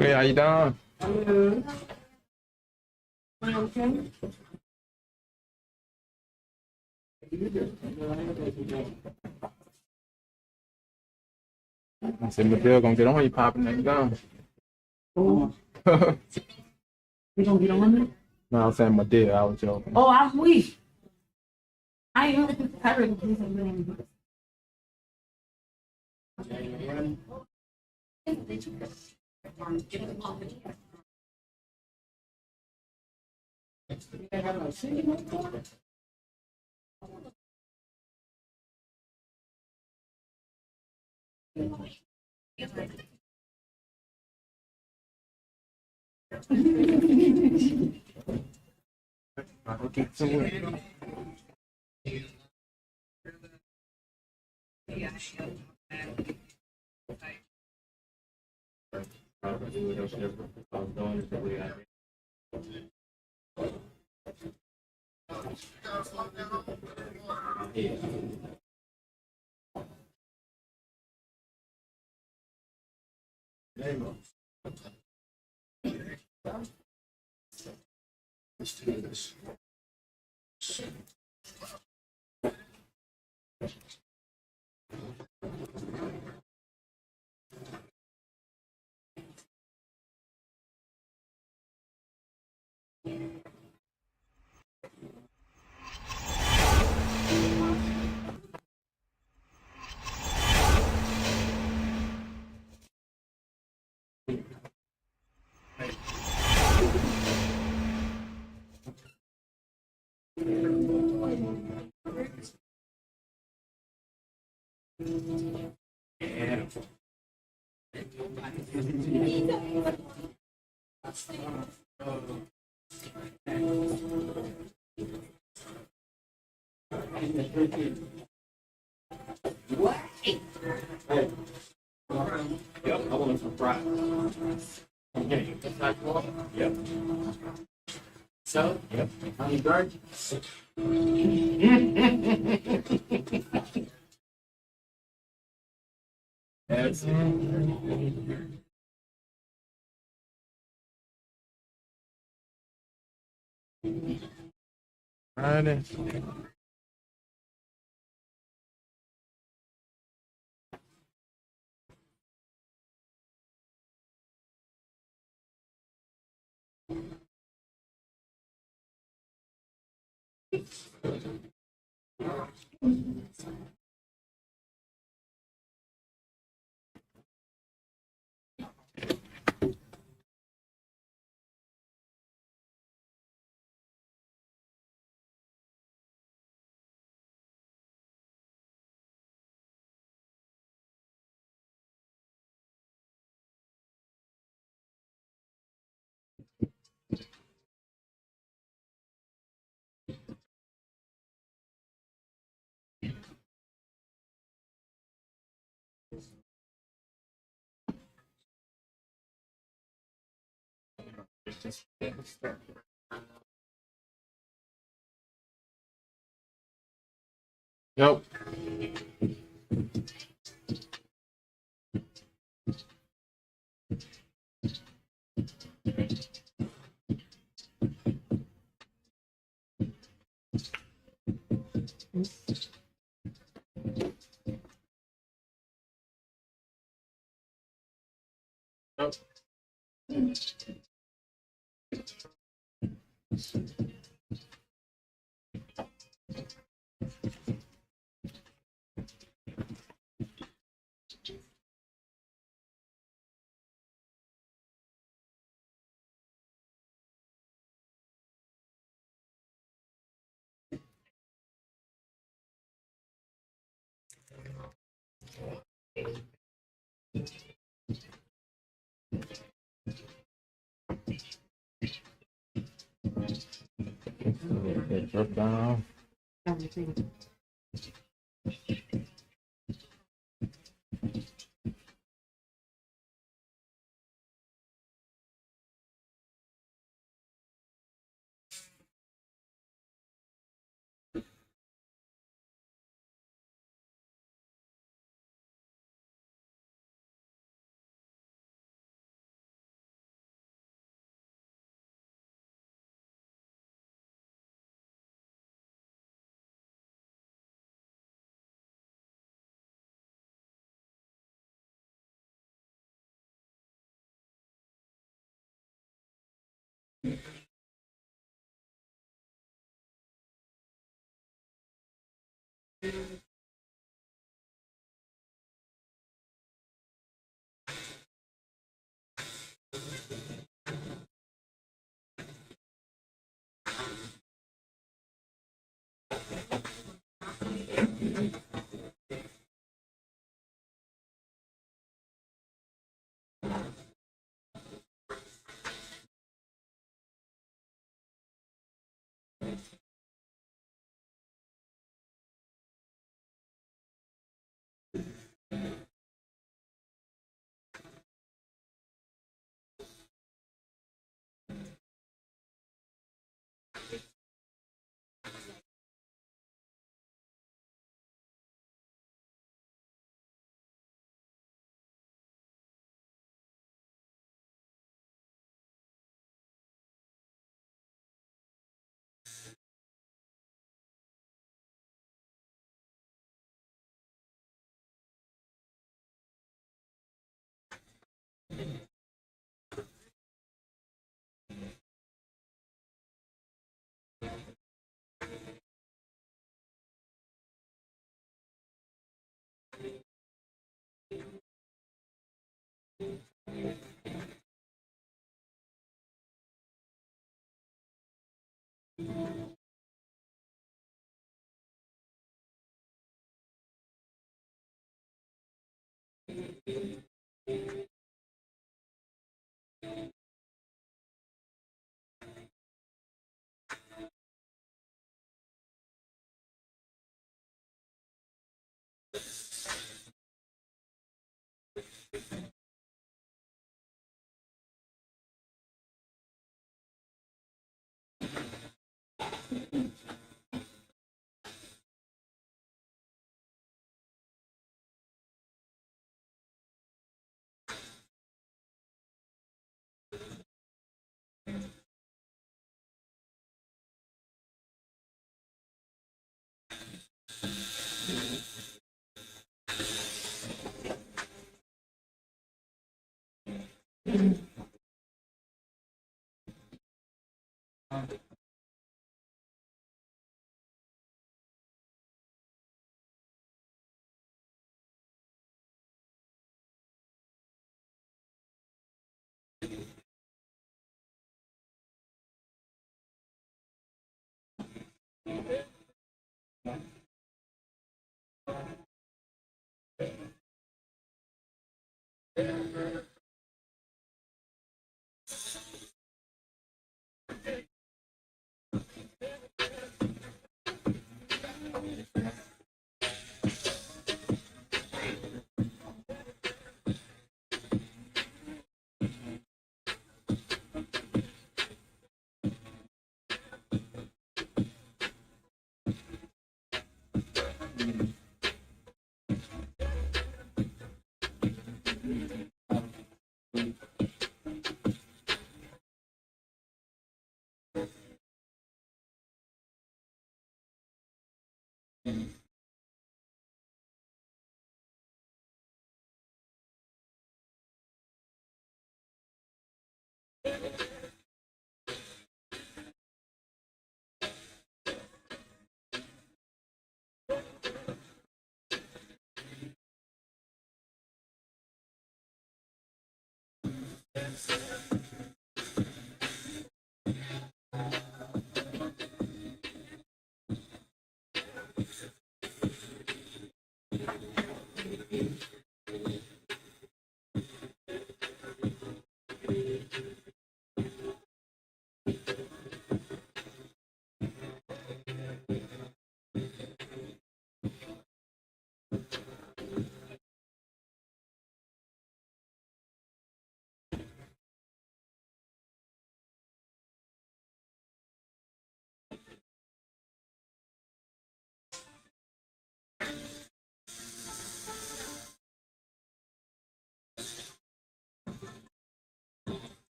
Hey, how you doing? Okay. I said, Miguel gonna get on you popping that gun. Oh, No, we gonna get on it? I'm saying Miguel, I was joking. Oh, I'm weak. I am tired of this. Get to it. Let's do this. Yep, I want some fries. Okay. Yep. So, yep. On your guard. That's it. All right. Yep. Yep. Drop down.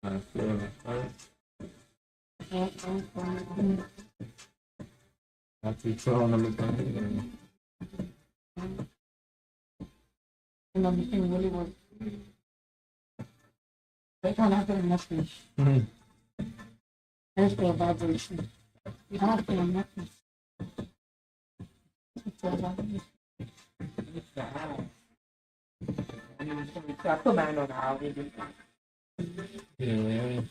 I feel I keep throwing them. And everything really works. They don't have to nothing. There's the vibration. You don't have to feel nothing. It's the vibration. I put mine on the house. Yeah.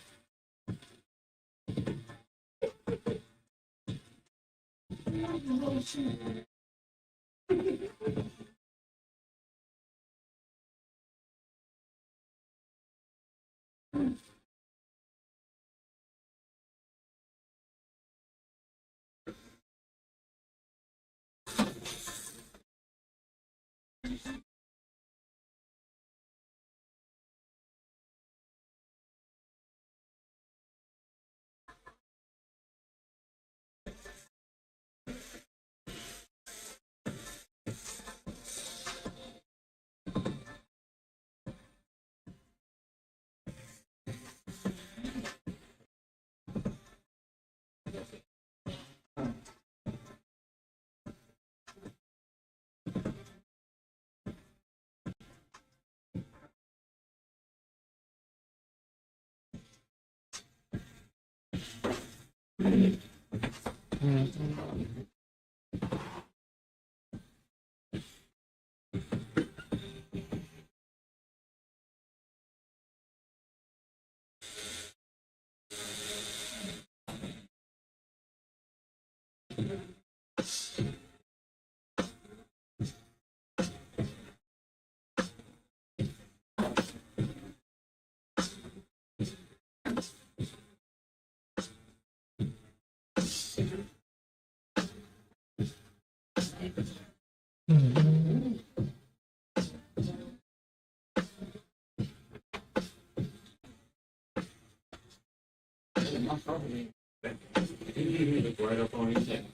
Right up on his head.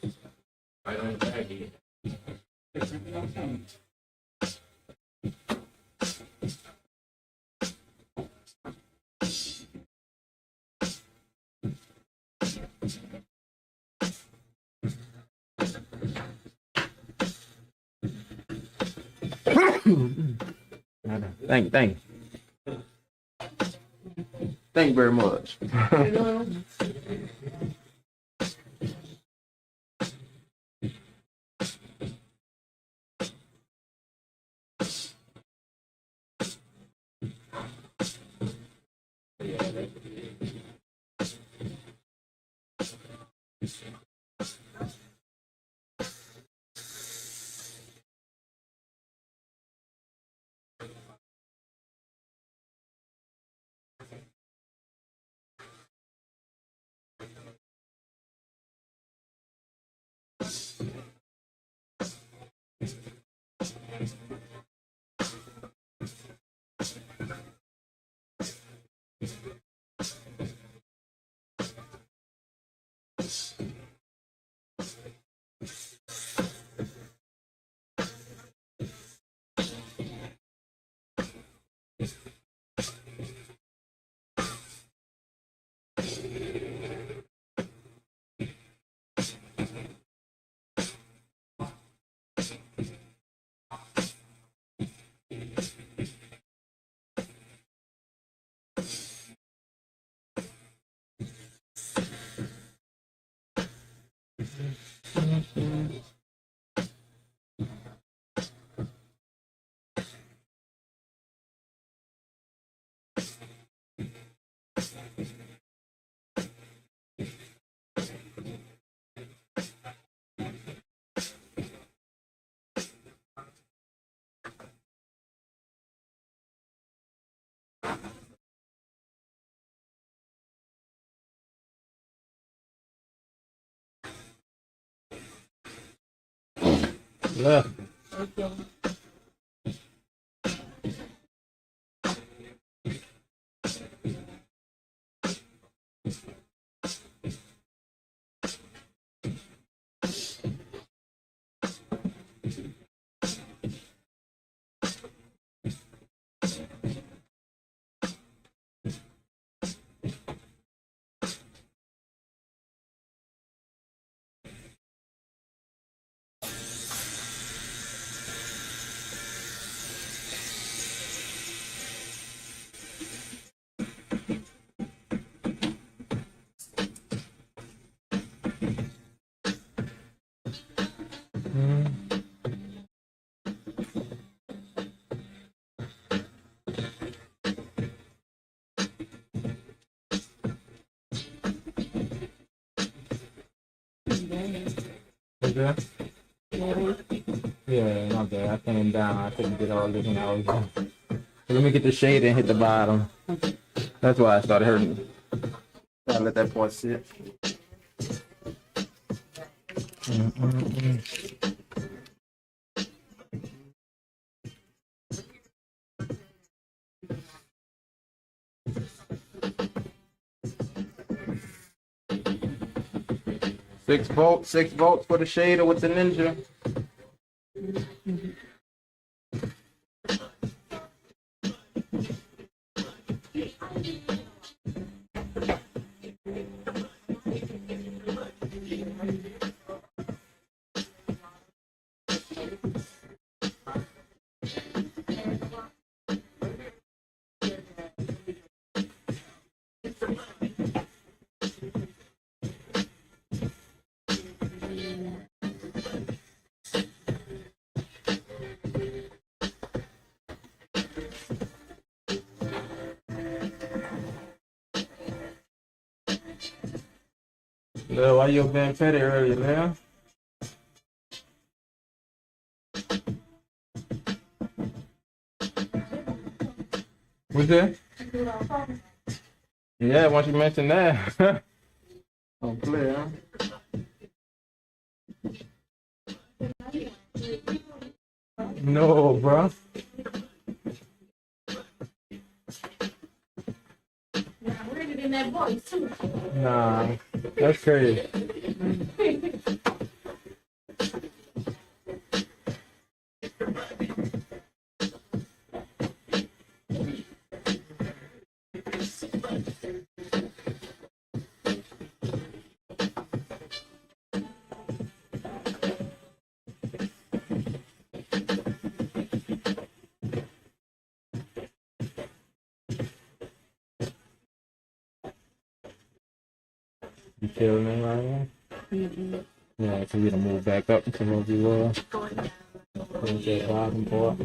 Right on his back. Thank you. Thank you very much. Left. Okay. Yeah, my bad. I came down. I couldn't get all this when I was down. Let me get the shade and hit the bottom. That's why I started hurting. Gotta let that part sit. Six volts for the shader with the Ninja. Lil, why you been petty earlier, man? What's that? Yeah, once you mention that. I'm clear, huh? No, bro. Read it in that voice too. Nah, that's crazy. You feeling it right now? Yeah, so we gonna move back up to where we were. Move that bottom part.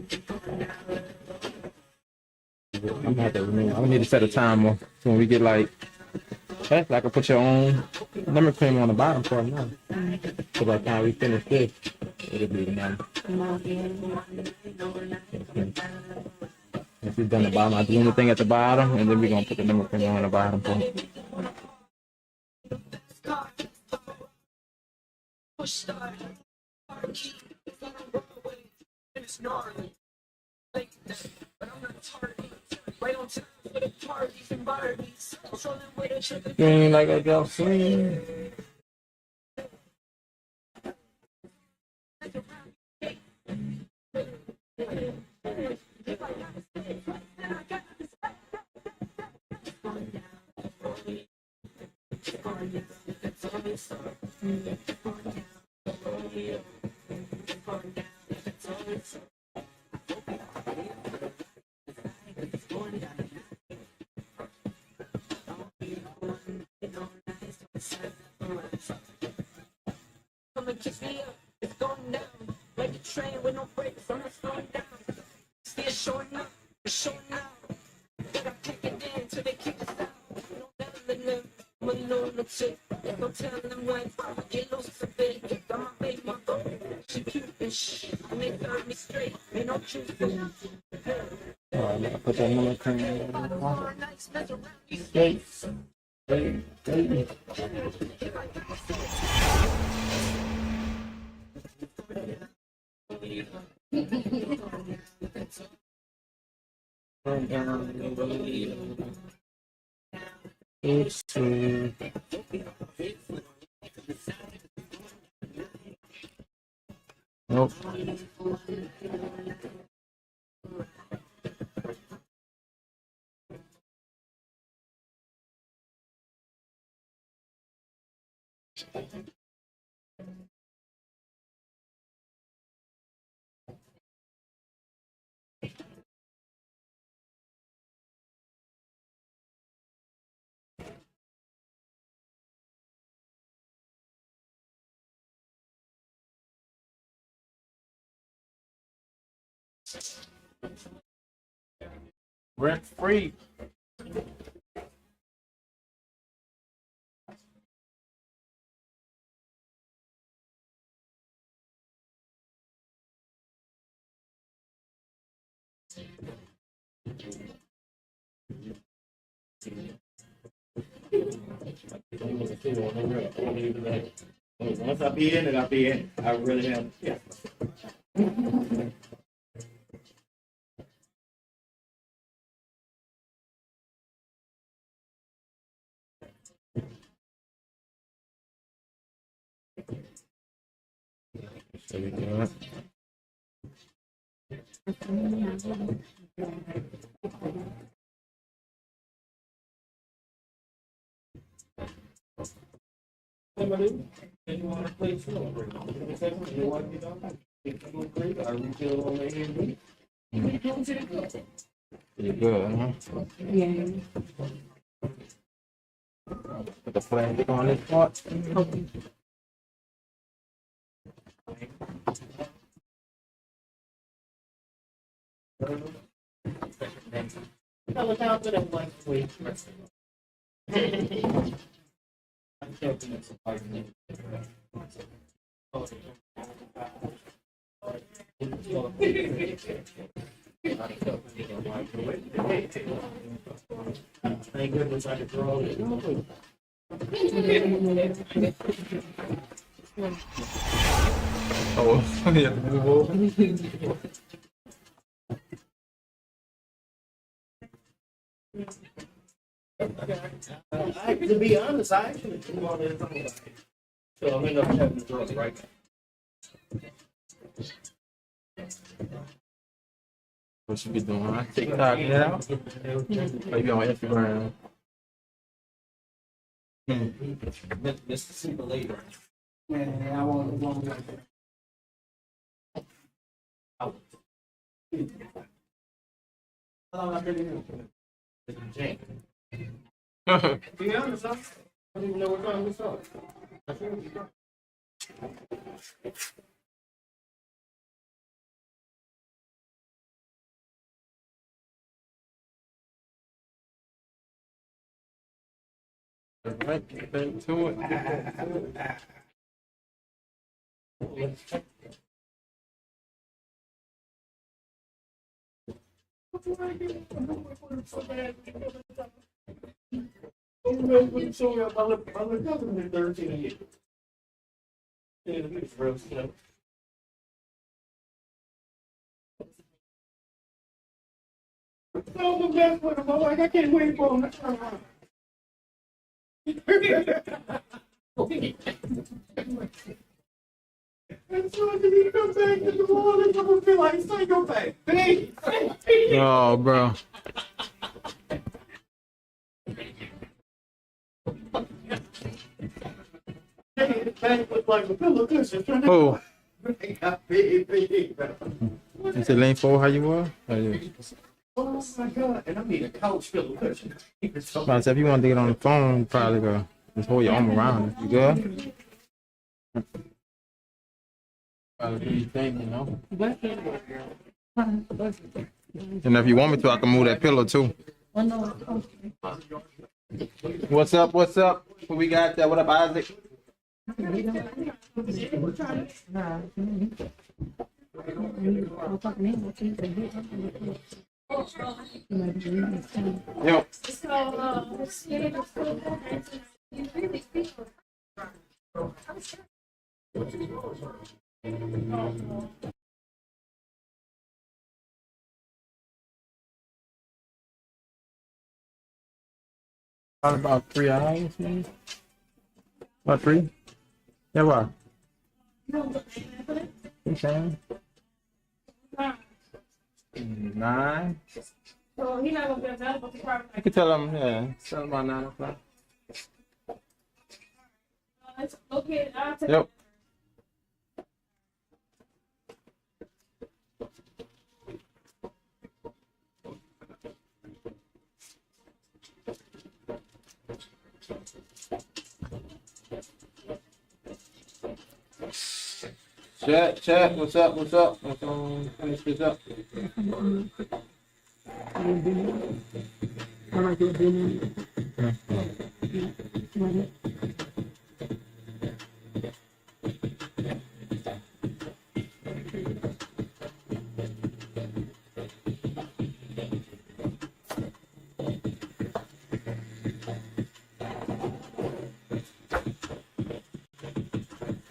I'm gonna have to remember. I'm gonna need to set a timer so when we get like, that's like I put your own lemon cream on the bottom part now. So by the time we finish this, it'll be done. If we've done the bottom, I'll do anything at the bottom, and then we're gonna put the lemon cream on the bottom part. It's gnarly. But I'm not tardy. Right on time. You ain't like a girl swing. Put that number cream in there. Gates. Hey. It's nope. Rent free. Once I be in it, I'll be in it. I really am. Yeah. So we do it. You want to play too? You want to be done? I refill on the end. Pretty good, huh? Yeah. Put the flag on this part. Tell us how good it was. Wait. I'm joking. It's a part of me. Thank goodness I could draw it. Oh, yeah, move over. To be honest, I actually didn't want to talk about it. So I'm gonna have to draw it right now. What you be doing? Huh? TikTok now? Or you be on Instagram? Mr. Super Labor. Yeah, I want to go. How long I've been here? To be honest, I don't even know what time this is. I think it's done. Right, get back to it. Let's check. So my little cousin is 13 years. Yeah, it's real slow. So the best with him. I'm like, I can't wait for him to turn around. And so when he comes back to the wall, I'm gonna be like, say go back. Hey, Oh, bro. his back looked like a pillow cushion. Oh, He got big. you said lane 4, how you were? Oh, yeah. Oh my God. And I need a couch pillow cushion. So But if you want to get on the phone, you probably go just hold your arm around it. You good? Probably do your thing, you know. And if you want me to, I can move that pillow too. What's up? What's up? What we got there? What up, Isaac? Yo. Probably about 3 hours, maybe. About 3? Yeah, what? You saying? 9? So he's not gonna be available to probably You could tell him, yeah, tell him about 9 o'clock. it's okay. I'll take Yep. Chat, what's up, what's up? Let's finish this up.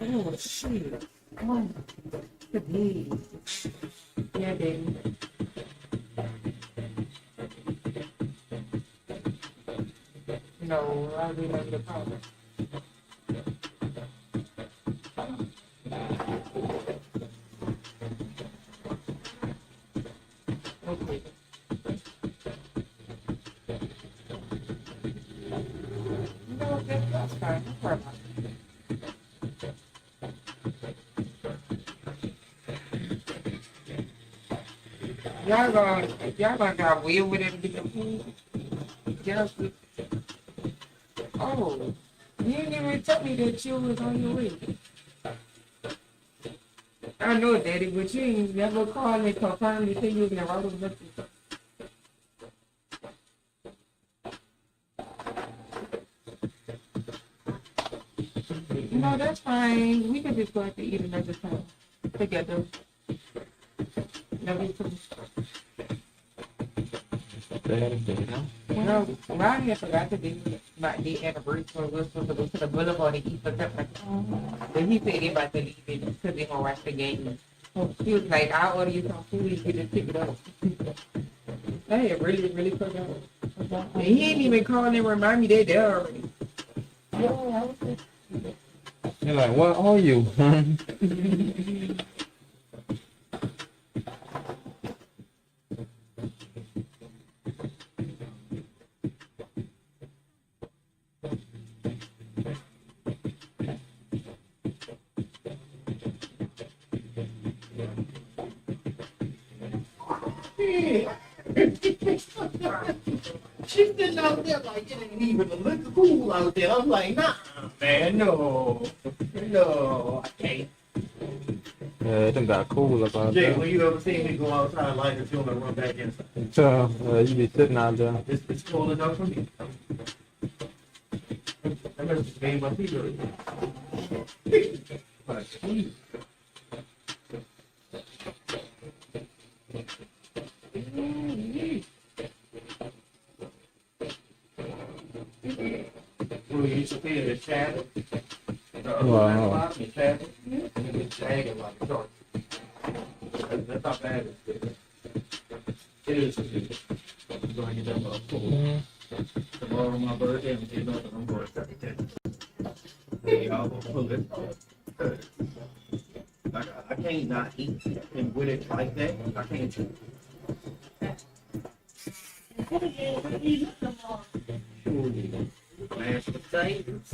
Oh, shit. Oh, good day. Yeah, baby. No, I'll be like the problem. Okay. No, that's fine. No problem. Y'all gonna drive way over there to get the food? Y'all see- Oh, you didn't even tell me that you was on your way. I know, Daddy, but you ain't never called and confirmed me say you was in the road with nothing. No, that's fine. We can just go out to eat another time together. Love you too. No, Ron had forgot to do my the anniversary. We were supposed to go to the boulevard and eat for something. But he said they about to leave it because they gonna watch the game. He was like, I'll order you some food, you just pick it up. I had really forgot. And he ain't even calling and remind me they there already. You're like, what are you? she's sitting out there like it ain't even a little cool out there. I'm like, nah, man, no, I can't. Yeah, it done got cool about Jay, that. when you ever seen me go outside, light the fuel and run back inside? So, you be sitting out there. It's cold enough for me. I must have made my feet really. But, geez. We used to be in the shadow. Wow. The shadow. And it's jagged like a short. That's not bad. seriously. I'm going to get them up. Tomorrow my birthday, I'm getting up and I'm going to hey, y'all gonna pull it. I can't not eat and with it like that. I can't eat. Mashed potatoes.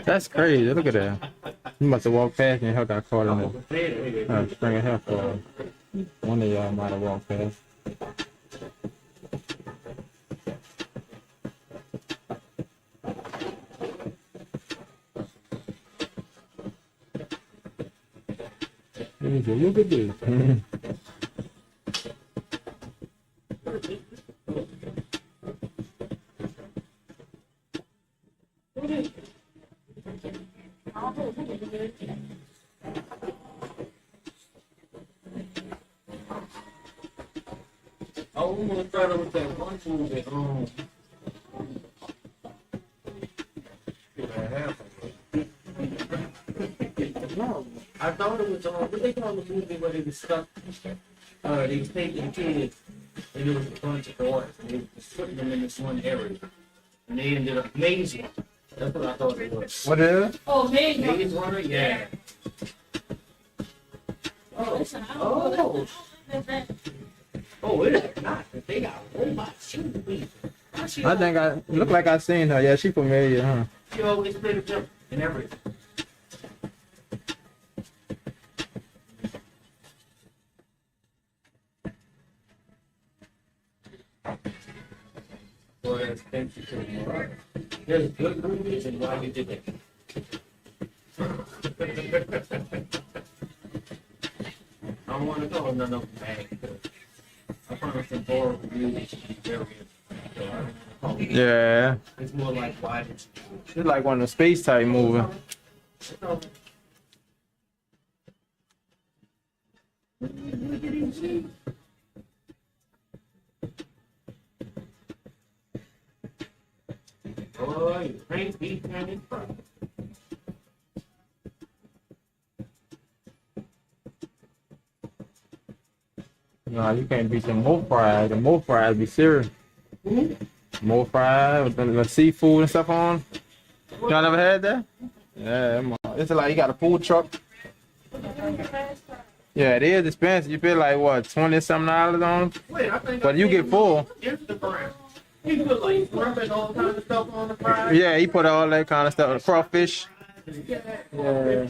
That's crazy. Look at that. You must have walked past and her got caught in the spring of hair fall. One of y'all might have walked past. Look at this. I want to try to with that one food at home. I thought it was what they call the movie where they was stuck. They was taking kids and there was a bunch of boys and they was putting them in this one area. And they ended up maze runner. That's what I thought it was. What is it? Oh, man. Maze runner, yeah. Oh, Listen, I don't know. oh, it is not. They got robots shooting people. I think I look like I seen her. Yeah, she familiar, huh? She always play the jump and everything. Boy, that's expensive to the world. There's good movies and why you did that. I don't want to go in none of them bad because I found some horror reviews very interesting. Yeah. It's more like why did you It's like one of the space type movie. Boy, praise be turning from. No, you can't beat the mo fries. The mo fries be serious. Mo fries with the seafood and stuff on. Y'all never had that? Yeah, it's like you got a food truck. Yeah, it is expensive. You pay like what, $20-something on? Wait, I think But you get full. Instagram. He put like shrimp and all kinds of stuff on the fries. Yeah, he put all that kind of stuff. Crawfish. Yeah.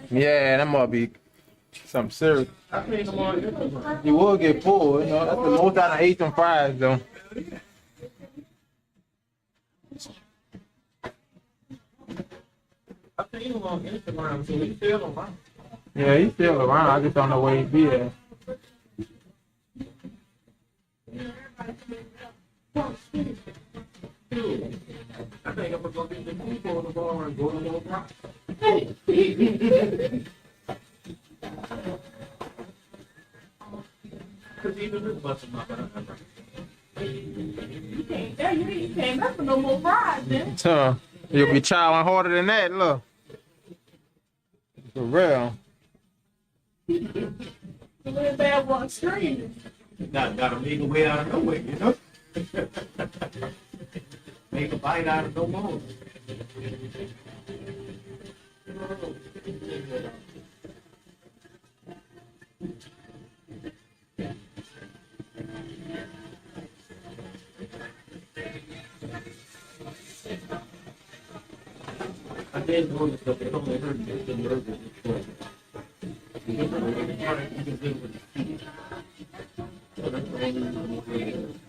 Yeah, that might be something serious. I think them on Instagram. You will get full, you know. That's the most I done ate them fries though. I think them on Instagram, so we still around. Yeah, he's still around. I just don't know where he be at. I think I'm gonna go get the people on the bar and go to the rock. Cause even this bus is not gonna happen. You can't mess with no more fries, then. So you'll be chowing harder than that, look. For real. The little bad one screaming. Gotta make a way out of nowhere, you know? Make a bite out of no more. I did notice that they only heard the nervous before. You can live with the feet. So that's the only reason.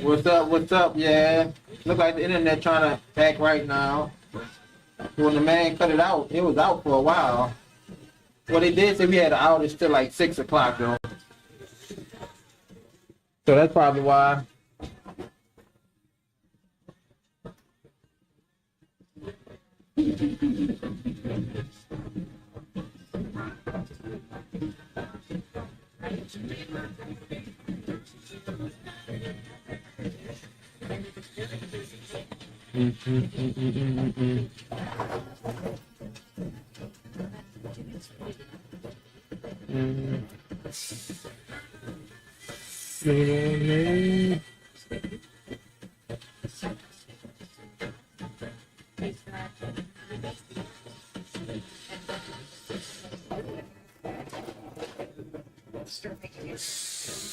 What's up? What's up? Yeah. Look like the internet trying to act right now. When the man cut it out, it was out for a while. Well, they did say we had an outage till like 6 o'clock though. So that's probably why.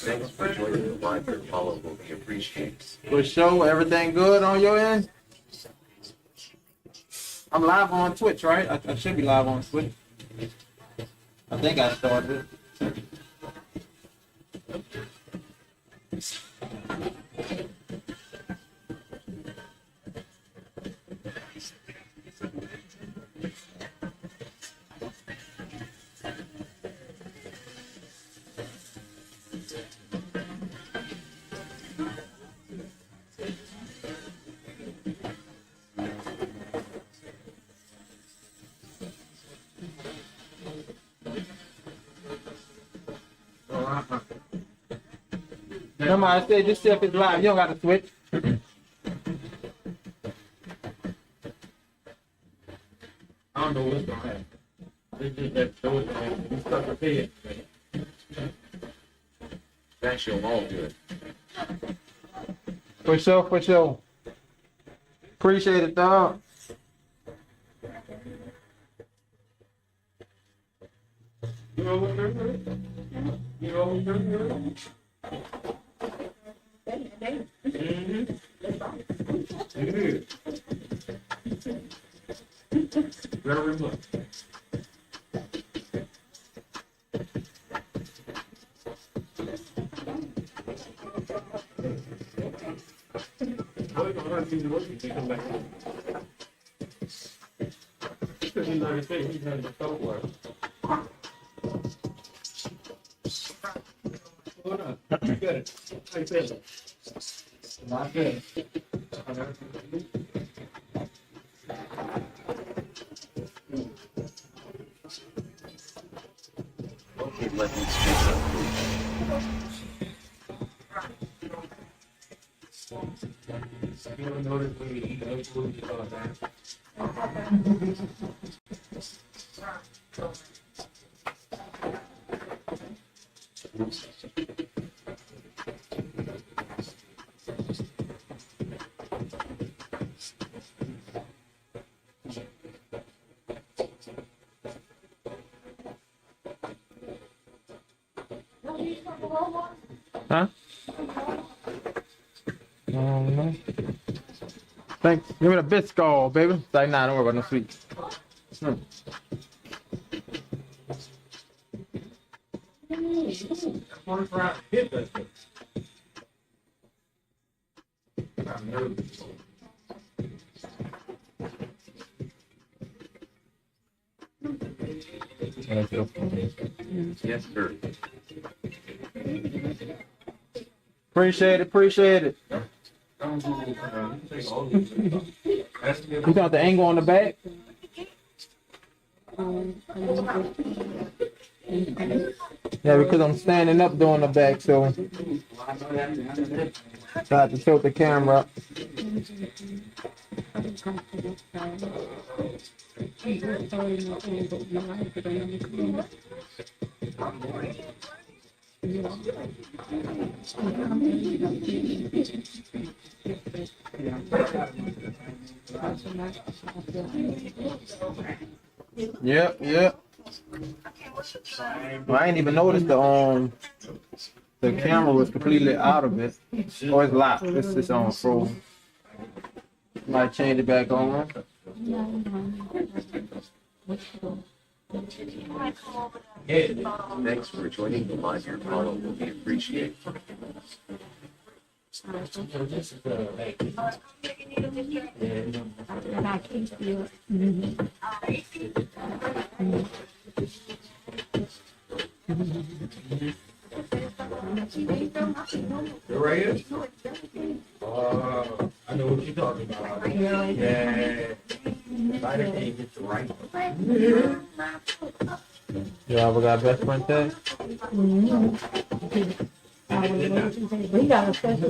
Thanks for joining the live. Your follow will be appreciated. For sure, everything good on your end? I'm live on Twitch, right? I should be live on Twitch. I think I started it. Remember I said just see if it's live. You don't got to switch. I don't know what's gonna happen. It's just that throw it on. You stuck your head. Actually, I'm all good. For sure, for sure. Appreciate it, dog. You know what they're doing? You know what they're doing? Very much. What gonna hurt you? What you think about it? Because he's not saying he's not the soap work. Hold on. You got it. How you feeling? Not good. Okay, let me speak up. You don't notice when you eat those foods all the time. Huh? Thanks. Give me the Biscoff, baby. It's like, nah, don't worry about no sweets. One fry hit that thing. I'm nervous. Yes, sir. Appreciate it, appreciate it. Don't do this, you take all these things. Ask me You got the angle on the back? Yeah, because I'm standing up doing the back, so I have to tilt the camera up. Yep, yep. Well, I ain't even noticed the camera was completely out of it. Oh, it's locked. It's on frozen. Might change it back on. Thanks for joining the live. Your follow will be appreciated. This is like, And I can't feel it. You right here? I know what you're talking about. Yeah. Spider can't get you right. You ever got best friend tag? We got a special.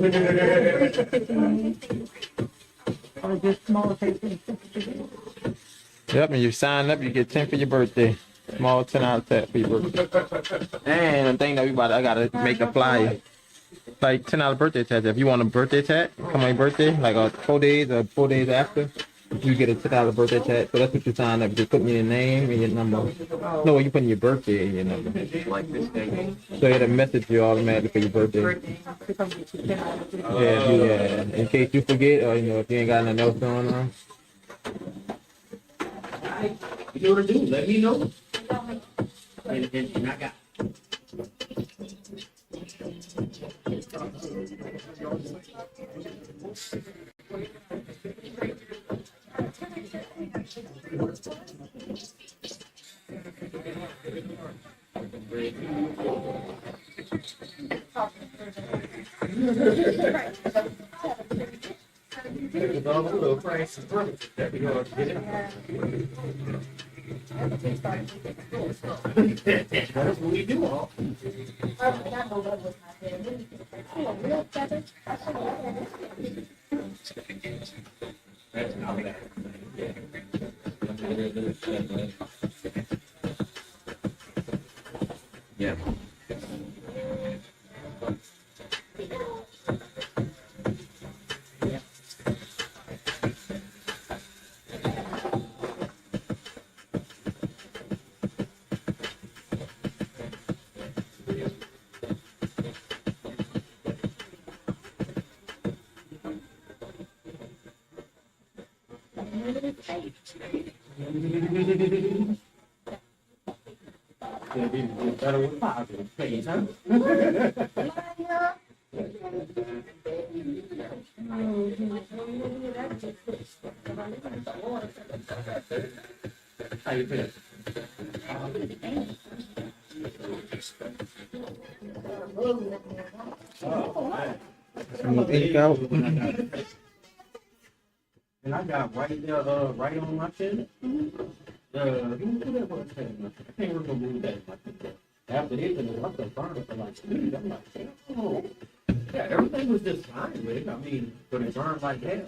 Or just small papers. Yep, and you sign up, you get 10 for your birthday. Small 10 out of 10 for your birthday. And the thing that I gotta make a flyer. Like $10 birthday tag. If you want a birthday tag, come on your birthday, like 4 days or 4 days after, you get a $10 birthday tag. So that's what you sign up. Just put in your name and your number. No, you put in your birthday and your number. Like this day. So it'll message you automatically for your birthday. Yeah, in case you forget or if you ain't got nothing else going on. You know what to do. Let me know. And I got. With all the little prices, that we gonna get it. That's what we do, all. That's not bad. Yeah. Better with positive things, huh? How you feel? Ink out. And I got right there, right on my chin. Who that was? I can't remember who that was. After this, and I was burning for like 2 days. I'm like, oh. Yeah, everything was just fine with it. I mean, but it burned like hell.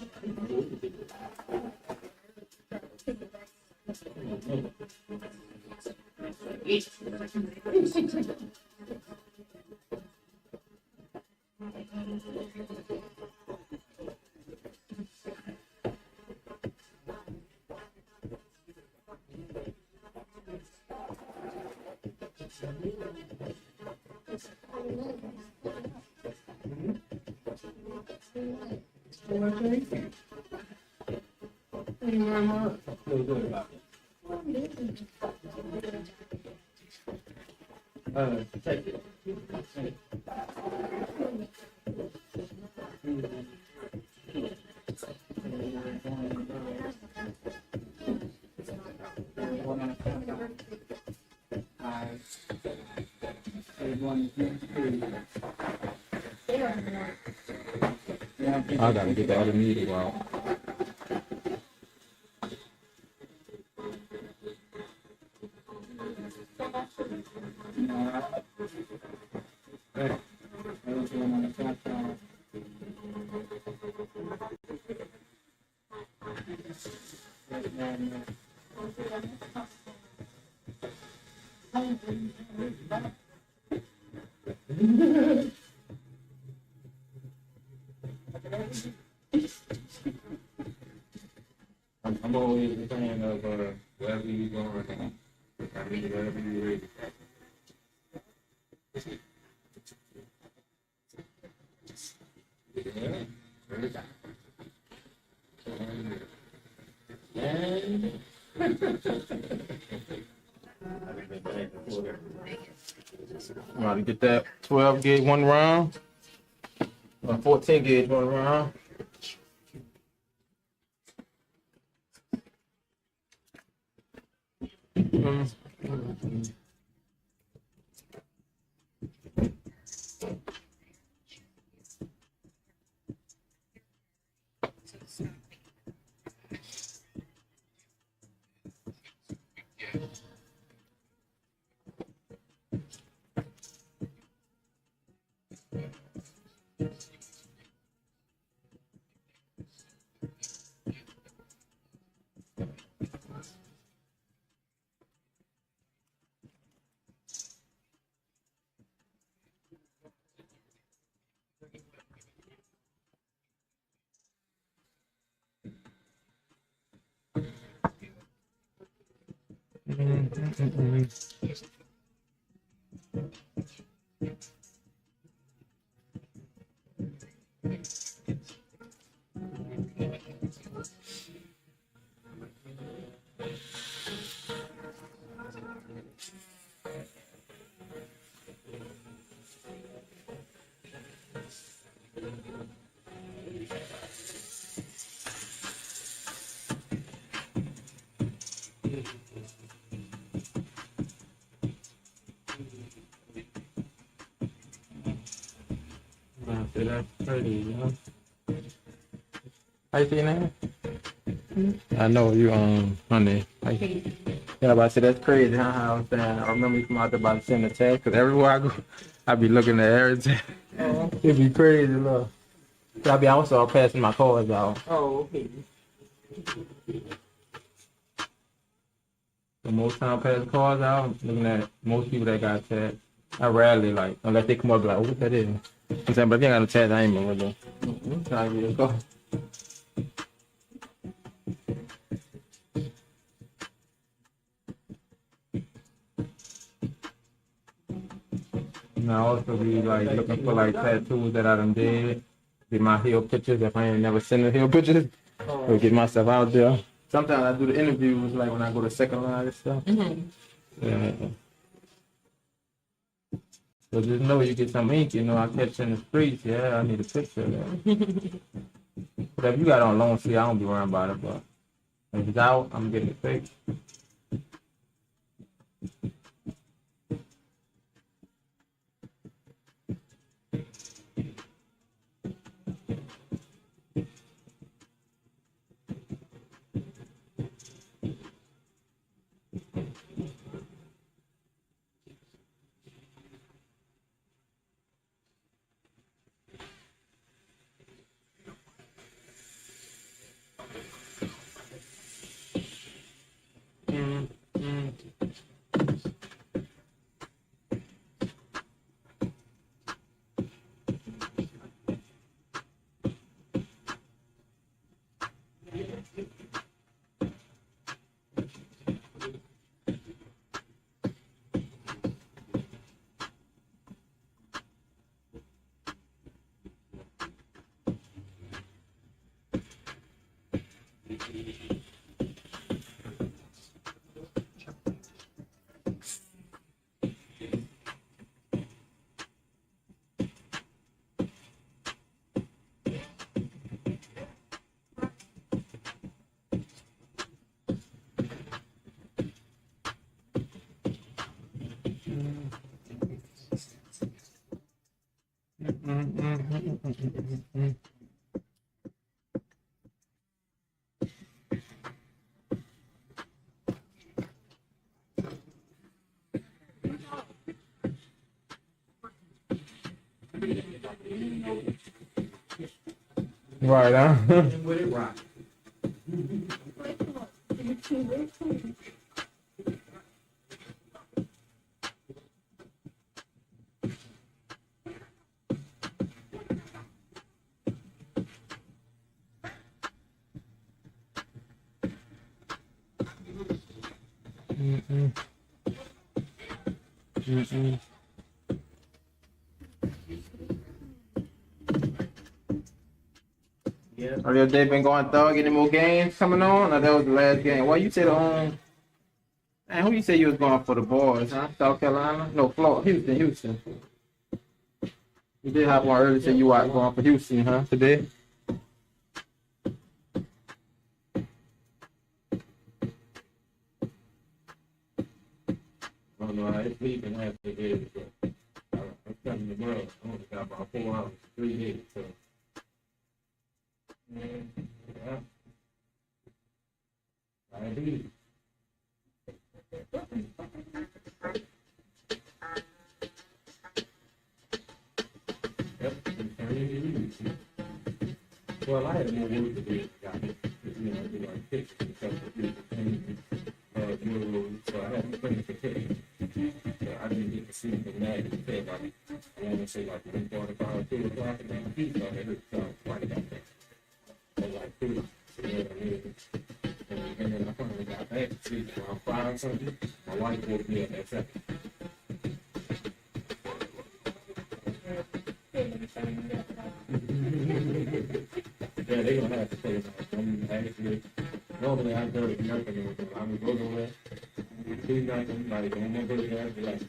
Feel good about it. Take it. I gotta get the other needle out. I'm always a fan of wherever you going. I mean, wherever you're ready. Yeah. And I'm about to get that 12 gauge one round. Or 14 gauge one round. See, that's pretty, you know. How you feeling? I know you, honey. Yeah, but I said that's crazy, huh? How I'm saying. I remember you come out there about sending a text, because everywhere I go, I be looking at everything. Oh, It'd be crazy, look. I be also passing my cards out. oh, okay. The most time I pass cards out, I'm looking at most people that got text. I rarely, like, unless they come up like, oh, what that is? I'm saying, but if you ain't got a text, I ain't even with them. Trying to get a call. And I also be like looking for like tattoos that I done did. Get my heel pictures if I ain't never seen the heel pictures. Or get myself out there. Sometimes I do the interviews like when I go to second line and stuff. Yeah. So just know you get some ink, you know, I catch in the streets, yeah, I need a picture of that. But if you got on loan, see, I don't be worrying about it, but if it's out, I'm getting it fixed. Right, huh? With it rock. Yeah. Or your day been going thug? Any more games coming on? Or that was the last game? Well, you said man, who you say you was going for the boys, huh? South Carolina? No, Florida. Houston. You did have one earlier, say you were going for Houston, huh? Today? I don't know how it's leaving after it is, but I'm telling you, bro, I only got about 4 hours, 3 days, so. Yeah. I do. Yep. Well, I had more work to do, guys. You know, do like pictures and stuff to do the things, so I had to finish the picture. So I didn't get to see the night until like, I want to say like 1:45, 2 o'clock, and then the piece on it, so quite about that. So like 2, you know what I mean? And then I finally got back. sleep around 5 or something. My wife woke me up at 7. Yeah, they gonna have to pay that. I'm actually, normally I go to nothing. I'm gonna go nowhere. Do nothing, like, I'm gonna go there, be like,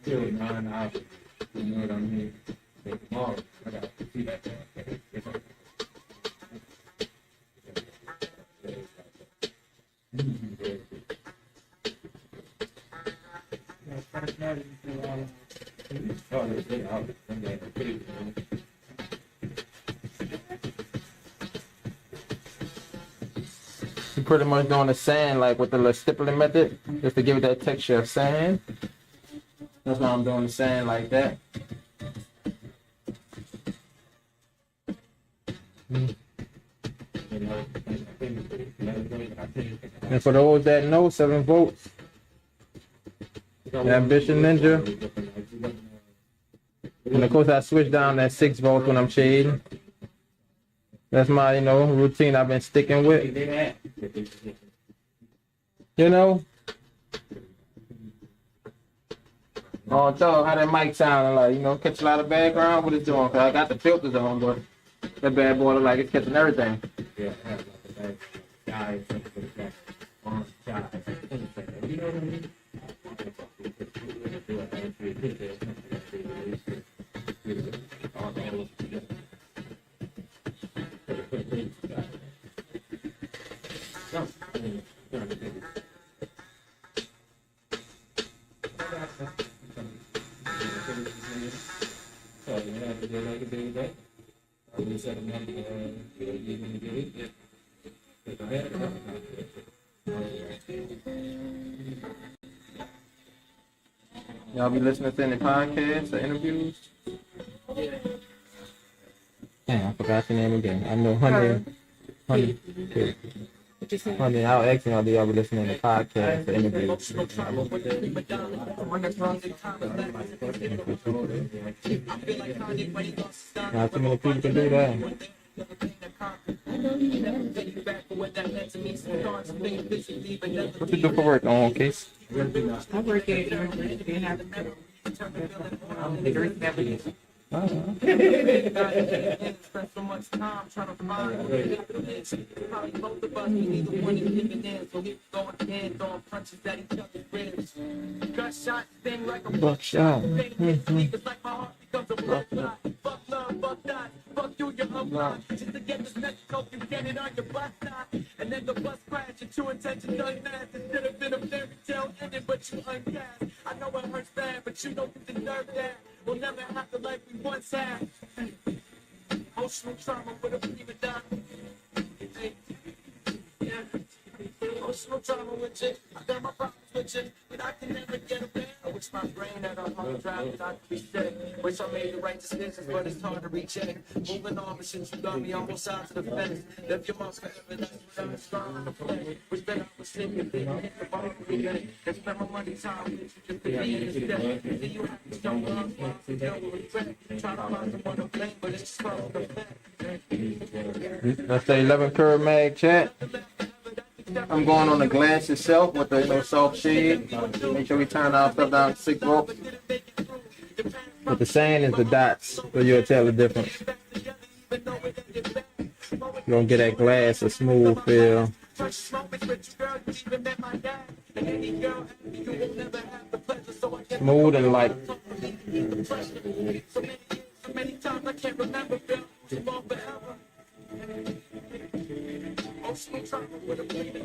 still 9 hours. You know what I mean? But tomorrow, I gotta see that. It's okay. Oh, they're out. I'm gonna pay it, man. You pretty much doing the sand like with the little stippling method, just to give it that texture of sand. That's why I'm doing the sand like that. And for those that know, 7 volts, Ambition Ninja. And of course I switch down that 6 volts when I'm shading. That's my, routine I've been sticking with. You know? Oh, tell how that mic sounding like, catch a lot of background, what it's doing, cause I got the filters on, but that bad boy look like it's catching everything. Yeah, I have like a guy, something like that. On side. You know what I mean? Y'all be listening to any podcasts or interviews? Damn, I forgot your name again. I know Honey. Honey, I was asking y'all, do y'all be listening to podcasts or interviews? Not too many people can do that. What you do for work on, Case? I work at University and I'm the Greek Japanese. Spent so much time trying to find probably both of us, we neither one is living in, so we going hands on punches at each other's ribs. Gunshot sting like a Buckshot. It's like my heart becomes a bloodshot. Fuck love, fuck that, fuck you, you're upline. Just to get this next coke, you get it on your butt side. And then the bus crash, your true intentions unmasked. It should have been a fairy tale ending, but you uncast. I know it hurts bad, but you don't deserve that. We'll never have the life we once had. Emotional trauma with a prima donna. Hey, yeah. Emotional trauma with you. I got my problems with you, but I can never get a better. I wish my brain had a hard drive that I could reset. Wish I made the right decisions, but it's hard to recheck. Moving on, but since you got me on both sides of the fence. Left your marks forever, that's what I'm strong to play. Wish that I was sick if they hit the ball every day. They spend my money time with you just to be in the step. See you have to show love, you don't regret. Try to find someone to blame, but it's just from the fact. That's the 11 curve mag chat. I'm going on the glass itself with the soft shade. Make sure we turn our stuff down to 6 volts. But the sand is the dots, so you'll tell the difference. You're gonna get that glass a smooth feel. Smooth and light. So many times I can't remember, Bill. Too long forever. Emotional trauma with a prima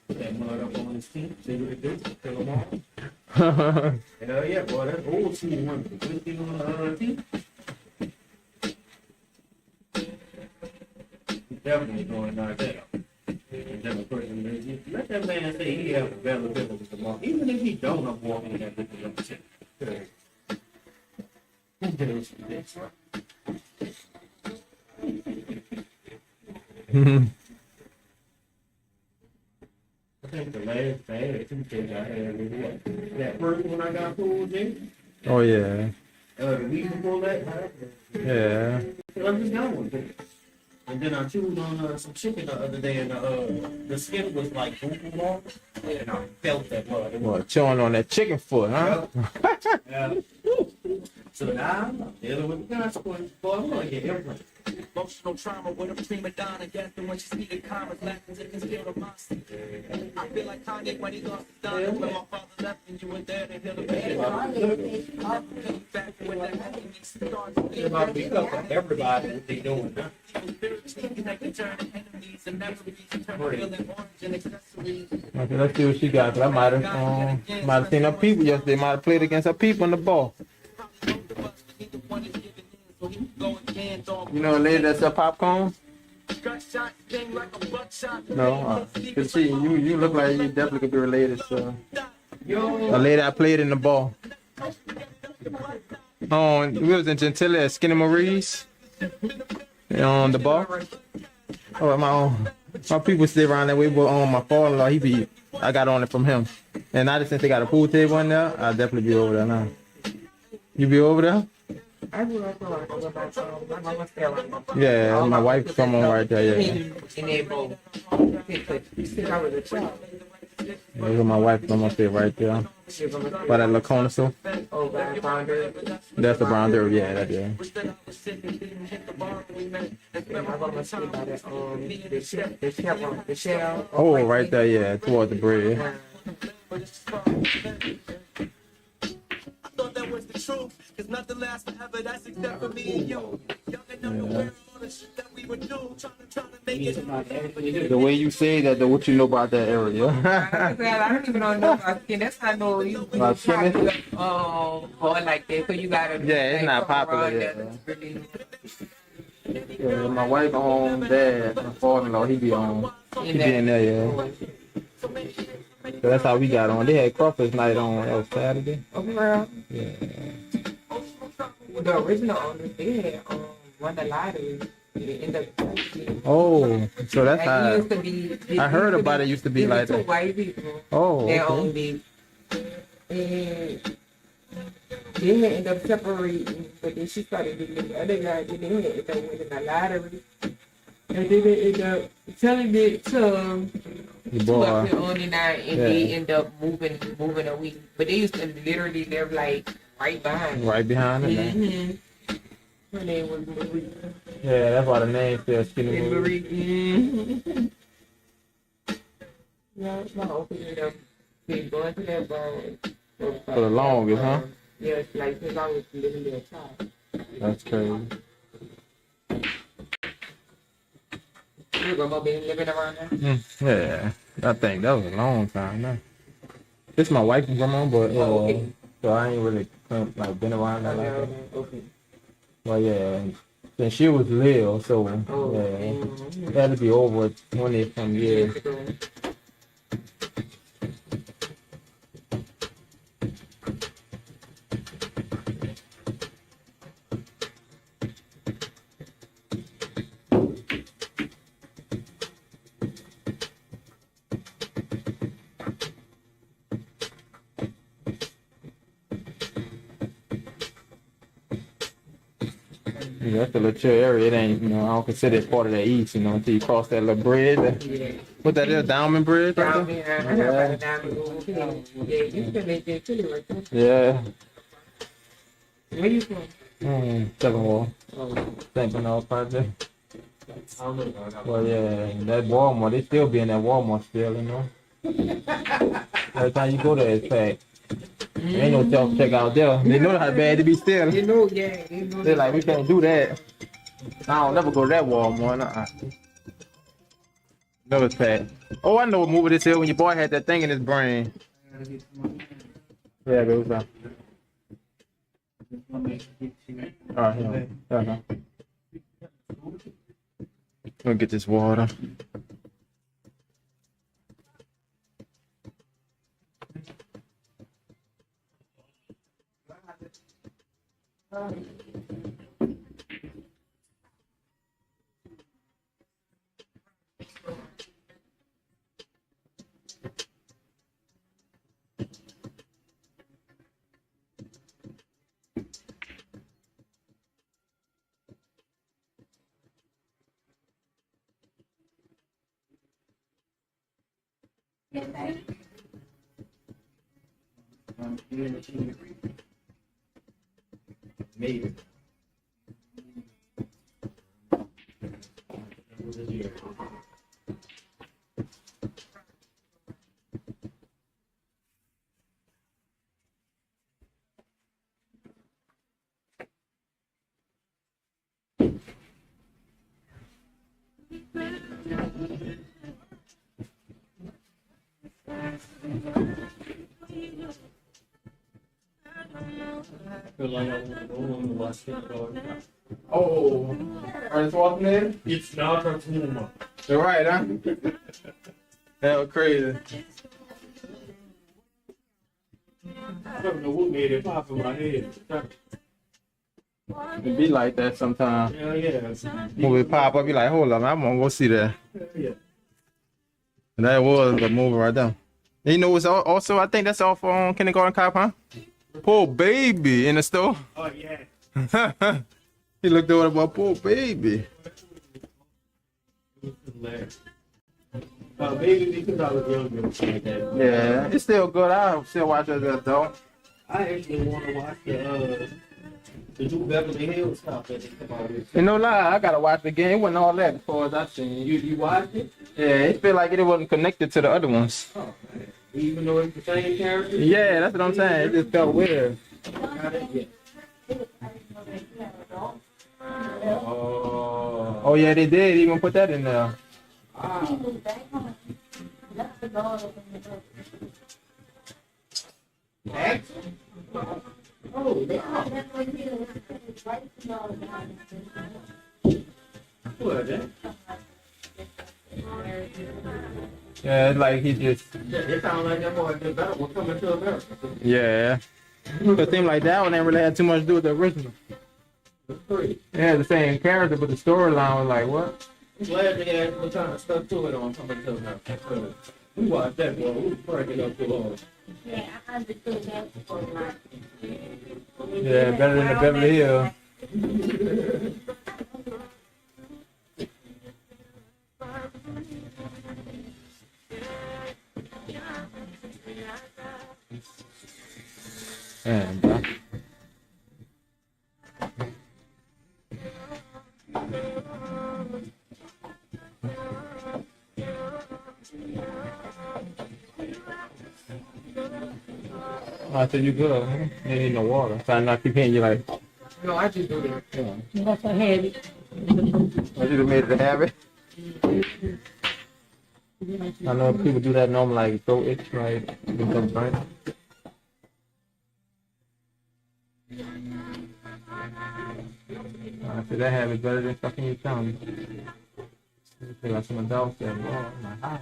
Put that mud up on his feet, see what it do, fill them all. Hell yeah, boy, that's old school one. Whiskey on the teeth. Definitely going like that. Let that man say he have a better business with the mark. Even if he don't, I'm walking that with the shit. I think the last bad two kids I had was what? That first one I got pulled in. Oh yeah. The week before that, Yeah. I just got one. And then I chewed on some chicken the other day, and the skin was like boo-boo long, and I felt that blood. It was- Well, chewing on that chicken foot, huh? Yeah. So now I'm dealing with the consequences. Boy, I'm gonna get everything. Emotional trauma with a prima donna gasping when she speaking commas, laughing to conceal the monster. I feel like Kanye when he lost his daughter. When my father left and you were there to heal the pain. Back when that happiness starts. It's about to be up for everybody what they doing now. Spiritually connected, turning enemies and memories, turn real and orange and accessories. Okay, let's see what she got. 'Cause I might have seen her people yesterday. Might have played against her people in the ball. You know a lady that sell popcorn? No, cause she, you look like you definitely could be related to a lady I played in the ball. Oh, we was in Gentile at Skinny Marie's on the ball. Oh, my people stay around that way, but on my father-in-law, I got on it from him. And now since they got a pool table in there, I'll definitely be over there now. You be over there? I grew up around with my mama still around. Yeah, my wife come on right there, yeah. Enable since I was a child. Yeah, my wife come up there right there. By that Lacona so. Oh, God, founder. That's the brown dirt, yeah, that yeah. My mama still by the shell. Oh, right there, yeah, towards the bridge. Thought that was the truth, cause nothing lasts forever, that's except for me and you. Young and unaware of all the shit that we would do, trying to make it. The way you say that, though, what you know about that area? I don't even know about skin. That's how I know you About skin? boy like that. So you gotta Yeah, it's not popular yet. Yeah, my wife home, dad, my father-in-law, he be on. He be in there, yeah. So that's how we got on. They had crawfish night on, that was Saturday. Overall, Yeah. the original owners, they had won the lottery. They ended up Oh, so that's like, how. it used to be, I heard about it used to be like two that. white people. Oh, They okay. owned it. And they had ended up separating, but then she started dating the other guy. Then they had ended up winning the lottery. And then they ended up telling it to The two up boy. here on and out, and they end up moving away. But they used to literally live like right behind. Right behind it. Man. Mm-hmm. Her name was Marie. Yeah, that's why the name says Skinny And Marie. Marie. Mm-hmm. Yeah, my uncle ended up been going to that bar For the longest, huh? Yeah, it's like since I was living there a child. That's crazy. Your grandma been living around there? Yeah, I think that was a long time now. This my wife's grandma, but Oh, okay. so I ain't really like been around that like that. Okay. Well, yeah, since she was little, so Oh, yeah, mm-hmm. it had to be over 20 some years. Years ago. Yeah, that's a little chill area. It ain't, I don't consider it part of the east, until you cross that little bridge. Yeah. What that is, Diamond Bridge? Right Down there? there, I heard about Diamond Grove. Yeah, you can make that too, right there. Yeah. Where you from? Second wall. Oh, St. Bernard Project. Well, yeah, that Walmart, they still be in that Walmart still. Every time you go there, it's packed. There ain't no self-check out there. They know how bad it be still. you know, yeah. You know They're like, we can't do that. I don't never go to that Walmart. No, it's packed. Oh, I know what movie this is when your boy had that thing in his brain. Yeah, it was that. Alright, yeah. Uh-huh. Let me get this water. Yes, baby. Maybe. Feel like I want to go on and watch it. Oh, Ernest Schwarzenegger? It's not a cartoon. You're right, huh? That was crazy. I don't know what made it pop in my head. It be like that sometimes. Yeah, yeah. Movie pop up, be like, hold on, I'm gonna go see that. Yeah. And that was the movie right there. And you know, it's also, I think that's off on Kindergarten Cop, huh? Poor baby in the store. Oh, yeah. He looked over about poor baby. Maybe because I was younger. Like that. Yeah, it's still good. I still watch it as an adult. I actually want to watch the new Beverly Hills stuff that they come out with. You know, lie, I gotta watch the game. It wasn't all that as far as I seen. You watched it? Yeah, it feel like it wasn't connected to the other ones. Oh, man. Even though it's the same character? Yeah, that's what I'm saying. It just felt weird. Oh yeah, they did even put that in there. What, eh? Yeah, it's like he just. Yeah, it sounds like that boy did better when coming to America. Yeah. It seemed like that one ain't really had too much to do with the original. It's free. It had the same character, but the storyline was like, what? I'm glad they actually kind of stuck to it on coming to America. We watched that boy. We was breaking up too long. Yeah, I understood that before, like. Yeah, better than the Beverly Hills. Man, bro. I said you good. Huh? You ain't need no water. So I not keep hitting you like. No, I just do that. Yeah. That's a habit. I should have made it a habit. I know people do that normally, like throat itch, like become burnt. I said that habit better than fucking your tongue. I feel like some adults said, "Lord, I'm like, how?"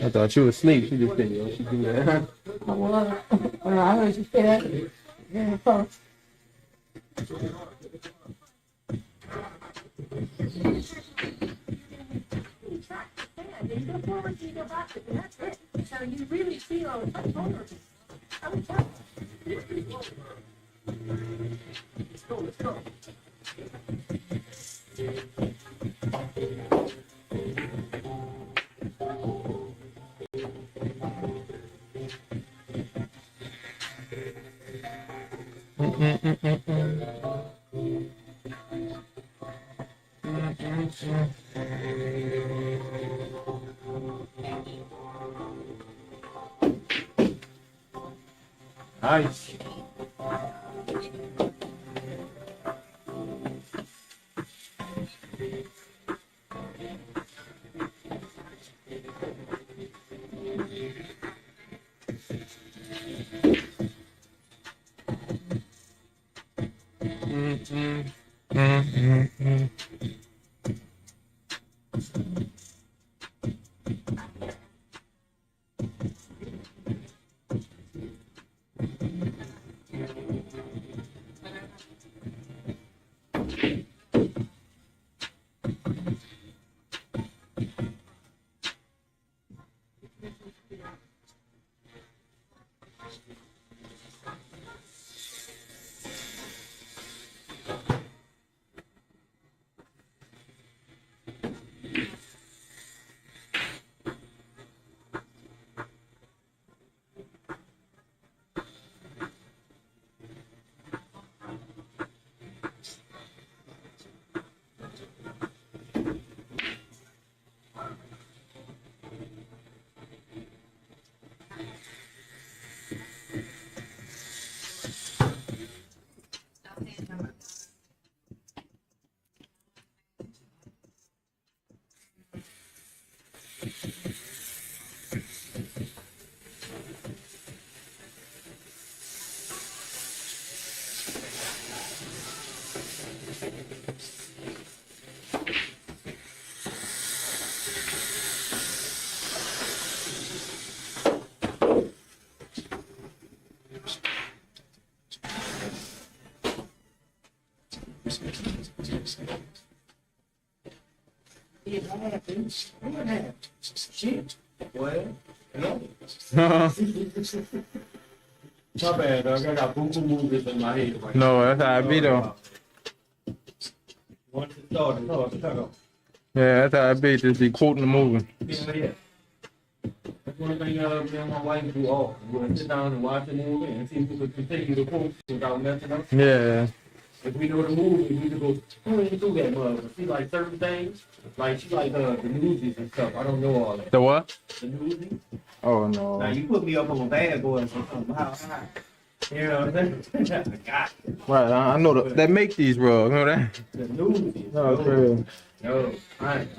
I thought you was asleep. She just didn't know she do that. Well, I heard you say that. Yeah, first. So you really feel vulnerable. I would tell you. Let's go, let's go. Nice. Shit. Well, no. No, My bad, dog. I got boo movies in my head right that's how I be though. Once it started, shut up. Yeah, that's how I be. Just be quoting the movie. Yeah. That's one thing me and my wife do often. We'll sit down and watch the movie and see if we could continue the quote without messing up. Yeah. If we know the movie, we can go, we ain't do that much. But see, like certain things, like she like the newsies and stuff. I don't know all that. The what? The newsies. Oh Now no. you put me up on Bad Boys or something. How high? You know what I'm saying? I got it. Right, I know that make these rugs. You know that? The newsies. No, it's real. No, I ain't.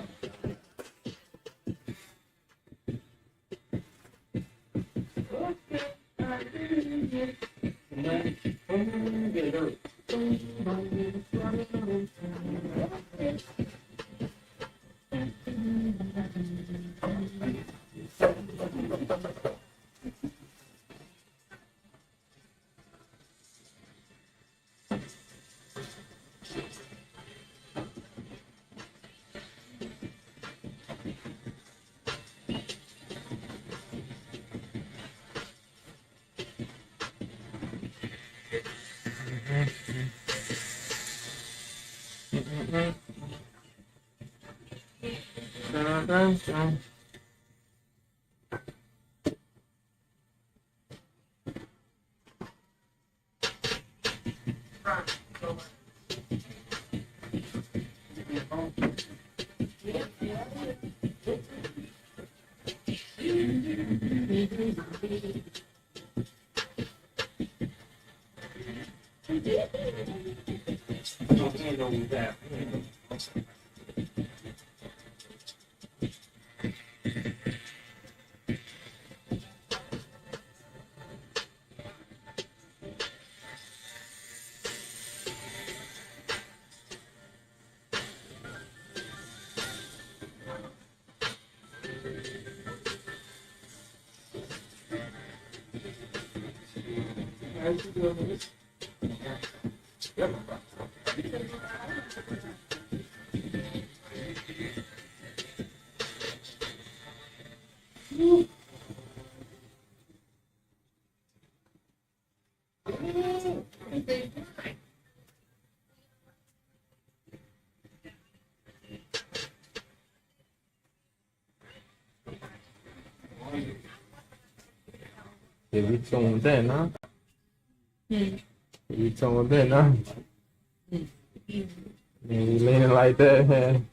Yeah, we tuned in, huh? We tuned in, huh? Yeah, we leaning like that, man.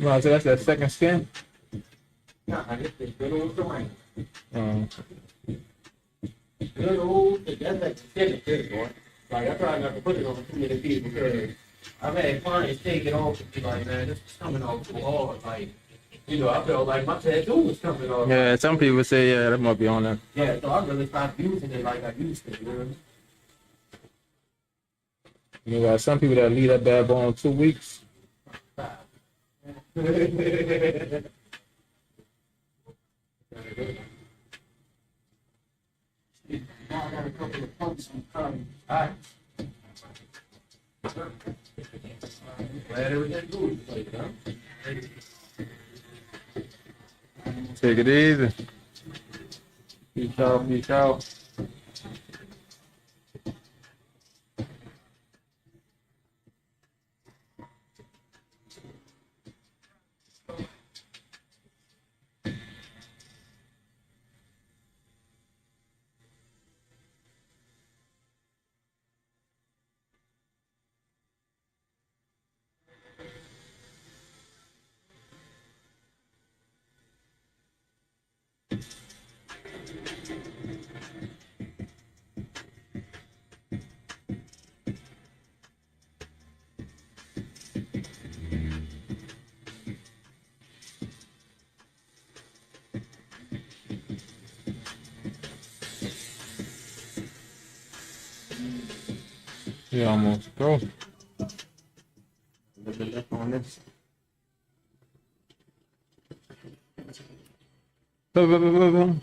Well, so that's that second skin. Nah, I just think good old terrain. Um, Good old, that's like the good boy. Like I try not to put it on too many people because I've had clients take it off and be like, man, this is coming off too hard. Like, you know, I felt like my tattoo was coming off. yeah, some people say, yeah, that might be on there. Yeah, so I really stopped using it like I used to, you know? You got some people that leave that bad boy on 2 weeks. Now I got a couple of pumps and coming. Alright. Glad everything good. Like, huh? Take it easy. Peace out, peace out. We almost go. A little bit left on this. Boom, boom, boom, boom, boom.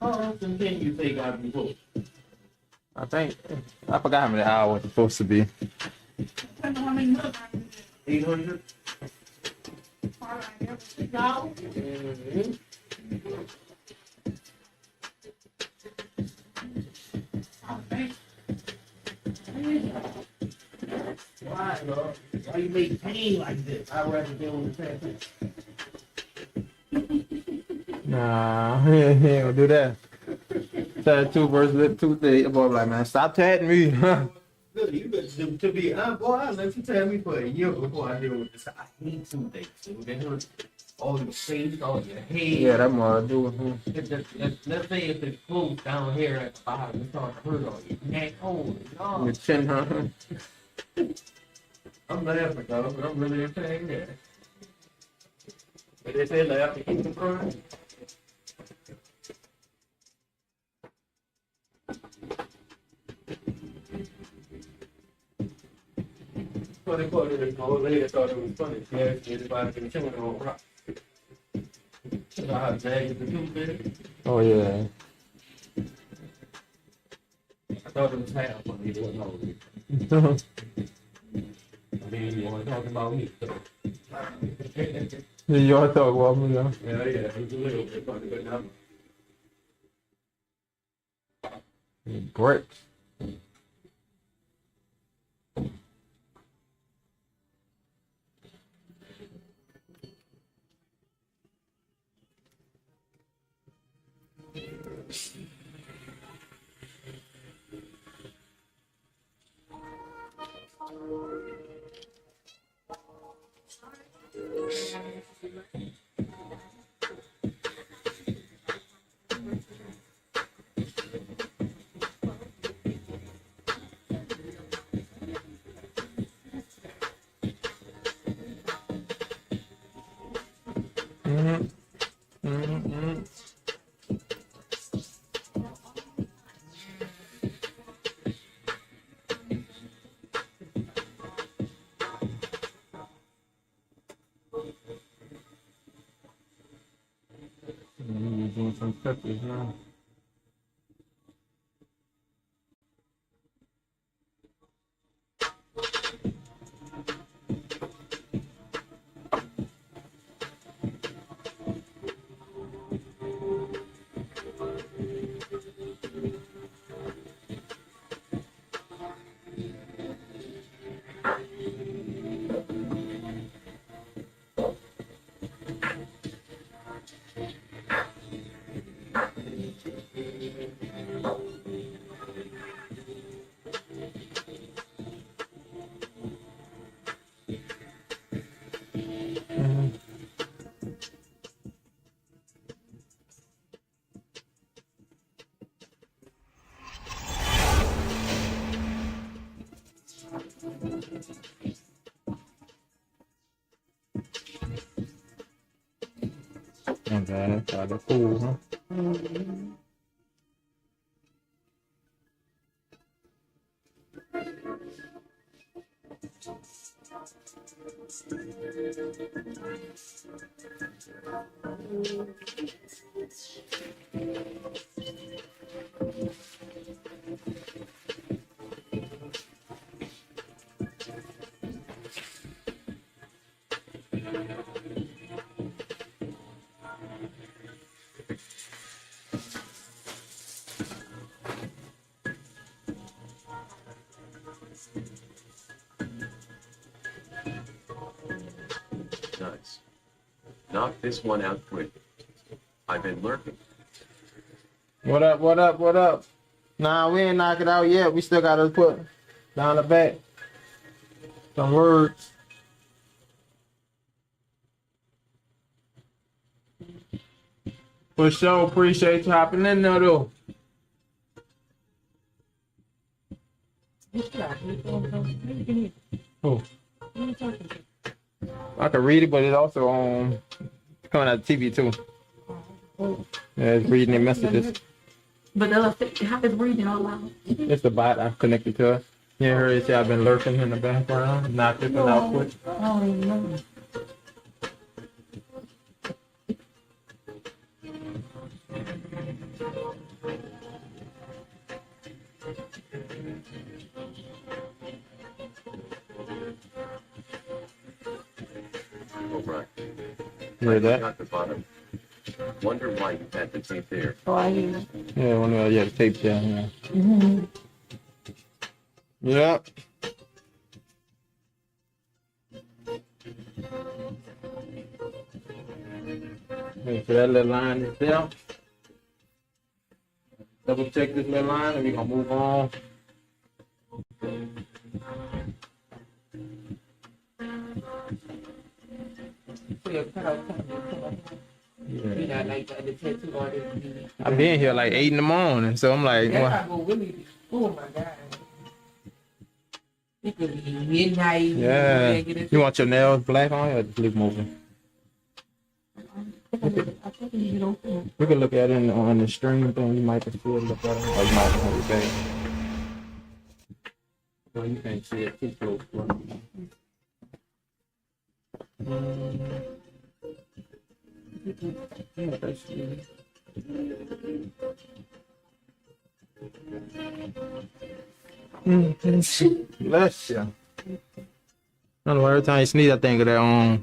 How often can you take out before? I think I forgot how many hours it's supposed to be. I don't know how many more. 800? No. Why, Lord? Why you make pain like this? I'd rather deal with the tattoo. Nah, he ain't gonna do that. Tattoo versus lip tooth. The boy be like, man, stop tatting me. Look, you better to be honest, boy, I let you tell me for a year before I deal with this. I hate toothaches, dude. They hurt all your face, all your head. Yeah, that more do with him. Let's say if it's close down here at the bottom, it starts to hurt on your neck. Oh, Your no. chin, huh? I'm laughing, dog, but I'm really in pain there. But they say laugh to keep the front. Funny part is the old lady thought it was funny. She asked me if I could chew on rock. You know how bad the tooth is? Oh yeah. I thought it was half funny. It wasn't all. I mean, you want to talk about me? So. You all talk about me, huh? Yeah, it was a little bit funny, but not. Bricks. Doing some cookies now. Okay, that's cool, huh? Nice. Knock this one out quick. I've been lurking. What up? What up? What up? Nah, we ain't knock it out yet. We still gotta put down the back some words. For sure, appreciate you hopping in there though. Who? I can read it, but it's also coming out of TV too. Yeah, it's reading the messages. But how is reading all out? It's the bot I connected to her. Yeah, her is. I've been lurking in the background. Knock this one out quick. I don't even know. All right. Hear that? Got the bottom. Wonder why you had the tape there. Oh, I hear you. Yeah, yeah, the tape down. Yeah. Mm-hmm. Yep. Okay, so that little line is there. Double check this little line and we're gonna move on. So your cutout you know, like the tattoo artist. I've been here like 8 in the morning, so I'm like, That's well, how go really. Oh my God. It could be midnight. yeah. You want your nails black on or just leave them open? I think you get open. We can look at it on the stream thing. You might can see it look at it, or you might have it back. Well, you can't see it too close. Yeah, that's good. Bless you. I don't know, every time you sneeze, I think of that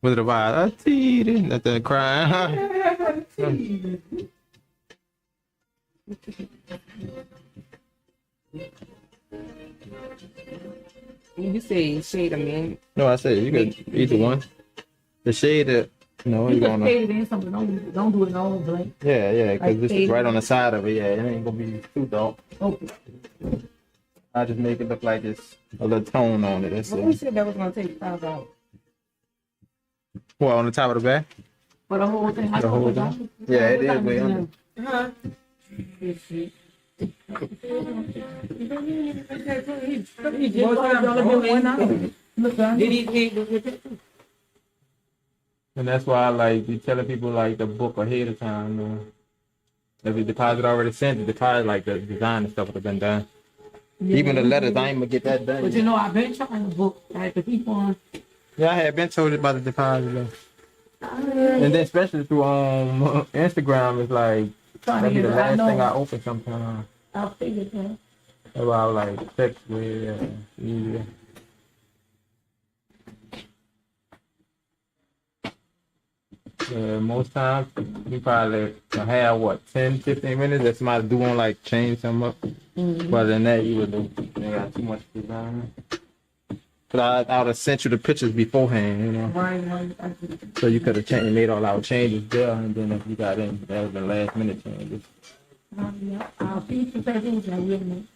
with the vibe. I see it. That crying. You say shade of men. No, I said you could either one. The shade that You you're could gonna. fade it in something. Don't do it in all blank. Yeah, because Like this is fade right it. on the side of it. Yeah, it ain't gonna be too dark. Okay. I just make it look like it's a little tone on it. That's Well, we it. said that was gonna take $5. Well, on the top of the back. For the whole thing. The whole thing? Yeah, it is way under. Huh? Did he take with it? And that's why I like be telling people like the book ahead of time. You know? If the deposit already sent, the deposit like the design and stuff would have been done. Even the letters, I ain't gonna get that done. But you know, I've been trying to book. I had to keep on. Yeah, I had been told about the deposit though. And then especially through Instagram, it's like Trying that'd to be the get it. I last thing I know. open sometimes. I'll figure that. That's why I like text with easier. Yeah, most times we probably have what 10-15 minutes that somebody do want like change something up. But other than that, you would do. They got too much design. But I would have sent you the pictures beforehand, you know. Right. So you could have made all our changes there, and then if you got in, that was the last minute changes. I'll see you say things I will make.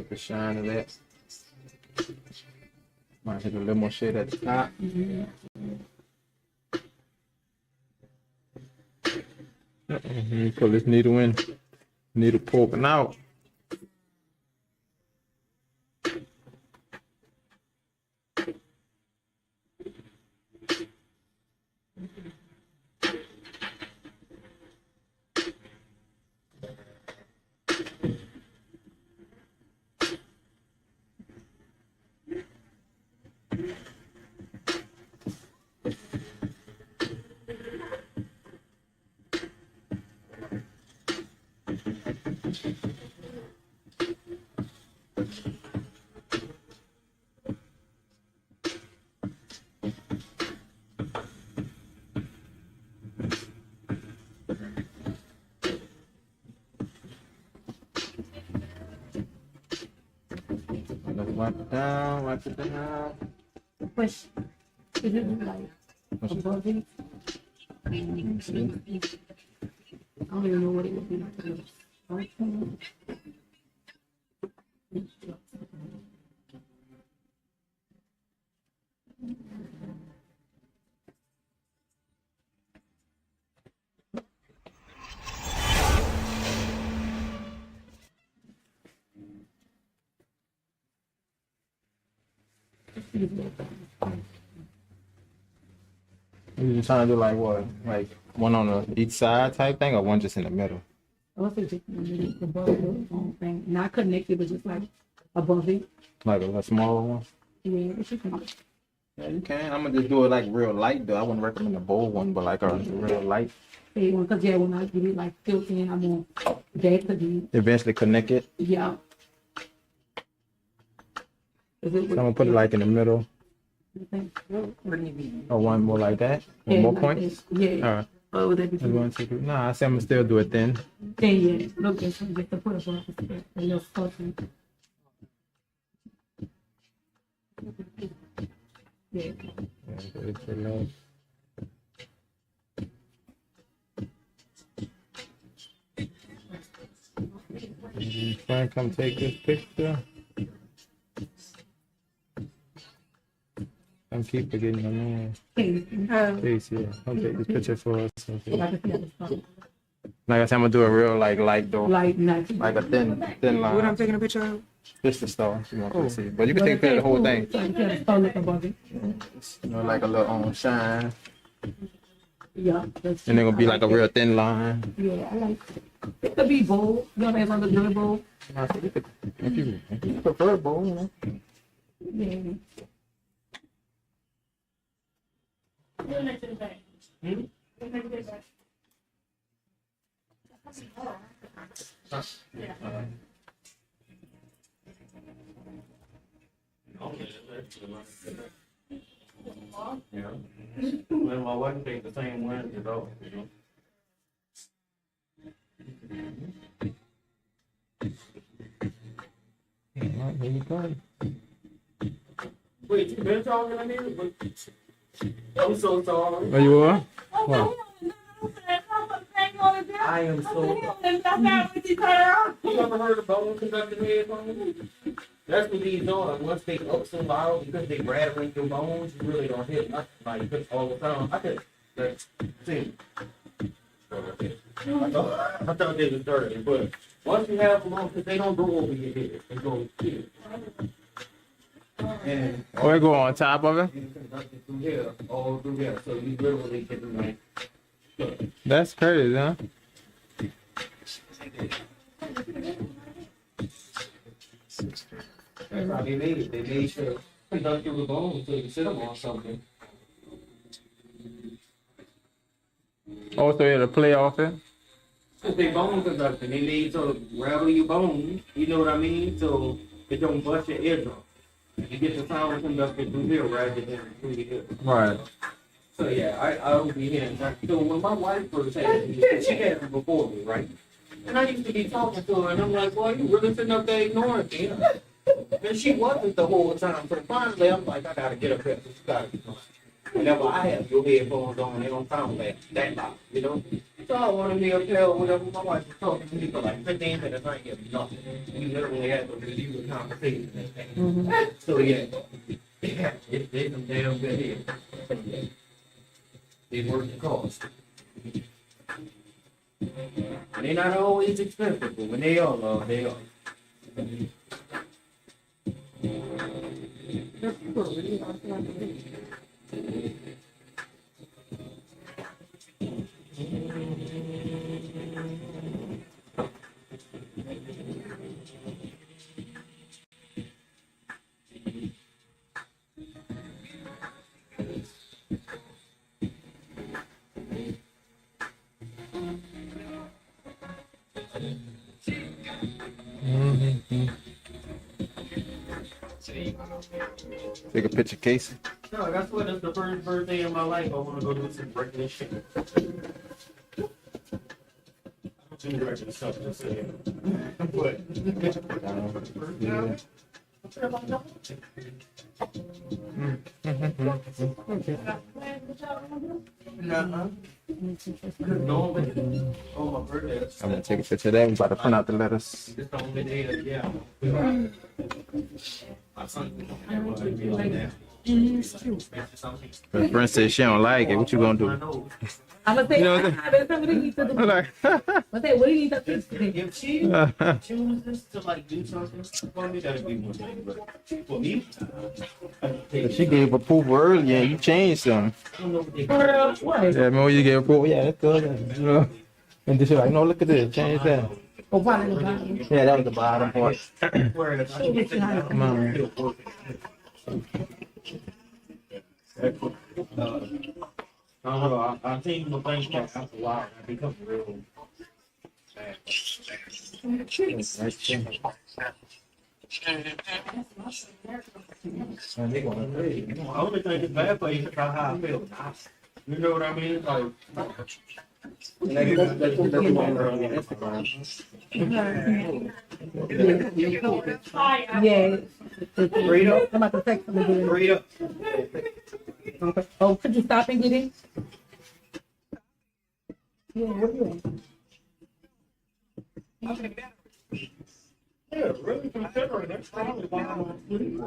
the shine of that. Might hit a little more shade at the top. Let me pull this needle in. Needle poking out. Let's wipe it down. Push. Is it like above it? I don't even know what it would be like. You just trying to do like what? Like one on each side type thing or one just in the middle? I was just above the thing, not connected, but just like above it. Like a smaller one? Yeah, it should come. Yeah, you can. I'm gonna just do it like real light though. I wouldn't recommend a bold one, but like a real light. Because yeah, when I get it like filled in, I'm on that to be Eventually connect it. yeah. Is it So I'm gonna put it like in the middle or one more like that. One more points. Yeah. All right. Oh, would that be I'm going to do. Nah, I say I'm gonna still do it thin. then yeah. Look at some just to put up on a little stuffing. Yeah. Frank, come take this picture. Come keep forgetting my name. Please, yeah. Come take this picture for us. Like I said, I'm gonna do a real like light though. Like nice. Like a thin line. What I'm taking a picture of? Just the star. You want to see. But you can take care of the whole thing. So you can start looking above it. You know, like a little shine. Yeah. That's And they're gonna be like a real thin line. yeah, I like it. It could be bold. You know, there's on the good bold. I said you could, if you prefer bold, you know. Yeah. Yeah. When my wife take the same one, you know. Alright, here you go. Wait, you been talking to me? I'm so sorry. Are you are? Wow. I am so. You ever heard of bone conducting headphones? That's what these are. Once they up so loud because they rattling your bones, you really don't hit nothing. Like because all the time. I could see. I thought they was dirty, but once you have them on, because they don't go over your head, they go here. And Oh, it go on top of it? you conduct it through here, all through here. So you literally can like. That's crazy, huh? That's how they made it. They made sure to conduct your bones so you can sit them on something. Oh, so you had to play off it? If they bone conducting, they made so to rattle your bones, you know what I mean? So it don't bust your eardrum. You get the sound conducted through here rather than through your ear. Right. So yeah, I will be hearing that. So when my wife first had me, she had them before me, right? And I used to be talking to her, and I'm like, "Well, you really sitting up there ignoring me?" And she wasn't the whole time. So finally, I'm like, "I gotta get up here. You gotta be gone." whenever I have your headphones on, they don't sound that loud, you know? So I want to be up there, whatever. My wife was talking to me for like 15 minutes, I ain't getting nothing. We literally had to review the conversation and things. So yeah, it's some damn good here. So, yeah. They work the cost. And they're not always expensive, but when they are, they are. Take a picture, Casey. No, that's what it's the first birthday in my life. I want to go do some breakfast shit. Too regular stuff to say. But. Yeah. Nuh-uh. Normally, on my birthday, I'm gonna take a picture of that. I'm about to print out the letters. it's the only day that, yeah. My son would be like that. But friend says she don't like it. What you gonna do? I'm gonna say, You know what I'm that's what he needs to do. I'm like, I'm gonna say, what do you need to fix today? If she chooses to like do something for me, that'd be one thing. But for me, but she gave approval earlier. You changed some. I don't know what they Girl, what? Yeah, remember you gave approval? Yeah, that's good. You know. And then she like, no, look at this. Change that. Oh, why did you Yeah, that was the bottom part. where if I can get that Come on. it'll work. I don't know. I think the thing that after a while, I become real bad. And they gonna say, the only thing that's bad for you is how I feel. You know what I mean? Like, Yeah. Read up. I'm about to text him again. Read up. Okay. Oh, could you stop and get in? Yeah, where you at? Yeah, really considering that's probably why I'm on sleep.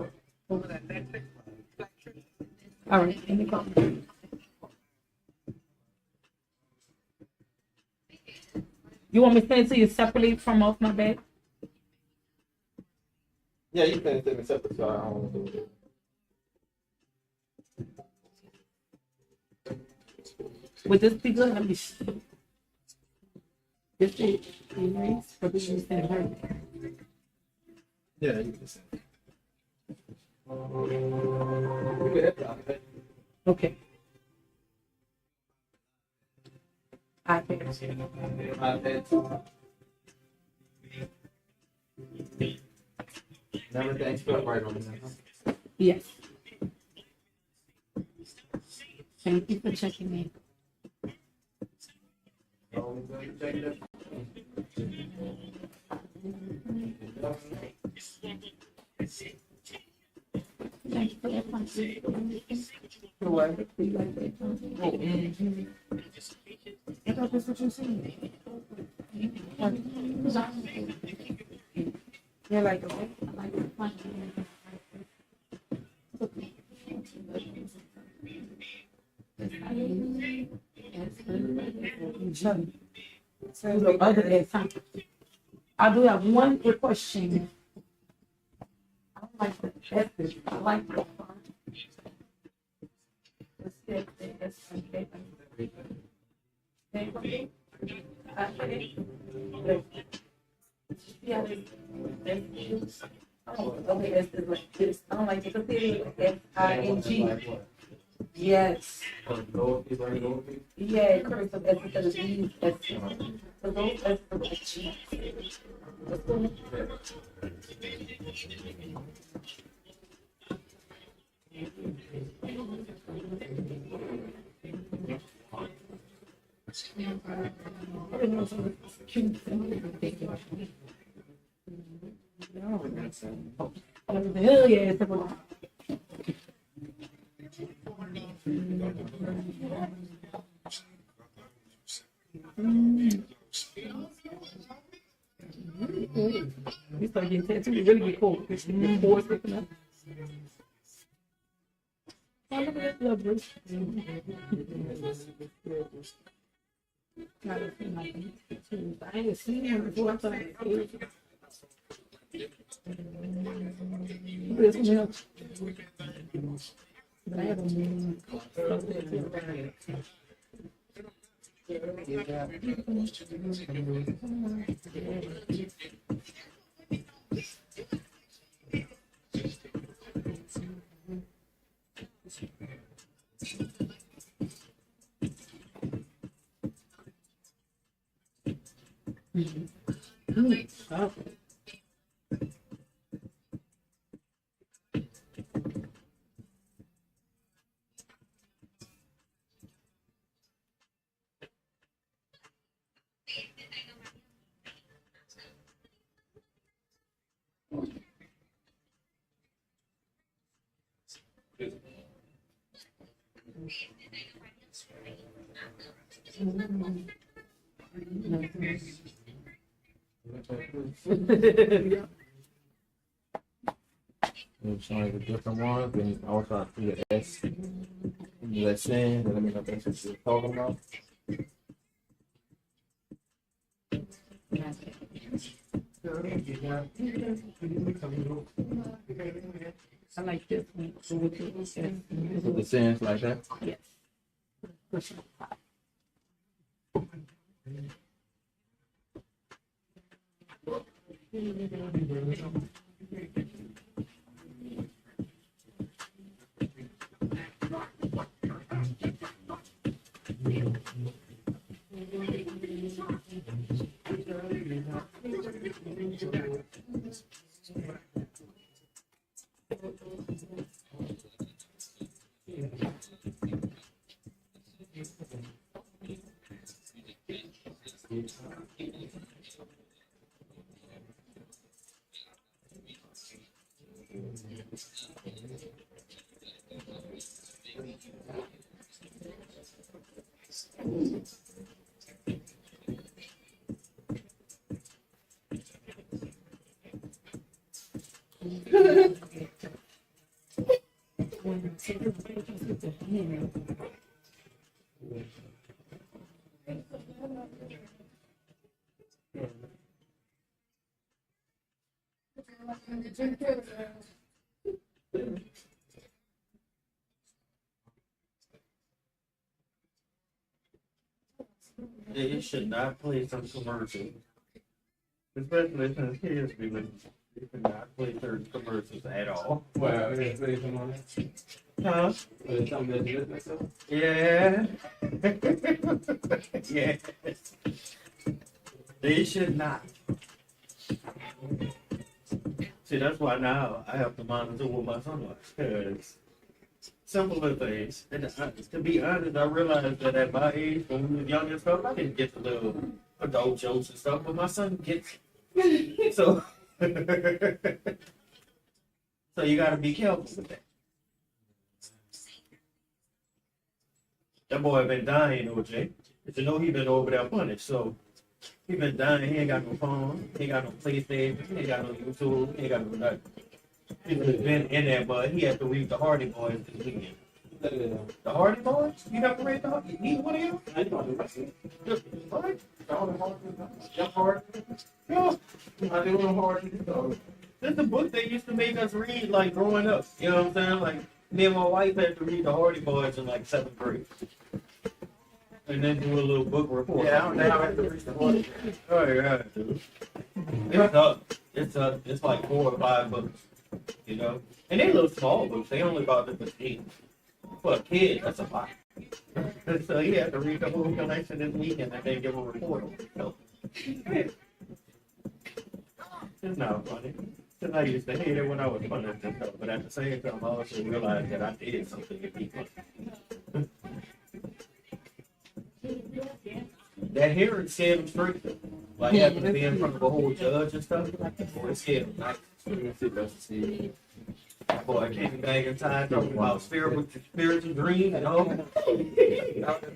All right, let me call. You want me to send it to you separately from off my bed? Yeah, you can send me separate, so I don't do it. Would this be good? Let me see. This is erase, but this is send her. Yeah, you can send it. Okay. Everything's spelled right on there. Yes. Thank you for checking in. Thank you for that. I thought that's what you said. You're like, okay, I like it. Fine. So the other day, I do have one quick question. I don't like the ethics. I like the fun. Let's see if that's okay. Yeah, oh, okay, it's like this. I don't like to see it F-I-N-G. Yes. Yeah, curse of S instead of G's. So those S are like G. Hell yeah, it's a You start getting tattoos, you really get cold. Your pores looking up. Oh, look at that little Bruce. I ain't seen him before. I thought it was this one here. But I haven't been. I'm showing the different ones, and also I see the S. Let's say, let me know if that's what you're talking about. I like this one. So with the S. With the sense like that. Yes. They should not play some commercial. Especially since kids be with, they should not play certain commercials at all. Well, yeah, play some on that. Huh? Play something that you listen to. Yeah. Yeah. They should not. See, that's why now I have to monitor what my son watches. Because simpler things. And to be honest, I realized that at my age, when we were young and stuff, I didn't get the little adult jokes and stuff, but my son gets it. So, so you gotta be careful with that. That boy been dying, OJ. But you know he been over there punished, so he been dying. He ain't got no phone. He ain't got no PlayStation. He ain't got no YouTube. He ain't got no nothing. He just been in there, but he had to read the Hardy Boys this weekend. The Hardy Boys? You have to read the Hardy? Either one of you? I know the rest of it. What? Jeff Hardy? No. I do know Hardy. This is a book they used to make us read like growing up. You know what I'm saying? Like me and my wife had to read the Hardy Boys in like 7th grade. And then do a little book report. Yeah, I don't know how I have to read the Hardy. Oh yeah, dude. It's up. It's up. It's like 4 or 5 books. You know? And they little small books. They only about the 15. For a kid, that's a lot. So he had to read the whole collection this weekend and then give a report on it. So, yeah. It's not funny. Because I used to hate it when I was funny and stuff, but at the same time, I also realized that I did something to be funny. That hearing scared him straight though. Like having to be in front of a whole judge and stuff. It scared him. Like, Boy, I came back in time talking about spiritual dreams and all. All the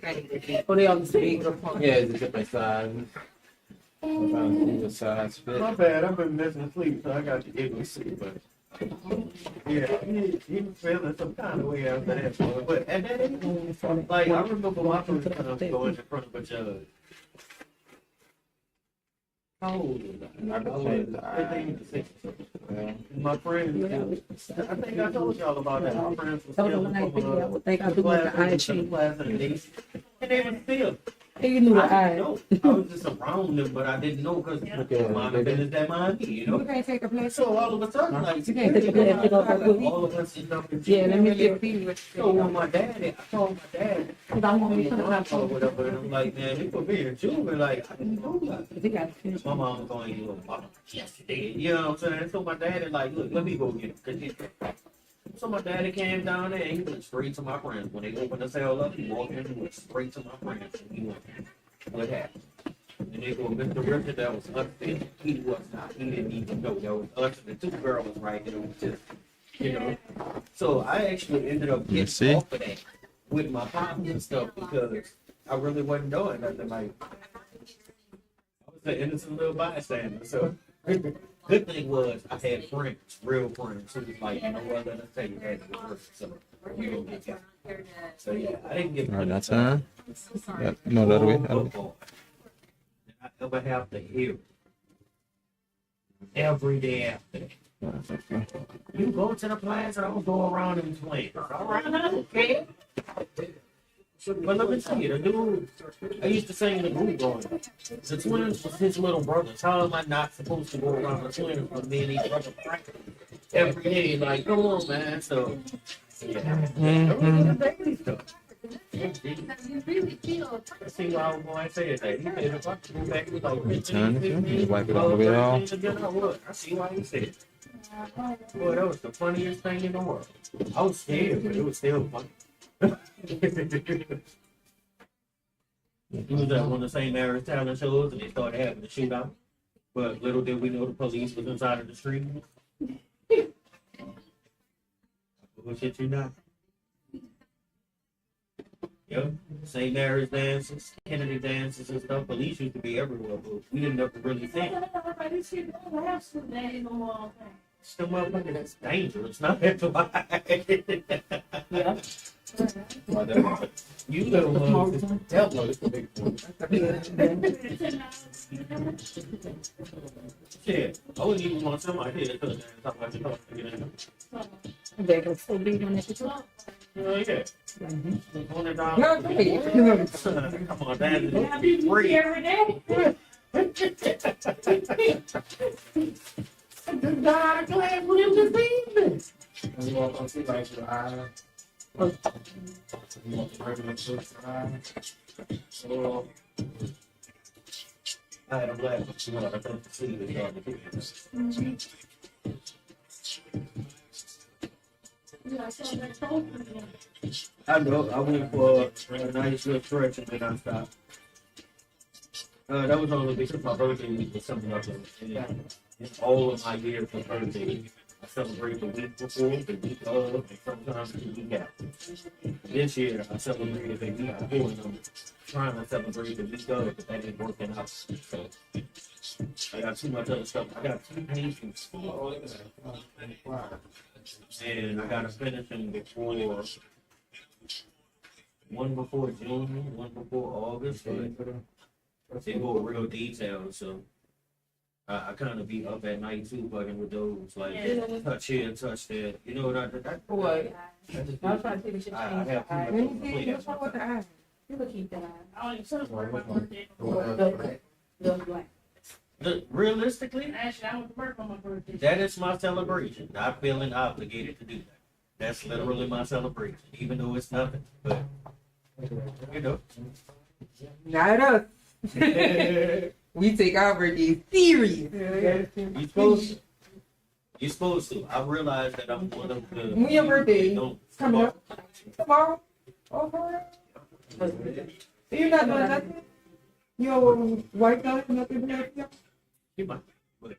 things. Oh, they all the same. Yeah, it's a different size. Sometimes see what size fit. My bad, I've been missing sleep, so I got to get with sleep, but. Yeah, he was feeling some kind of way after that, boy. But at that age, like, I remember my first time going in front of a judge. How old was I? I was 15 to 16. Yeah. My friends, I think I told y'all about that. My friends were That was still the one I think I from would think I do with the eye shape. class and they were still. Hey, you knew the I eye. didn't know. I was just around them, but I didn't know because my business that mind me, you know. You can't take a place. So all of a sudden, like, You can't take a place. Pick up that all of us is up in Yeah, let me Really see. feel what So when my dad, I told my dad, Cause I want me to you put know, it I out told for whatever, and I'm like, man, they put me in juvie, like, I didn't know that. you. Got to finish. My mom was going, you know, yes, you did. You know what I'm saying? So my daddy, like, look, let me go get him. So my daddy came down there and he went straight to my friends. When they opened the cell up, he walked in and went straight to my friends. And he went, what happened? And they go, Mr. Richard, that was us. He was not. He didn't even know that was us. And the two girls was right there. It was just, you know. So I actually ended up getting off of that with my pops and stuff because I really wasn't doing nothing. Like, I was an innocent little bystander. So good thing was I had friends, real friends, who was like, you know what, let us tell you that it was so you don't get got. So yeah, I didn't get All right, that's time. Yeah, no, the other way. Other way. I ever have to hear every day after that. You go to the plaza, I don't go around and play. All right, okay. But let me tell you, the dude, I used to sing in the group growing up. The twins was his little brothers. How am I not supposed to go around the twins with me and these brothers practice every day? Like, come on, man. So, yeah. You really feel. I see why I was going to say that. He said, if I could go back to like 15, Turn it, 15, you wipe it all the way off. 13 again, I would. I see why he said it. Boy, that was the funniest thing in the world. I was scared, but it was still funny. He was at one of the St. Mary's talent shows and they started having a shootout. But little did we know the police was inside of the street. Bullshit you not. Yep. St. Mary's dances, Kennedy dances and stuff. Police used to be everywhere, but we didn't ever really think. Still motherfucker, that's dangerous. Not everybody. Yeah. You little motherfucker. Devil is the big one. Shit. I wouldn't even want somebody here to talk about your talk again. They go full beat on it. Oh, yeah. $100. No, Come on, that is free. I just got out of class with him this evening. You want to see like your eye? You want the regular shit so I had a black one. I couldn't see the I know. I went for a nice little stretch and then I stopped. That was only because my birthday week was something else. And all of my years for birthday, I celebrate the week before, the week of, and sometimes the week after. This year, I celebrated the week before, and I'm trying to celebrate the week of, but that ain't working out. So, I got too much other stuff. I got 2 patients. And I got to finish them before, one before June, one before August, but they go real detailed, so I kind of be up at night too, fucking with those, like, touch here, touch there. You know what that Boy. I just I was trying to take a shit. I have too much Let on me my see. plate. What's wrong with the eye? You look keep that eye. I only celebrate my birthday. The black. Look, realistically, Actually, I went to work on my birthday. that is my celebration. Not feeling obligated to do that. That's literally my celebration, even though it's nothing. But you know, Not us. We take our birthday serious. you're supposed to. I realize that I'm one of the. When your birthday? Don't. Coming up tomorrow. Oh, for real? You're not doing nothing? Your wife does nothing to help you? You might. But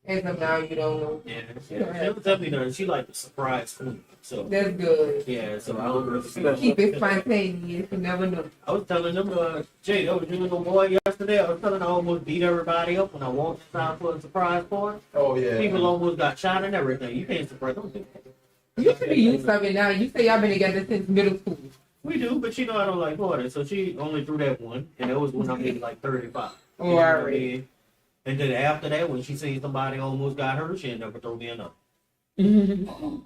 As of now, you don't know. Yeah, she'll tell me that she like the surprise queen. So That's good. yeah, so I don't really Keep it spontaneous. You never know. I was telling them, Jay, that was you and the boy yesterday. I was telling them I almost beat everybody up when I walked inside for a surprise party. Oh yeah. People almost got shot and everything. You can't surprise them. You should be used to it now. You say y'all been together since middle school. We do, but she know I don't like parties, so she only threw that one, and that was when I made like 35. You know what I mean? And then after that, when she seen somebody almost got hurt, she never throw me another. You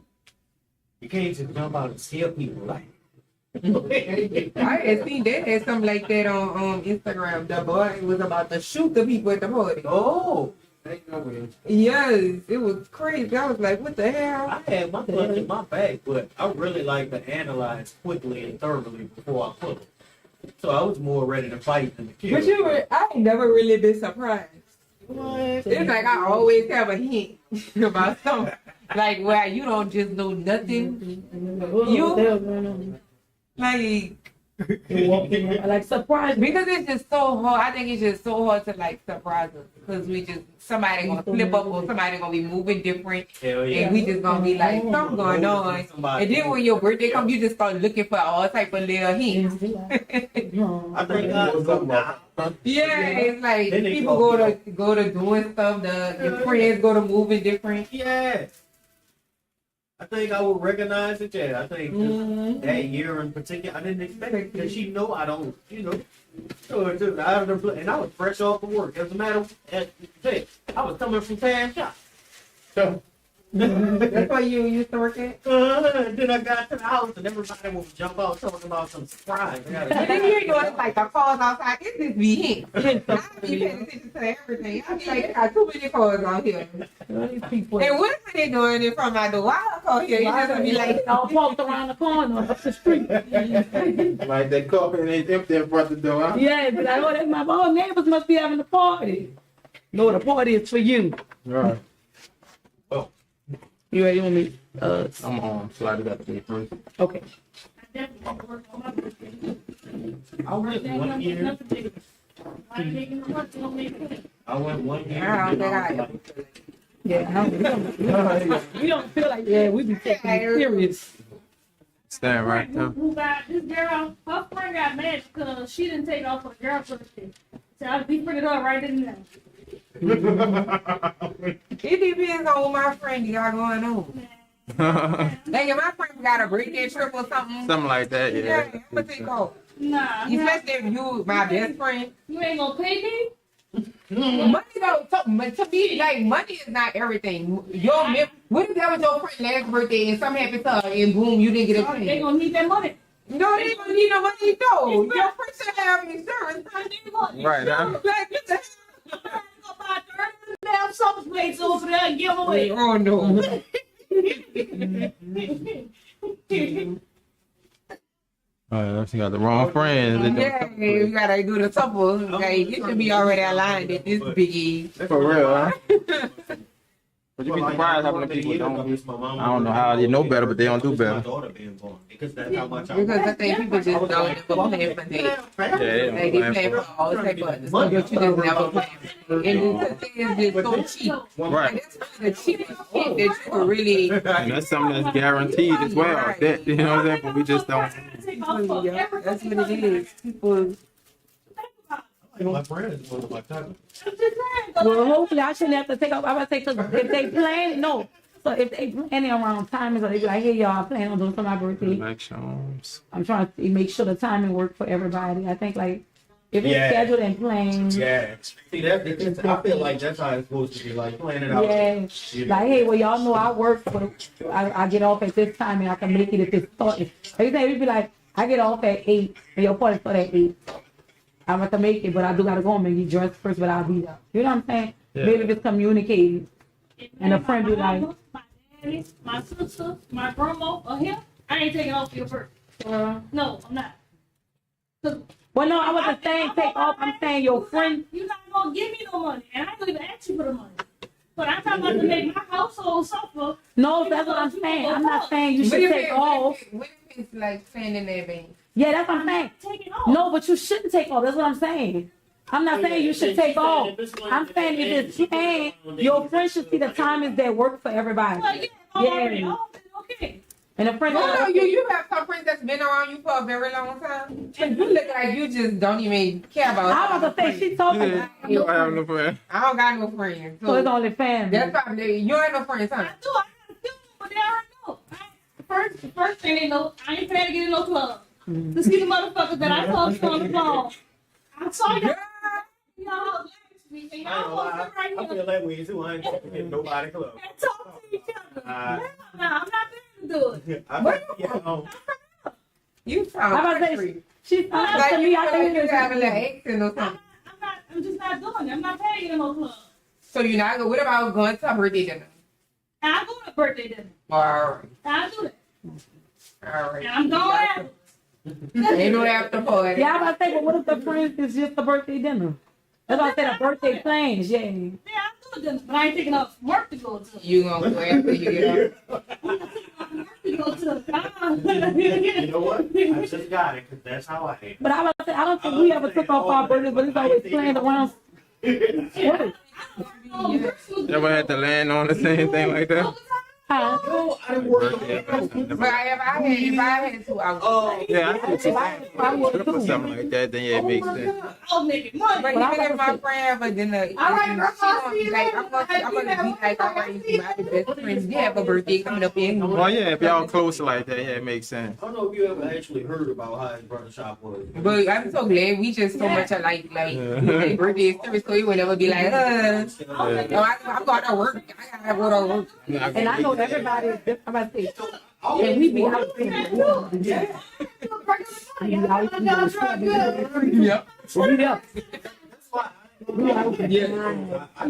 can't just jump out and scare people like. I had seen that had something like that on Instagram. The boy was about to shoot the people at the party. Oh, Yes, it was crazy. I was like, what the hell? I had my punch in my bag, but I really like to analyze quickly and thoroughly before I pull it. So I was more ready to fight than to kill. But I ain't never really been surprised. What? It's like I always have a hint about something. Like where you don't just know nothing. You like Like surprise me. because it's just so hard. I think it's just so hard to like surprise us because we just somebody gonna flip up or somebody gonna be moving different, Hell yeah. and we just gonna be like something going on. And then when your birthday comes, you just start looking for all type of little hints. I think God go now. Yeah, it's like Then they people call go to doing stuff. Your friends go to moving different. Yeah. I think I would recognize it. Yeah, I think just that year in particular, I didn't expect it because she know I don't, So it just out of the blue, and I was fresh off of work. As a matter of fact, I was coming from Pan Shop. So That's why you used to work at. then I got to the house and everybody would jump out talking about some surprise. And then you ain't doing like the calls outside. It just be hints. I be paying attention to everything. I be like, I got too many calls out here. And what are they doing it from my door? Why I call here? You just be like, I'll walk around the corner up the street. Like that coffee and they empty in front of the door. Huh? Yeah, but I know that my own neighbors must be having a party. No, the party is for you. Right. You ready with me? I'm on. Slide it up to the first. Okay. I went one year. I went 1 year. I don't think I Yeah, we don't feel like, we be taking it serious. Stand right there. Who got this girl? Her friend got mad because she didn't take off her girl birthday. So I be putting it up right in there. It depends on what my friend got going on. Like if my friend got a birthday trip or something, Something like that, yeah, yeah. I'm gonna take off. Nah, Especially if you my best friend. you ain't gonna pay me? Money though, but to me, like money is not everything. What if that was your friend's last birthday and something happened to her and boom, you didn't get a They penny? gonna need that money. No, they don't need no money though. Your friend should have insurance. Right, huh? Like, what the I'm gonna go buy 30 damn supper plates over there and give away. hell? Oh no. Oh, she got the wrong friends. Yeah, you gotta do the supper. Like, you should be already aligned at this big age. For real, huh? But you be surprised how many people don't. I don't know how you know better, but they don't do My better. daughter being born because that's how much I Because I think people just don't never plan for that. Yeah, Like they plan for all type of other stuff, but you just never plan. And the thing is just so cheap. Right. Like, that's really the cheapest shit that you could really. And that's something that's guaranteed as well. That, you know what I'm saying? But we just don't. Yeah, that's what it is. People. My friends was my cousin. Well, hopefully I shouldn't have to take off. I would say, because if they plan, no. So if they planning around timing, so they be like, hey, y'all, I plan on doing for my birthday. Elections. I'm trying to make sure the timing work for everybody. I think, like, if it's Yeah. scheduled and planned, Yeah. See that? I feel like that's how it's supposed to be. Like plan it out. yeah. You know? Like, hey, well, y'all know I work for I get off at this time and I can make it if it's started. Everything, we be like, I get off at 8 and your party start at 8. I'm about to make it, but I do gotta go home and get dressed first, but I'll be there. You know what I'm saying? Yeah. Maybe if it's communicated. And a friend be like, my daddy, my sister, my grandma, or him, I ain't taking off your birthday. No, I'm not. well, no, I wasn't saying take off. I'm saying your friend. You're not gonna give me no money, and I don't even ask you for the money. But I'm talking about to make my household suffer. No, that's what I'm saying. I'm not saying you should take off. What if it's like standing there, baby? Yeah, that's what I'm saying. Take it off. No, but you shouldn't take off. That's what I'm saying. I'm not saying you should take off. I'm saying if it's planned, your friends should see the timings that work for everybody. Well, yeah, already. Yeah. Oh, okay. And the friends. No, you have some friends that's been around you for a very long time. And you look like you just don't even care about. I was gonna say she told me. You don't have no friend. I don't got no friends. So it's only family. That's probably you ain't no friends, huh? I do. I got a few, but they already know. First thing they know, I ain't planning to get in no club. To see the motherfuckers that I talked to on the phone. I saw y'all. Y'all last week, and I ain't y'all gonna lie, posted right I here. feel that way too. I ain't fucking get nobody club. And talk to each other. Uh, Hell no, I'm not planning to do it. You sound I was gonna country. say she sounded Like to you me. feel I like think you it's have a little accent or something. I'm just not doing it. I'm not paying in no club. So you're not good. What about going to a birthday dinner? And I go to birthday dinner. All right. I do that. All right. And I'm going out. Ain't no after party. Yeah, I was about to say, but what if the friends is just a birthday dinner? That's why I said a birthday plans, yeah. Yeah, I do a dinner, but I ain't taking off work to go to. You gonna go after you get up. To go to. You know what? I just got it because that's how I am. But I was about to say, I don't think we ever took off our birthdays, but it's always planned around work. Never had to land on the same thing like that. Huh? No, I didn't work Birthday, on But if I had to, I would. Oh, Yeah, I think I would for too. something like that, then yeah, it makes sense. I'll make it money. But But even I if my friend, but then the, All right, she girl, gonna see be you like, later. I'm gonna be like, all right, you my best friends. You have a birthday coming up in. Well, yeah, if y'all close like that, yeah, it makes sense. I don't know if you ever actually heard about how his brother shop was. But I'm so glad we just so much alike. Like, Yeah. birthday service, so you would never be like, Yeah. no, I'm going to work. I gotta go to work. And I know everybody is different. I'm about to say, and we be out there. Yep. We up.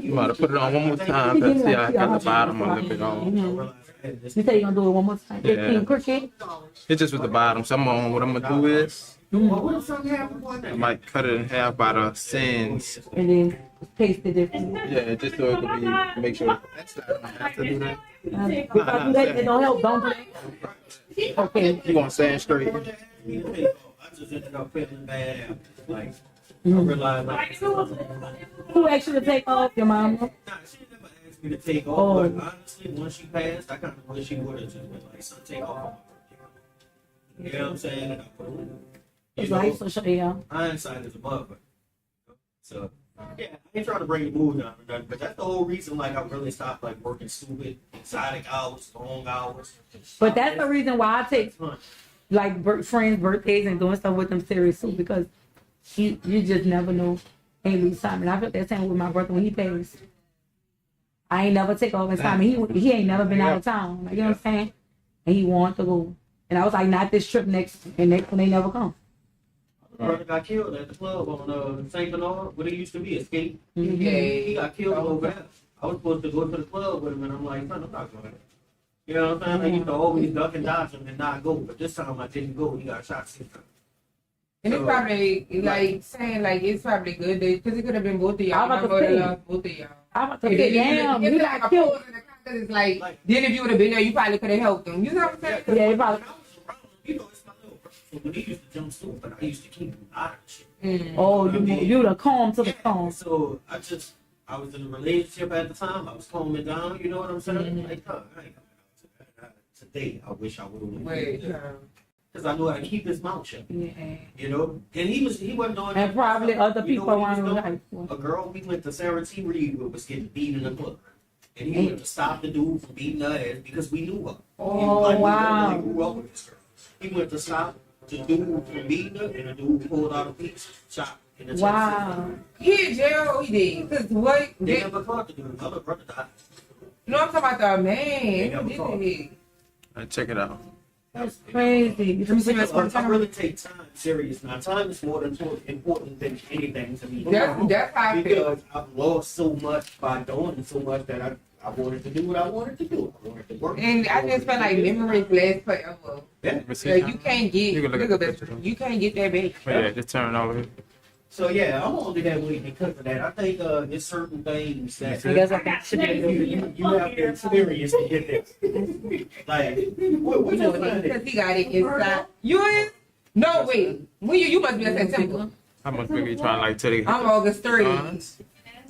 You might have put it on one more time, but see, I got the bottom a little bit off. You say you're gonna do it one more time. Yeah. 15 cricket. It's just with the bottom. So what I'm gonna do is, What if something happened one I day? might cut it in half by the sins. And then taste it different. Yeah, just so it can be, make sure. Next time I have to do that. If I do that, it don't help, don't do that. Okay. You gonna stand straight? I just ended up feeling bad after. Like, I realized, like, Who asked you to take off? Your mama? nah, she never asked me to take off, Oh. but honestly, once she passed, I kind of wish she would have just been like, son, take off. You know what I'm saying? And I put it, you It's like know, social, yeah. hindsight is a mother. So, yeah, I ain't trying to bring the mood down or nothing, but that's the whole reason, like, I really stopped, like, working stupid, exotic hours, long hours. But that's the reason why I take Fun. like friends' birthdays and doing stuff with them serious too, because you just never know. Ain't lose time. And I felt that same with my brother when he passed. I ain't never take off his time. He ain't never been out of town. Like, you know what I'm saying? And he wanted to go. And I was like, not this trip next one they never come. My brother got killed at the club on St. Bernard, where they used to be, Escape. Mm-hmm. He got killed over there. I was supposed to go to the club with him, and I'm like, son, I'm not going. You know what I'm saying? I used to always duck and dodge him and not go, but this time I didn't go. He got shot 6 times. And it's probably like saying like it's probably good because it could have been both of y'all. I'm about to My brother say. lost both of y'all. I'm about to If say, it- damn, if you it's got like a killed. pause in the context, it's like then if you would have been there, you probably could have helped them. You know what I'm saying? Yeah, it probably. You know, it's my little brother. So when he used to jump stone, but I used to keep him out of the shit. Oh, you the calm to the storm. So I was in a relationship at the time. I was calming down. You know what I'm saying? Like, no, I ain't coming out to that. Today, I wish I would have. Wait, Because I knew how to keep his mouth shut. Yeah. You know, and he wasn't doing. And probably other You know people what he was around doing? like. A girl we went to Sarah T. Reed with was getting beat in the club. And he went to stop the dude from beating her ass because we knew her. Oh, wow. He grew up with this girl. He went to stop the dude from beating her, and the dude pulled out a piece, shot in the chest. Wow. he in jail. He did. Cause what? They They, never caught the dude. The other brother died. no, I'm talking about the man. never Who caught. did it? Check it out. That's crazy. Let me see my I really take time serious. Now, time is more important than anything to me. That's how I feel. Because I've lost so much by doing so much that I wanted to do what I wanted to do. I wanted to work. And I just feel like memories last forever. Yeah. Let me see. Like you can't get, You can look at look the at picture. you can't get that back. But yeah, just turn all of it. So yeah, I'm only that way because of that. I think there's certain things that I guess I got should you have to experience to get this. Like, what you Because he got it inside. You is? No, wait. When you must be in September. How much bigger you trying like to the? I'm August 3.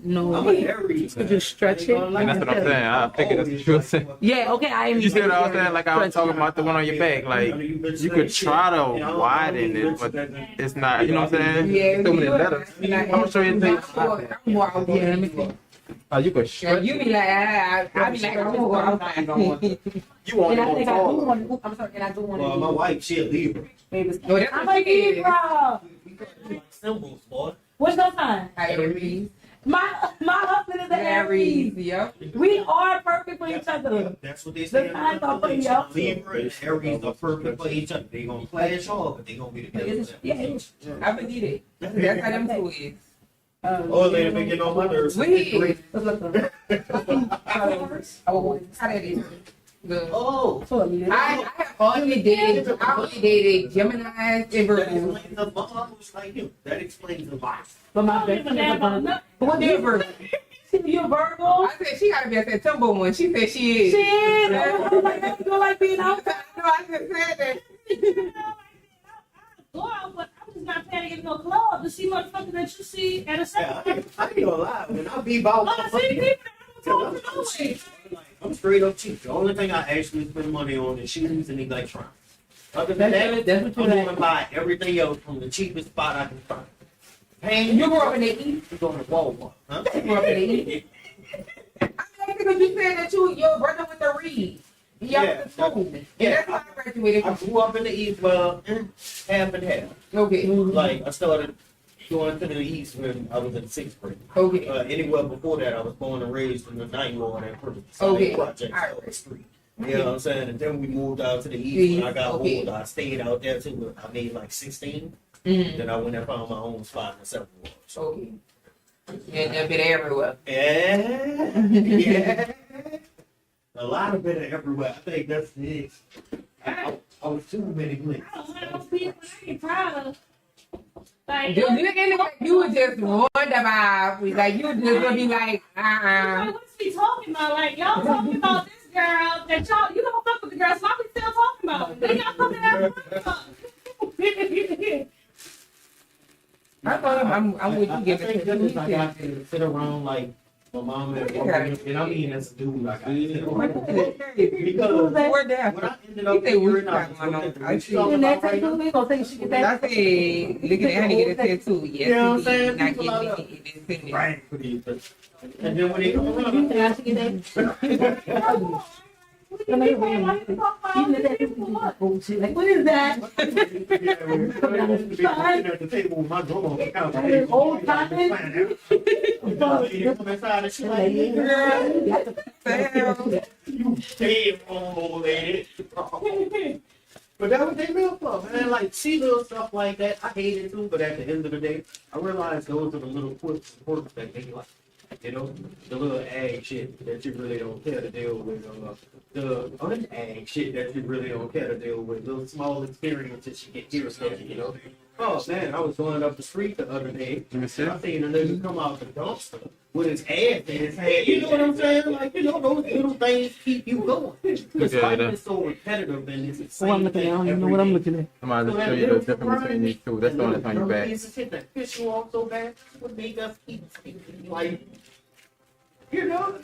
No. I'm an Aries. Could you stretch it? And that's what I'm saying. I figured that's what you were saying. Yeah, okay, I am. You see what I was saying? Like I was talking about the one on your back. Like you could try to widen it, but it's not. You know what I'm saying? Yeah, Too many you letters. I'm gonna show you things. I'm more out there. Let me see. You could Yeah, stretch you it. be like, I be like, I'm more outside. You And want I think I do taller. want. I'm sorry, and I do want. Well, my wife, she a Libra. Baby. No, that's I'm what a she is. Libra. Symbols, boy. What's your sign? Aries. My husband is an Aries. Aries. Yep. We are perfect for each other. That's what they say. The signs are for y'all. Libra and Aries are perfect for each other. They gonna clash hard, but they gonna be together. Yeah. I believe it. That's how them two is. Oh, they been getting on my nerves. We is. Oh, How that is. Good. Oh, I have only dated Geminis and that Virgos. explains a lot. Like you. That explains a lot. but my best friend is a Virgo. What They're you Virgo. You a Virgo? I said she gotta be a September one. She said she is. Shit, I was like, I don't like being outside. No, I just said that. Go out, but I'm just not paying to get no club to see motherfuckers that you see at a Yeah, second. I ain't gonna lie. When I be about Oh, I see people that don't talk to no way. I'm straight up cheap. The only thing I actually spend money on is shoes and electronics. Other than that, That's what I'm you gonna buy everything else from the cheapest spot I can find. And you grew up in the East. You going to Walmart, huh? You grew up in the East. I mean, because you said that your brother went to Reed. Y'all Yeah. went to school. And Yeah. that's how I graduated I from. grew up in the East, well, half and half. Okay. Like, I started going to the East when I was in 6th grade. Okay. Anywhere before that, I was born and raised in the 9th ward and Okay. project All on the right. street. You know what I'm saying? And then we moved out to the East. When I got Okay. older, I stayed out there till I made like 16. Mm-hmm. Then I went and found my own spot in the 7th ward. So, Okay. And they've been everywhere. yeah. A lot of it everywhere. I think that's it. I was too many blinks. I don't have no people I ain't proud of. Like, You would just wonder about, like, you just gonna be like, like, what's he talking about? Like, y'all talking about this girl that y'all, you don't fuck with the girl, so I'm still talking about it. Then y'all fucking that. I thought I'm with you I giving think it that's to just like I can sit around like my mom and I mean as a dude, like I sit around. Because Where that? when I ended You up think we hearing I was got one looking on- at I the see. talking And about that's right now. we gonna take she get back. I say, look at Annie get a tattoo. Yes, You know what I'm he saying? did. Not People out getting it. It is in there. Right. And then when they come You around, think I should get that? Even Bullshit. Like, what is that? at the table with my grandma. Old time. You come inside and she like, you damn old lady. But that was their real fun, man. Like, see little stuff like that. I hate it too, but at the end of the day, I realize those are the little quirks that they like. You know, the little ag shit that you really don't care to deal with. The un-ag shit that you really don't care to deal with. Little small experiences you get irritated, you know. Oh man, I was going up the street the other day. I seen a nigga come out the dumpster with his ass in his hand. You know what I'm saying? Like, you know, those little things keep you going. Because life is so repetitive and it's the same I'm looking at. I don't even know what I'm looking at. I'm about to show you the difference between these two. That's the one that's on your back. That piss you off so bad would make us keep speaking like, you know.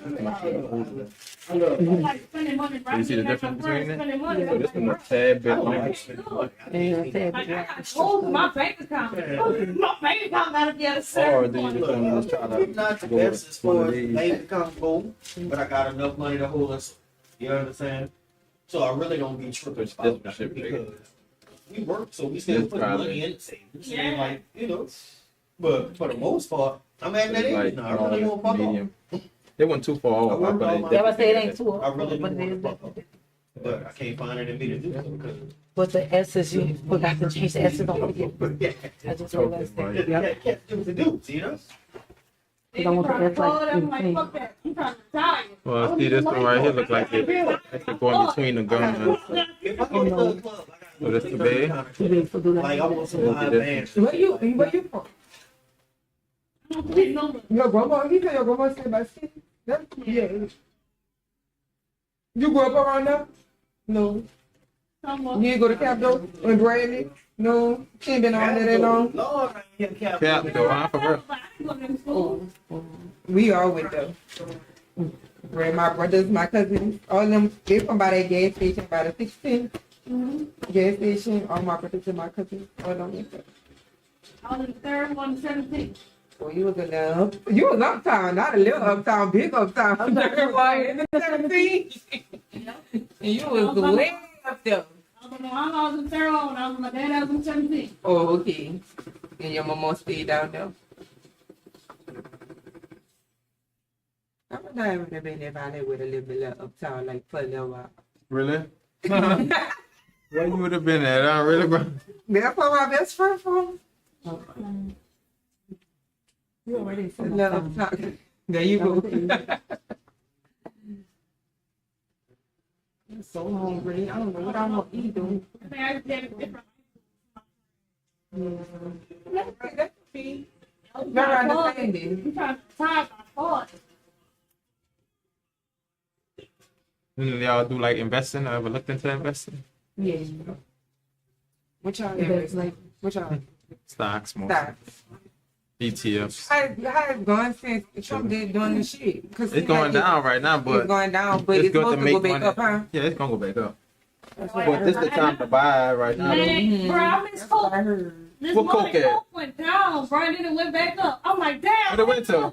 I love it. like spending money right You see the here, difference like, between it? spending money. So this one a tad bit I longer. like spending money. And Like, I got holes in my bank account. My bank account gotta be at a Or certain do you point. just want to try I'm not the to go best as with one far of as these? bank account go, but I got enough money to hold us. You understand? So I really don't be tripping This about one should that be bigger. because we work, so we still This put probably- money in the savings. Yeah. And like, you know, but for the most part, I'm at that age Like now. I really won't fuck off. medium. They went too far off. I worked all my- Yeah, but say it ain't too I really but don't it want is. to fuck off. But I can't find it in me to do so because But the S's, you forgot to change the S's. Don't forget. I just realized that. Yep. can't do the dudes, you know? You don't want the S like I'm like, insane. fuck that. I'm trying to retire. Well, see this one right here look like it actually going between the gum. If I go to the club, I So that's the bed? You need to do that. like I want some Look live at this. band. Where you from? Please don't. Your grandma, you said your grandma stayed by city? Yeah. You grew up around there? No. Someone. You didn't go to Capitol in Bradley? No, she ain't been on there that long. Lord, I ain't Cap though, huh? For real. But I didn't go to them school. We all with them. Where my brothers, my cousins, all of them, they from by that gas station, by the 16 gas station. All my brothers and my cousins, all of them. with them. I was in the third one, 17. Well, you was in the, you was uptown, not a little uptown, big uptown. In the 17. And you was way up there. I was in the third one. I was with my dad. I was in 17. Oh, okay. And your mama stayed down there. I would not even have been if I would have lived a little uptown, like for a little while. Really? Where you would have been at, huh? Really, bro? That's where my best friend from. You already A said little uptown. There you go. I'm so hungry. I don't know what I want to eat, though. I think I just did a different. That's me. Very understanding. I'm trying to tie my heart. Y'all do like investing? I ever looked into investing? Yeah. What y'all That's doing? like What y'all? Stocks, more. Stocks. ETFs. How it's going since Trump did doing the shit? Cause It's going down right now, It's but going down, but it's it's good to supposed to go make back money. up, huh? Yeah, it's gonna go back up. That's But this is the time to buy right now. Man, bro, I miss That's what Coke. I heard. This What morning, Coke at? Coke went down, bro, and then it went back up. I'm like, damn. What it went to?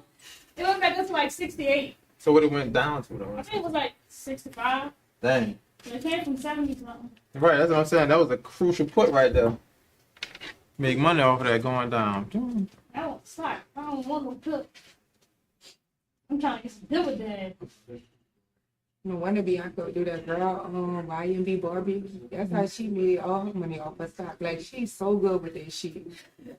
It went back up to like 68. So what it went down to I though? think it was like 65. Dang. It came from 70 something. Right, that's what I'm saying. That was a crucial put right there. Make money off of that going down. That was slack. I don't want no cook. I'm trying to get some dividends. No wonder Bianca do that girl, YMB Barbie. That's how she made all her money off her stock. Like, she's so good with that shit.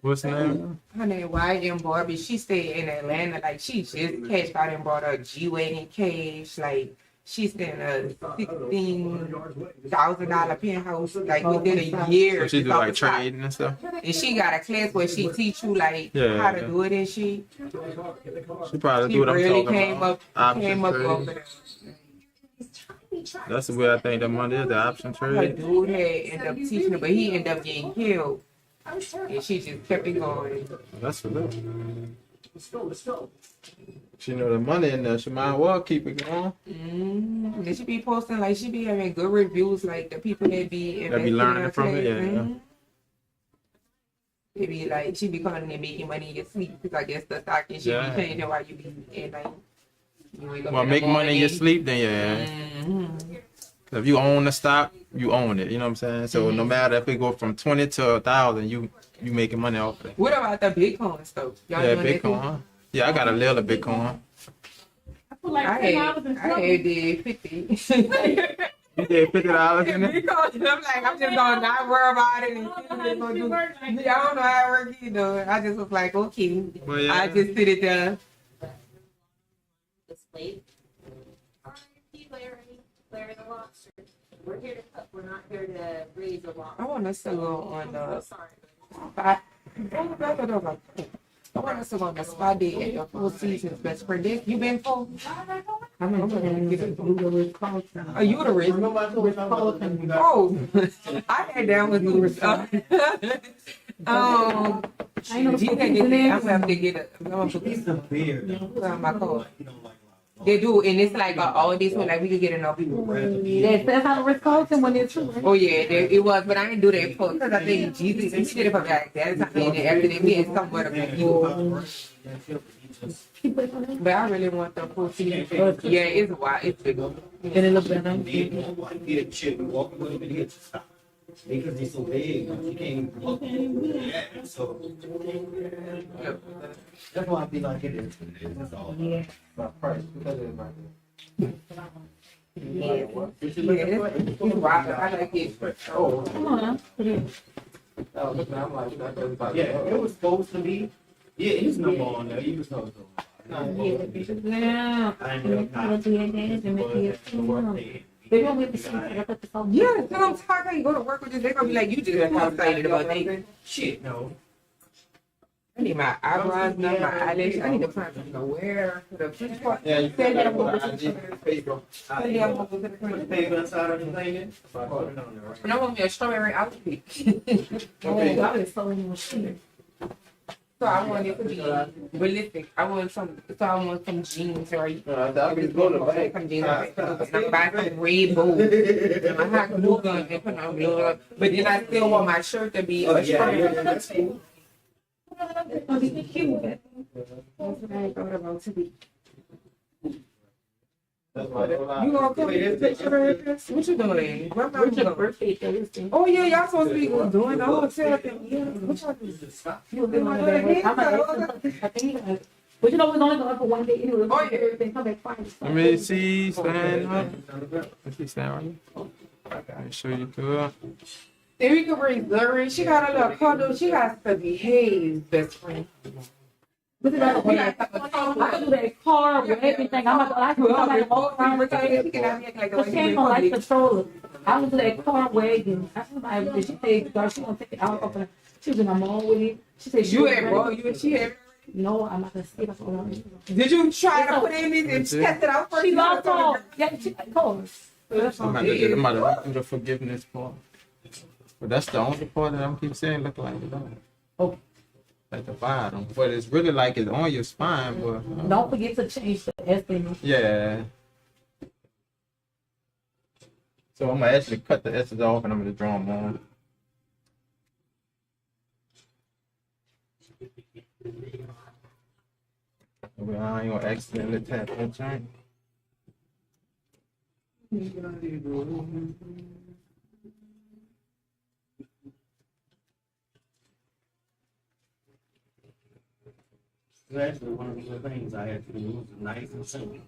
What's the name? Her name YM Barbie. She stayed in Atlanta. Like, she just cashed out and bought a G-Wagon cash. Like, she stayed in a $16,000 penthouse, like, within a year. So she do off like the stock. trading and stuff. And she got a class where she teach you, like, Yeah, how to yeah. do it and shit. She probably She do what I'm really talking came about. up, Option came up trade. over there. That's the way I think the money is, the option Her trade. dude had ended up teaching her, but he ended up getting killed. And she just kept it going. That's for real. She know the money in there. She might as well keep it going. And she be posting, like, she be having good reviews, like the people that be That be learning from it, yeah, yeah. They be like, she be calling and making money in your sleep, because I guess the stock and shit Yeah. be changing while you be at night. You wake up Well, in the make money in your morning. sleep, then yeah. If you own the stock, you own it. You know what I'm saying? So no matter if it go from 20 to 1,000, you making money off it. What about the Bitcoin stuff? Y'all Yeah, doing that too? Bitcoin. Huh? Yeah, I got a little Bitcoin. I put like I $10 in had something. did 50. You did $50 in it? Bitcoin, I'm like, I'm just gonna not worry about it. And see what they gonna do. I don't know how it works either. I just was like, okay. Well, yeah. I just sit it there. This plate. R.I.P. Larry the lobster. We're here to cook. We're not here to raise a lobster. I want us to go on the Sorry. spot. I want us to go on the spa day at the Four Seasons Best Friend. You been for? I'm gonna get a Louis Carlton. A uterus. Oh, I had that with uterus. I ain't know the You fuck can is in get it. there. I'm gonna have to get it. I'm gonna put It's this a beer. on my car. They do, and it's like all this one, like we could get enough people. That's how the Ritz Carlton one is too, right? Oh yeah, it was, but I didn't do that for because I think Jesus, he did it for like that time, and then after that, we had somewhat of people. But I really want the full season. Yeah, it's wild, it's big. And it look better. Get shit, we walk with them and hit stop. Because they're so big, you can't walk. Yeah, so that's why I be like it is. That's all. Yeah. My price, because it's my. Yeah, it's wild. I like it. Oh, Come on, now. Put it. yeah, it was supposed to be. Yeah, his number on there. You was supposed to. Yeah. I ain't really not. They don't make the shit. I got the phone. Yeah, because I'm tired. You go to work with this, they're gonna be like, you just excited about dating. Shit, no. I need my eyebrows done, my eyelashes. I need to find something to wear for the French part. Yeah, you Say that I'm can gonna put go to the IG paper. Sunday, I'm gonna go to the Put French. the paper inside of the thing in. Put it on there, right? And I want me a strawberry outfit. Oh, I was so in the shit. So I want it to be realistic. I want some jeans, right? I can go to the bank. Some jeans, right? And I'm buying some red bows. And my hot glue gun and put on glue. But then I still want my shirt to be a strawberry. That's Oh, this is cute. what I thought about today. That's why they You gonna come in the picture of this? What you doing? Where my Birthday Thursday. Oh yeah, y'all supposed to be doing the whole setup thing. Yeah, what y'all do? You been on that. I'm I think. But you know, we're only going for one day anyway. Oh, yeah. Thursday, come back Friday. Let me see, stand up. Let me stand right here. Make sure you good. Then we can bring Zuri. She got a little cuddle. She got to behave, best friend. But it's like, We got to I can do that car with everything. I'm like, I can come back and walk around with her. She cannot act like But she ain't gonna like control it. I went to that car wagon. I said, like, she said, girl, she gonna take it out of her. She was in my mom with it. She said, You ain't bro. You and she had. No, I'm not gonna say that's what I'm Did you try to put in this and test it out first? She lost all. Yeah, she like cars. I'm about to do the forgiveness part. But that's the only part that I'm keep saying look like it don't. Oh. At the bottom. But it's really like it's on your spine, but Don't forget to change the estimate. yeah. So I'm gonna actually cut the S's off and I'm gonna draw them on. Well, I ain't gonna accidentally tap that joint. It's actually one of the things I had to do. It was nice and simple.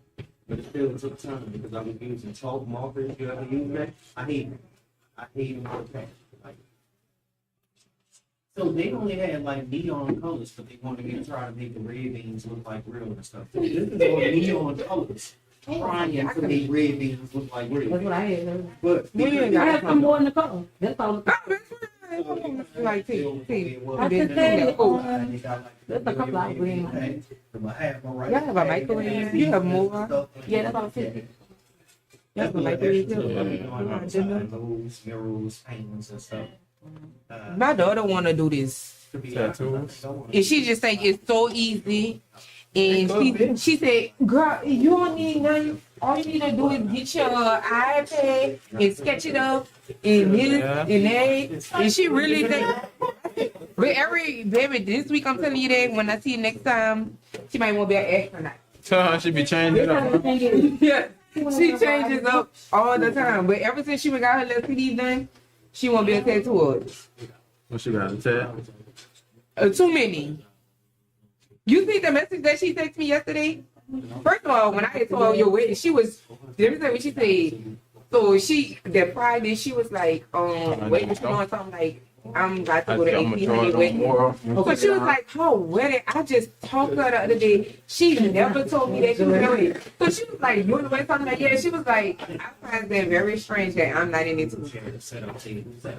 But it still took time because I was using chalk markers. You ever use that? I hate them. I hate them with that. Like, so they only had like neon colors, but they wanted me to try to make the red beans look like real and stuff. So this is all neon colors. Trying to make red beans look like real. That's what I had. But I had some more in the car. That's all. Like, see. I just said, there's a couple of green ones. Y'all have a microwave? You have more? Yeah, that's all I'm saying. You have a microwave? Mirrors, paintings and stuff. My daughter wanna do this. Tattoos. And she just think it's so easy. And she said, girl, you don't need nothing. All you need to do is get your iPad and sketch it up and this and that. And she really think, but baby, this week I'm telling you that when I see you next time, she might want to be an astronaut. So I should be changing it up. Yeah, she changes up all the time. But ever since she got her little CDs done, she won't be a tattoo artist. What you got to tell? Too many. You see the message that she texted me yesterday? First of all, when I had told her your wedding, she was, let me say what she said. So that Friday, she was like, waiting for doing something like, I'm about to go to 1800 wedding. So she was like, her wedding, I just talked to her the other day. She never told me that she was married. So she was like, you want to wear something like, yeah. She was like, I find that very strange that I'm not in it too. I said, well, she said,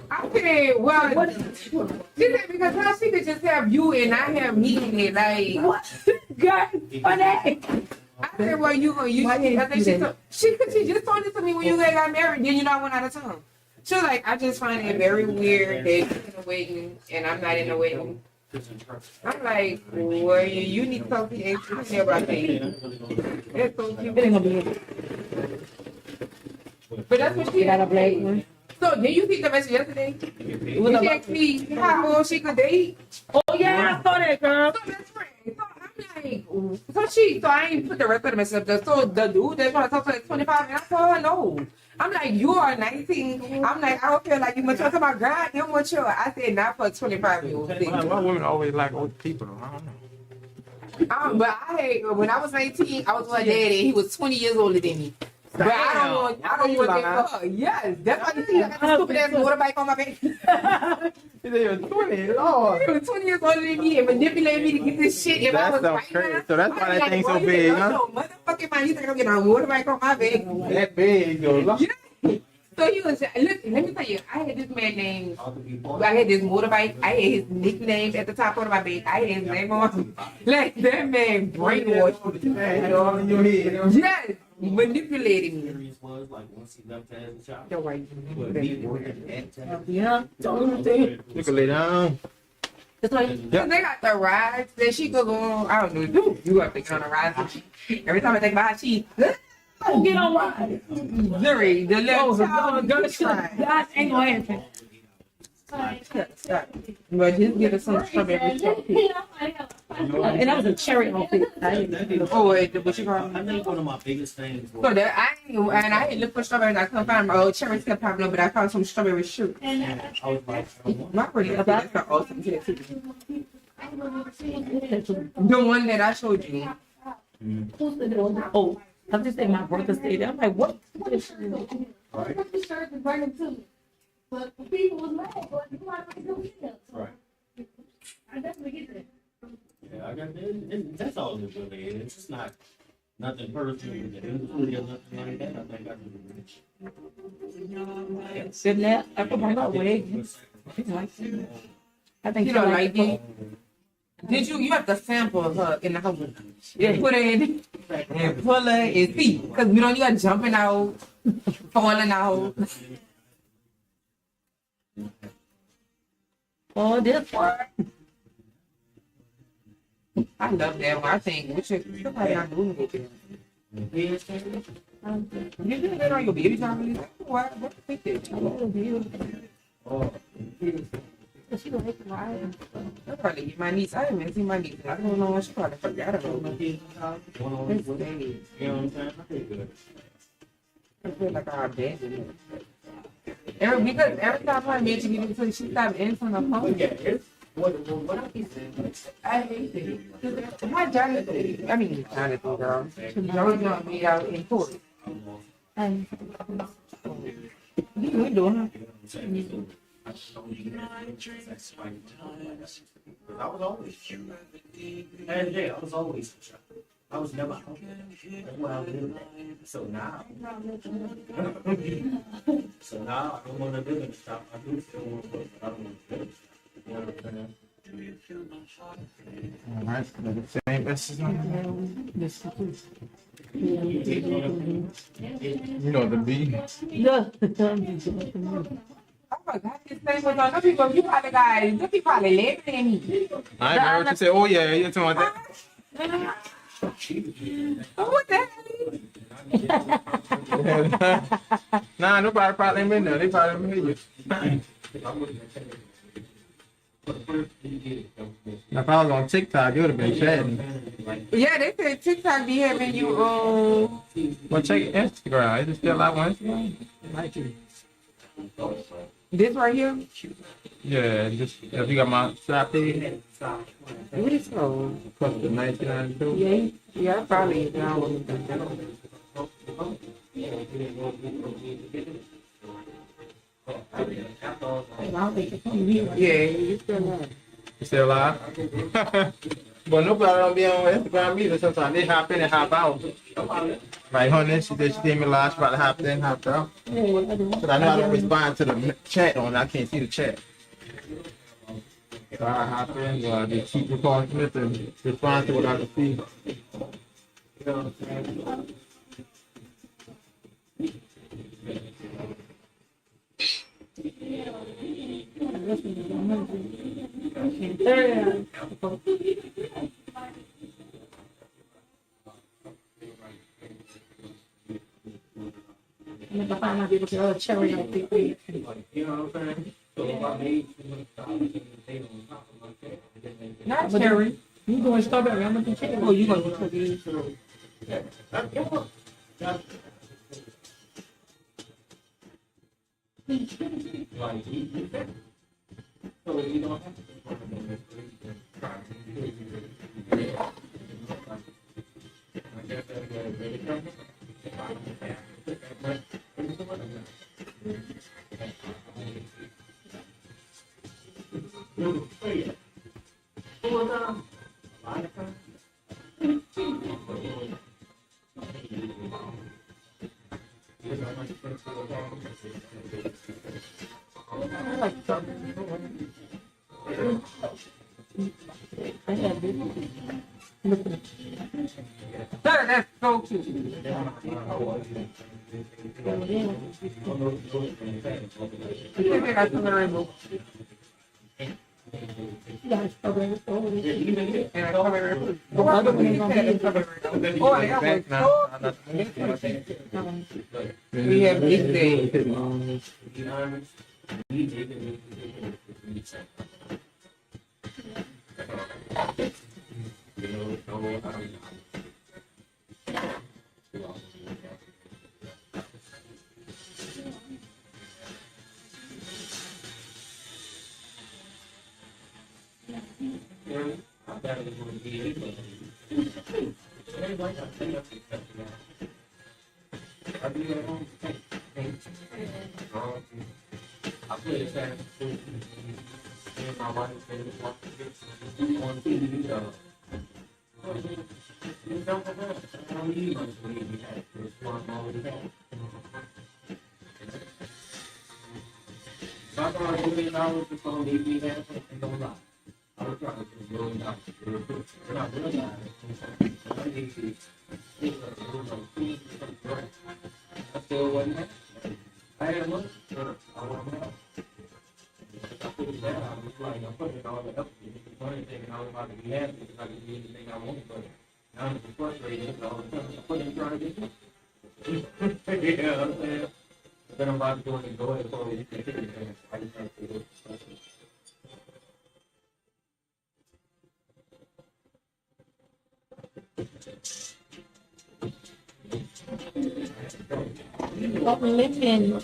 because how she could just have you and I have me in it, like, What? God, funny. I said, well, you I think she just told it to me when you guys got married, then you know I went out of town. She was like, I just find it very weird that you're in a wedding and I'm not in a wedding. I'm like, well, you need to talk to your ex about that. That's so cute. It ain't gonna be it. But that's what she You got a black one. So, did you see the message yesterday? She asked me how old she could date. Oh yeah, I saw that girl. So best friend. So I'm like, so I ain't put the rest of the message up there. So the dude that's gonna talk to her is 25, and I told her no. I'm like, you are 19. I'm like, I don't feel like you mature. To my God, you're mature. I said not for a 25-year-old. Why women always like old people though? I don't know. But when I was 19, I was with my dad, and he was 20 years older than me. But I don't want that for her. Yes, that's why you see I got a stupid ass motorbike on my back. He said you're 20. Lord. He was 20 years older than me and manipulated me to get this shit. If I was That's right crazy. now, So that's why I'd be that thing's so boy, you big, think huh? I'm so motherfucking man. You think I'm getting a motorbike on my back? That big, though. Yeah. So he was, listen, let me tell you, I had this man named, All the people. I had this motorbike, I had his nickname at the top of my bed, I had his name on, like, that man brainwashed me. Yes, he manipulated me. Serious was like once he left as a child. You're right. But me working at time. Yeah, don't say. You can lay down. That's why. Yeah. They got the rides that she could go on, I don't know, you have to get on the rides. Every time I think about it, she, Oh, get on right. Zuri, the little child, God ain't gonna happen. But just get us some strawberry shortcake. And that was a cherry on it. Oh, wait, what you call I think one of my biggest things was So that I didn't look for strawberries. I couldn't find them. Oh, cherries kept popping up, but I found some strawberry shoot. I was like, My pretty that's not awesome too. The one that I showed you. Oh, I'm just saying my brother stayed there. I'm like, what? I got the shirt and bring it to me. But the people was mad, but you might have to go get them. So right. I definitely get that. Yeah, I got that. That's all it really is. It's just not nothing personal with the industry or nothing like that. I think I do rich. Sitting there, I put my wig. I think You know, like it. Did you have to sample her in the house? Yeah, put her in and pull her and see. Because we don't need her jumping out, falling out. Oh, this one. I love that one. I think we should somebody not doing it there. You did that on your baby time? What think it? Oh, She don't make it right. I probably get my niece. I haven't seen my niece. I don't know what she probably forgot about me. one on This one. day, You know what I'm saying? I feel good. I feel like I abandoned her. Because every time I mention it, she stopped answering her phone. Yeah, it's what I keep saying. I hate it. My Jonathan, I mean Jonathan, girl. Jonathan made out in court. And You doing her? I was always and yeah, I was always I was never home. That's what I was doing. So now I don't want to live in the shop. I do still want to, but I don't want to live. You know what I'm saying? All right, the same message on You know the B. look. I forgot this thing was on. The people probably living in me. I ain't heard you say, oh yeah, you're talking about What the hell? that. Nah, nobody probably been there. They probably been you. If I was on TikTok, it would have been chatting. Yeah, they said TikTok be having you Well, check Instagram. Is it still live on Instagram? Like it. this right here. Yeah, just if you got my shop there, What is called? plus the 1992. Yeah, I probably down. Yeah, you still live. You still live? But nobody don't be on Instagram either. Sometimes they hop in and hop out. Like honey, she said she gave me live. She about to hop in, hop out. But I know I don't respond to the chat on. I can't see the chat. So I hop in, just keep recording Smith and respond to what I can see. You know what I'm saying? If I find out people get a cherry on it. You know what I'm saying? So if I made Not cherry. You doing strawberry? I'm gonna do cherry. Oh, you gonna do cookies? so you don't have I like strawberry. I had this. Look at it. That's so cute. You think I can remove Yeah, strawberry. Strawberry. and I come here. The other one ain't gonna be. Oh, they got we have big days. Stop living.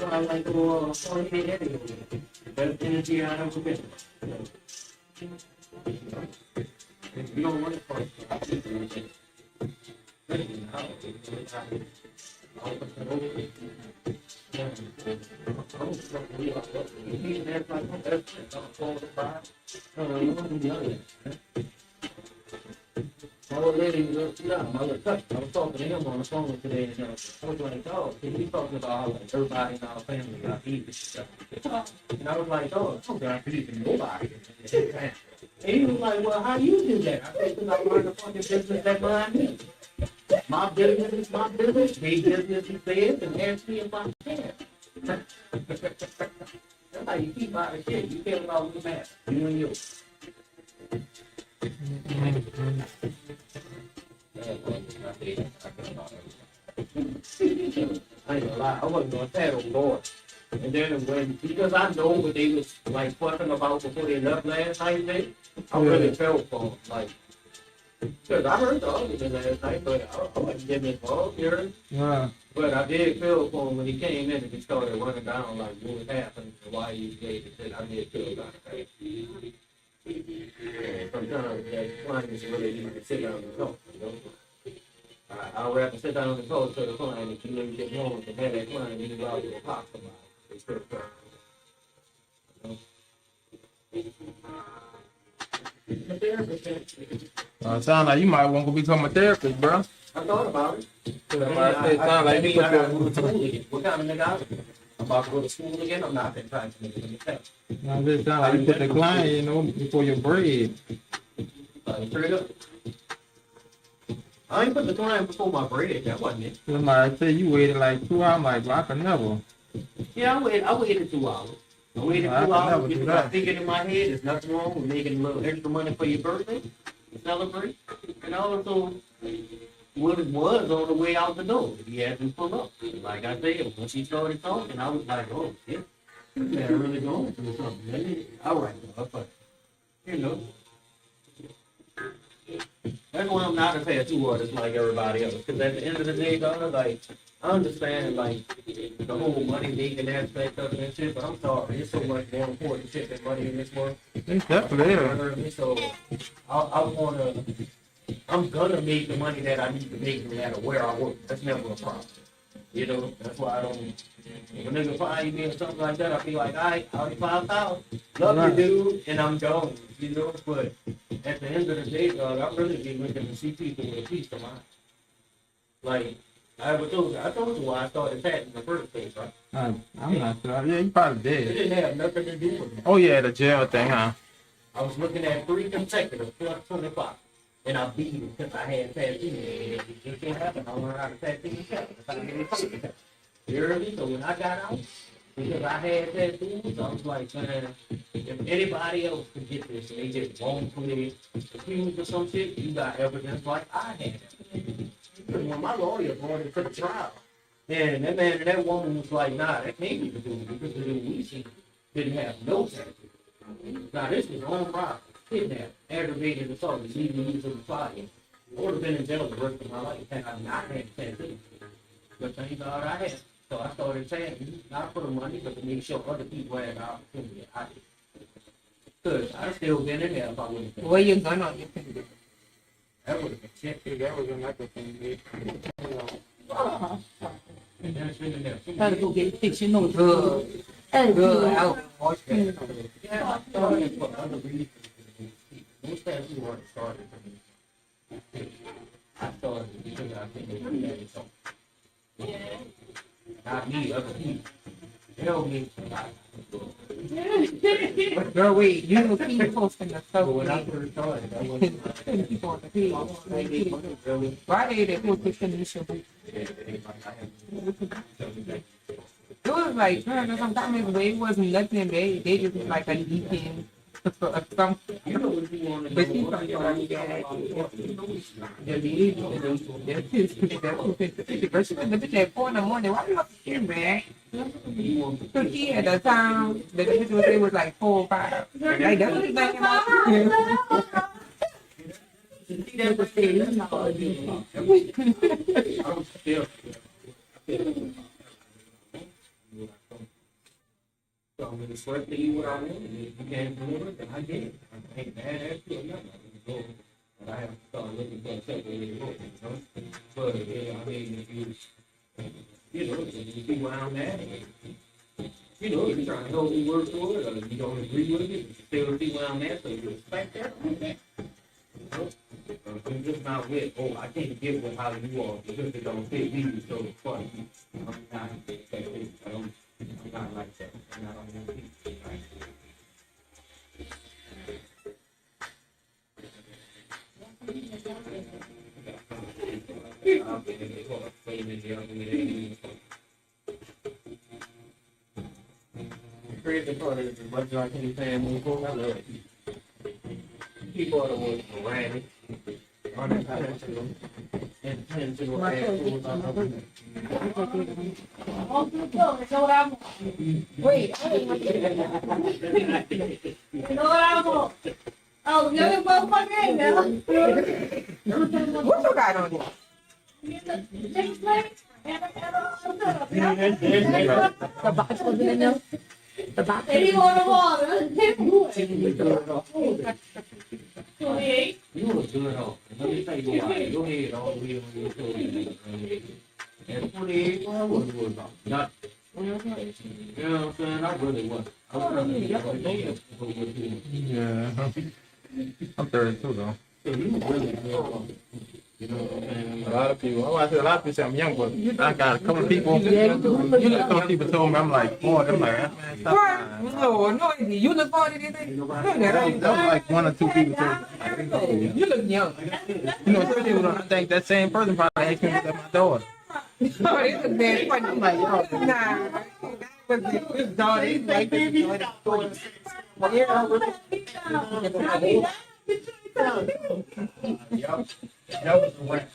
I like energy out of it. You don't want to I was talking to him on the phone today, and I was like, oh, he talking about how like everybody in our family got eat and stuff. And I was like, oh, I don't got even nobody. And he was like, well, how you do that? I said, because I learned the fucking business that mine is. My business is my business. His business is theirs, and ask me if I can. That's how you keep out of shit. You care about what's matter. You and you. I ain't gonna lie, I wasn't gonna say, oh Lord. And then when, because I know what they was like fussing about before they left last night, man, I really felt for them, like, because I heard the argument last night, but I wasn't getting involved, you heard? Yeah. But I did feel for him when he came in and he started running down like what was happening and why he gave it. I did feel about it. Sometimes that clients really need to sit down and talk, you know? I'd rather sit down and talk to the client if you really get wrong than have that client in the out of the box about it. Sound like you might want to become a therapist, bro. I thought about it. Sound like you I got to go to school again. What kind of nigga I am? I'm about to go to school again. I'm not that kind of nigga. It sound like you put the client, you know, before your bread. Straight up. I ain't put the client before my bread. That wasn't it. Somebody say you waited like 2 hours. I'm like, well, I could never. Yeah, I waited 2 hours. I waited 2 hours because I'm thinking in my head there's nothing wrong with making a little extra money for your birthday to celebrate. And also, what it was on the way out the door, he had to pull up. Like I said, once he started talking, I was like, oh shit. They're really going through something. All right, but you know. That's why I'm not a tattoo artist like everybody else. Because at the end of the day, dog, like, I understand, like, the whole money making aspect of it and shit, but I'm sorry, there's so much more important shit than money in this world. It's definitely You is. heard me? So, I'm gonna make the money that I need to make no matter where I work. That's never a problem. You know, that's why I don't, if a nigga find me or something like that, I'll be like, all right, I'll be 5,000. Love Right. you, dude, and I'm gone, you know, but at the end of the day, dog, I really be looking to see people with a peace of mind. Like, I told you why I started tatting in the first place, right? I'm not sure. Yeah, you probably It did. didn't have nothing to do with me. Oh yeah, the jail thing, huh? I was looking at 3 consecutive plus 25, and I beat it because I had tattoos. It can't happen. I learned how to tattoo myself. You heard me? So when I got out, because I had tattoos, I was like, man, if anybody else could get this and they just wrongfully accused or some shit, you got evidence like I had. Because when my lawyer brought it to the trial, and that man and that woman was like, nah, that can't be the dude because the dude we seen didn't have no tattoos. Now this was on robbery, kidnapped, aggravated assault, receiving use of the fire. I would have been in jail the rest of my life had I not had tattoos. But thank God I had. So I started saying, not for the money, but to make sure other people had the opportunity. I did. Because I'd still been in there if I wouldn't have been. Where you gun on your finger? That would have been shit. That was another thing. And that's been in there. Gotta go get fixed, you know. Good. Hey, Good. I was watching. Yeah, I started for other reasons. Those tattoos weren't started for me. I started because I think they were bad. So, not me, other people. Tell me. Girl, wait, you know, keep posting the stuff But when I with first started, I wasn't people on the page. really. Why they post this in the show? It was like, sometimes it wasn't nothing. They just was like a leaking or something. You know what you want to But know. she thought you already got it. Yeah, the She was in the bitch at 4 in the morning. Why you up here, man? So she had the time, the bitch was, it was like 4 or 5. Like, that's what she's thinking about. I'm still. So when it's worth to you what I want, and if you can't do it, then I get it. I ain't mad at you or nothing. But I have to start looking for a separate work, you know? But yeah, I mean, if you know, if you see where I'm at, you know, if you're trying to help me work for it, or if you don't agree with it, you still see where I'm at, so you respect that. Okay. You know? I'm just not with, oh, I can't get with how you are because it don't fit me, so it's funny. I'm not I'm not like that. I'm not on that piece. Crazy part is as much as I can say and move on, I love it. People are the ones around unintentional, intentional assholes. I love it. Oh, good girl. You know what I want? Wait, I didn't want You know what I want? Oh, the other motherfucker ain't there. what you got on there? James Lake, and The box wasn't in there. The box. he want the water. 28. You was good on. Let me tell you why. Go ahead all the way on your shoulder. At 28, I was good on. Not. You know what I'm saying? I really was. I was really Yeah. I'm 32 though. So you was really good on. You know what I'm saying? A lot of people. I said a lot of people say I'm young, but I got a couple of people. You know, some people told me I'm like, boy, I'm like, man, stop lying. No, you look older than that. That was like 1 or 2 people told me. You look young. You know, some people don't think that same person probably asked me about my daughter. Oh, it was bad. I'm like, yo, nah. That was his daughter. He's like, his daughter. Yup. That was the rap.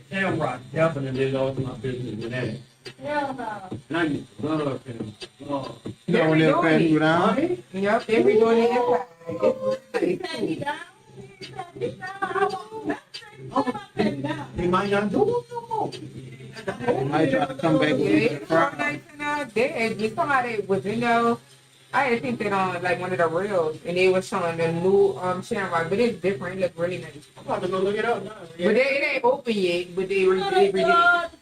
Damn rock definitely lost my business with that. Hell no. And I used to love him. Oh, You know when they're patting you down? Yep, they be doing it inside. He pat me down. He pat me down. I won't pat me down. he might not do it no more. I might try to come back Yeah, with it's so nice and there. Somebody was in there. I had seen it on like one of the reels, and they was showing the new Shamrock, but it's different. It looks really nice. I'm about to go look it up now. But it ain't open yet. But they You know, redid it.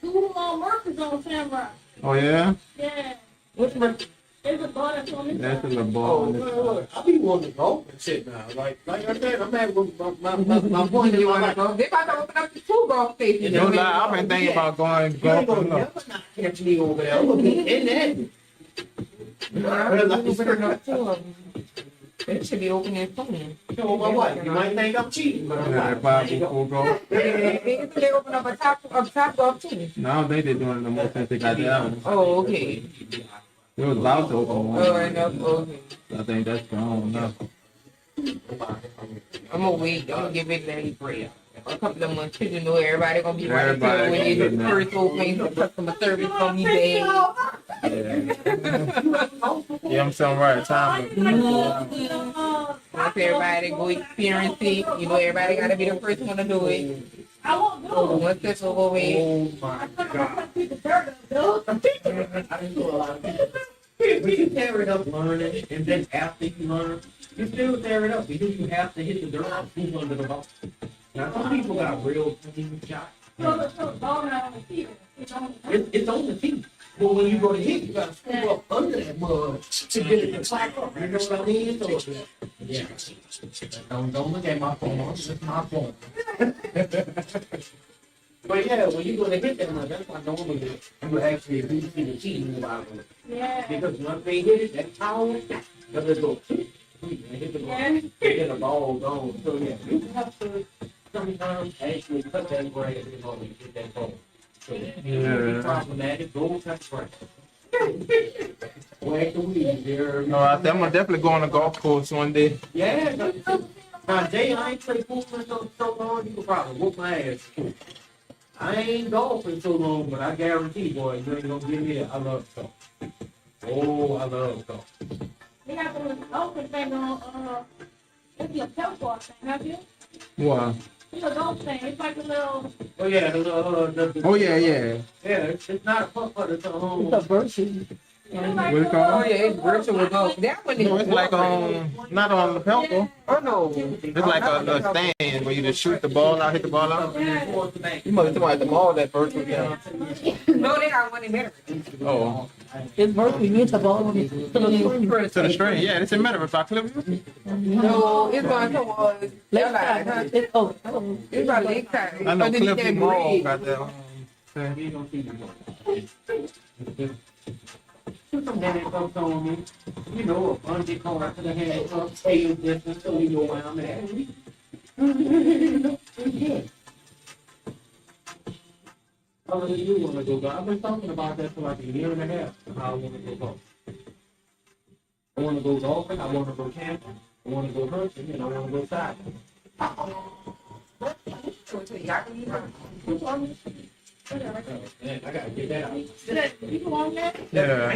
the Google on work is on Shamrock. Oh yeah? Yeah. Which one? There's a bar that's on this That's a side. little Oh, ball. look, I be wanting to go and shit now. Like I said, I'm at my point in You my wanna life. go? They about to open up the two golf stations. No lie, I've been thinking about going You ain't gonna golfing. never not catch me over there. I'm gonna be in that. It should be opening soon. So my wife, you might think I'm cheating, but I'm Yeah, not. probably full golf. They open up a top golf too. No, I don't think they're doing it no more since they got that one. Oh, okay. It was about to open Oh, one. I know. Okay. I think that's gone now. I'm gonna wait. I'm gonna give it a break. A couple of months, 'cause you know everybody gonna be right Everybody there when gonna you be the there. first opening. The customer service gonna be bad. Yeah, I'm saying right. Time. Once everybody go experience it, you know everybody gotta be the first one to do it. I won't So do it. once that's over with, Oh my I'm gonna God. put people dirt up, though. I didn't know a lot of people. But you tear it up learning, and then after you learn, you still tear it up because you have to hit the dirt and move under the ball. Now some people got real clean shots. So the ball not on the field. It's on the It's on the team. But when you go to hit, you gotta screw up under that mud to get it to clap up. You know what I mean? So, yeah. Don't look at my phone. It's just my phone. But yeah, when you go to hit that mud, that's why normally you actually do see the team move out of it. Yeah. Because once they hit it, that power, they'll just go, and hit the ball. And then the ball gone. So yeah, you have to sometimes actually cut that grass in order to get that ball. So it can be problematic, go touch grass. Whack the weed there. No, I'm gonna definitely go on a golf course one day. Yeah. Now, Jay, I ain't played pool for so long, you could probably whoop my ass. I ain't golfing so long, but I guarantee, boy, you ain't gonna get me that. I love golf. Oh, I love golf. They got the open thing on, it's a pep bar thing, have you? Wow. It's a golf thing. It's like a little, Oh, yeah, the Oh yeah, yeah. Yeah, it's not a putt putt, it's a home. It's a virtue. you know, like What it a called? oh little- yeah, it's virtual golf. That one is. No, it's like not on the pelco. Oh no. It's like a stand where you just shoot the ball out, hit the ball out. Yeah. You must have at the mall that virtual game. No, they got one in there. Oh, It's virtual. You hit the ball to the screen. to the string. Yeah, it's a matter if I clip you. No, it's going towards Left left side. side. It's oh. It's about leg side. I know Underneath Cliff that Mall bridge. got that. You ain't gonna see me. Some daddy folks on me, you know, a bungee cord to the head, up, stay distance, so you know where I'm at. How do you wanna go golf? I've been talking about that for like a year and a half, how I wanna go golf. I wanna go golfing, I wanna go camping, I wanna go hunting, and I wanna go cycling. Man, I gotta get that out. You go on there? Yeah.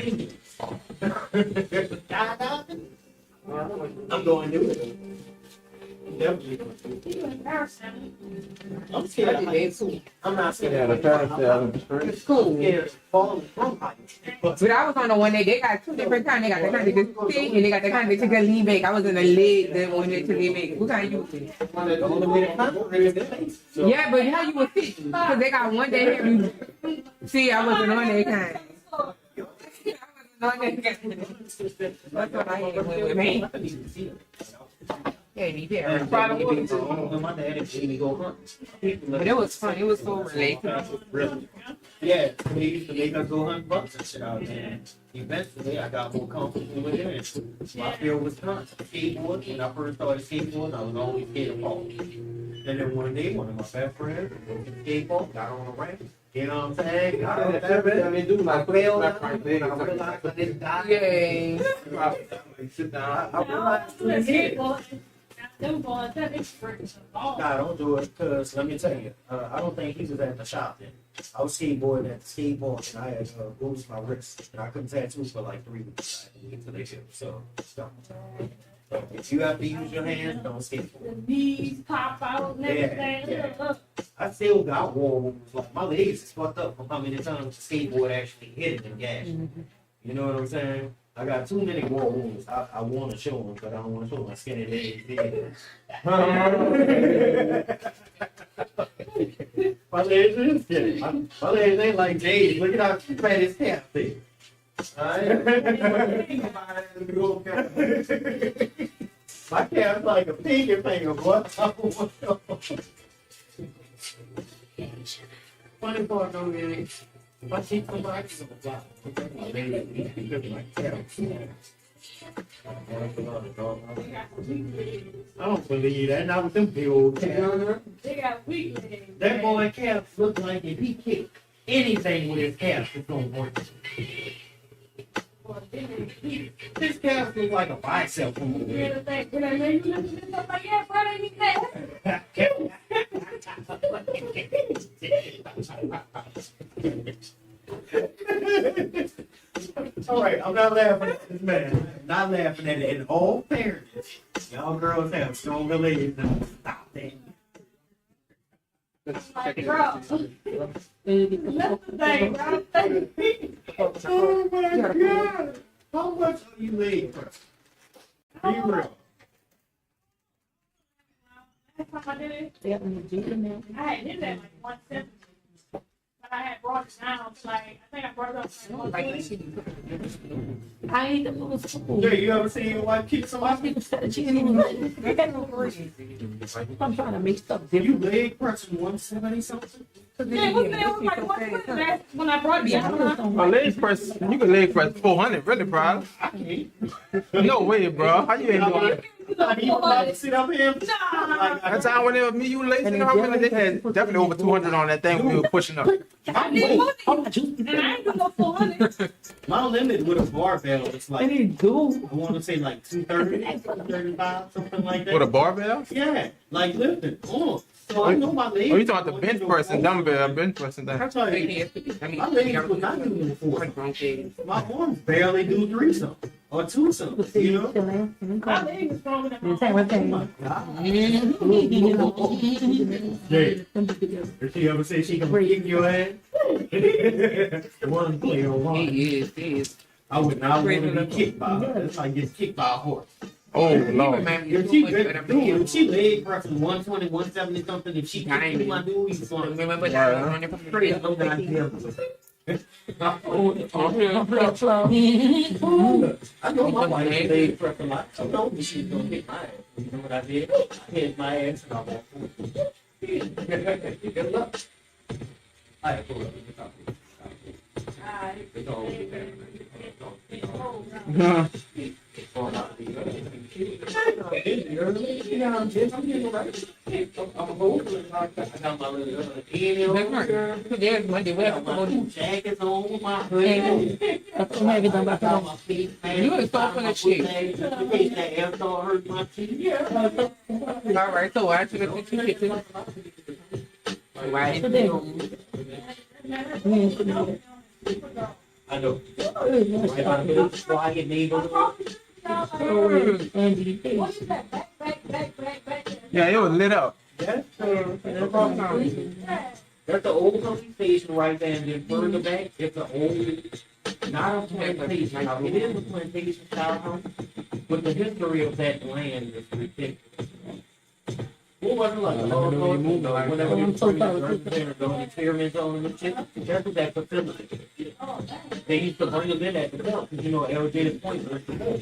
I'm going to do it. Definitely. gonna do it. You embarrassing. I'm scared. I'm not scared. Yeah, the parents It's cool. I'm scared of falling from heights. But But I was on the one they got two different kinds. They got the kind that just sit and they got the kind that you can lean back. I was in the leg, the one that you lean back. What kind you use? the only way to conquer it is the face. So, Yeah, but how you would sit? Because they got one that have you. See, I wasn't on that kind. I wasn't on that kind. That's what I had with me. I need to see it. Yeah, you did. And But my dad and she go hunt. it was fun. It was so related. Really? Yeah, they used to make us go hunt bucks and shit out there. Eventually, I got more comfortable with it. And my field was skateboard. When I first started skateboarding, I was always scared of falling. And then one day, one of my best friends was a skateboard, got on a ramp. You know what I'm saying? Got on that ramp. I mean, dude, I fell down. I realized I didn't die. Yeah. Sit down. I No, realized I'm not skateboarding. Them boys, that is freaking ball. Nah, don't do it, because let me tell you, I don't think he was at the shop then. I was skateboarding at the skate park and I had bruised my wrist and I couldn't tattoo for like 3 weeks. I had to wait till they ship. So if you have to use your hands, don't skateboard. The knees pop out and everything. Yeah. Look. I still got war wounds. Like my legs is fucked up from how many times the skateboard actually hit it and gashed. You know what I'm saying? I got too many war wounds. I want to show them, but I don't want to show my skinny legs. My legs is skinny. My legs ain't like Jay's. Look at how fat his calf is. My calf's like a pinky finger, boy. Funny part though is, if I see somebody on the block, my legs, he look like calf. I don't believe that. Not with them big old calves. They got weak legs. That boy calf look like if he kicked anything with his calf, it's gonna work. His calf look like a bicep from over Yeah, there. like, when I know you look at this, I'm like, yeah, bro, they need that. All right, I'm not laughing at this man. I'm not laughing at it. In all fairness, y'all girls have stronger legs now. Stop that. Like, bro, that's the thing, bro. Oh my God. How much are you leg pressing? Be real. Last time I did it, They got them juice now. I had did that like 170. But I had brought it down to like, I think I brought it up to like 120. I ain't the little school. Yeah, you ever seen your wife kick somebody? People said she didn't even I'm trying to make stuff You different. leg pressing 170 something? Yeah, it was like 120 last when I brought it down. My leg press, you can leg press 400, really, bro. I can't. No way, bro. How you ain't doing it? Like, you about to sit up here? Nah. Like, That time when it was me, you laced, you know how many they had definitely over 200 on that thing when we were pushing up. I did money. And I ain't do no 400. my limit with a barbell is And like, they do. I want to say like 230, 235, something like that. With a barbell? Yeah, like lifting. Oh, so I know my legs. Oh, you talking about the bench press and dumbbell, bench press and that. That's why my legs would not do the 4. My arms barely do 3 something or 2 something. You know. My leg is stronger than The same mine. thing. Jay, if she ever say she can kick your ass, one player one. He is. I would not want to be kicked by her. It's like getting kicked by a horse. Oh, You Lord. remind me If so she, much of that dude, if she leg pressing 120, 170 something, if she kicked you, my dude, he's going to Remember that was on your straight no goddamn. I know my wife leg pressing a lot. I know she's going to hit my ass. You know what I did? I hit my ass and I walked. Good luck. All right, pull up. It's all over there. There's Monday. Jackets on my That's what maybe done about that. You was talking that shit. All right, so I should have put you shit too. Why? I know. Right on the quiet neighbor. What is that? Back. Yeah, it was lit up. That's the old country station right there, and then further back, it's an old, not a plantation house. It is a plantation style house, but the history of that land is ridiculous. What was it like? Whenever you first there, the experiments on them and shit, that's what that facility is. They used to bring them in at the port, because you know, Alligator Point was the port.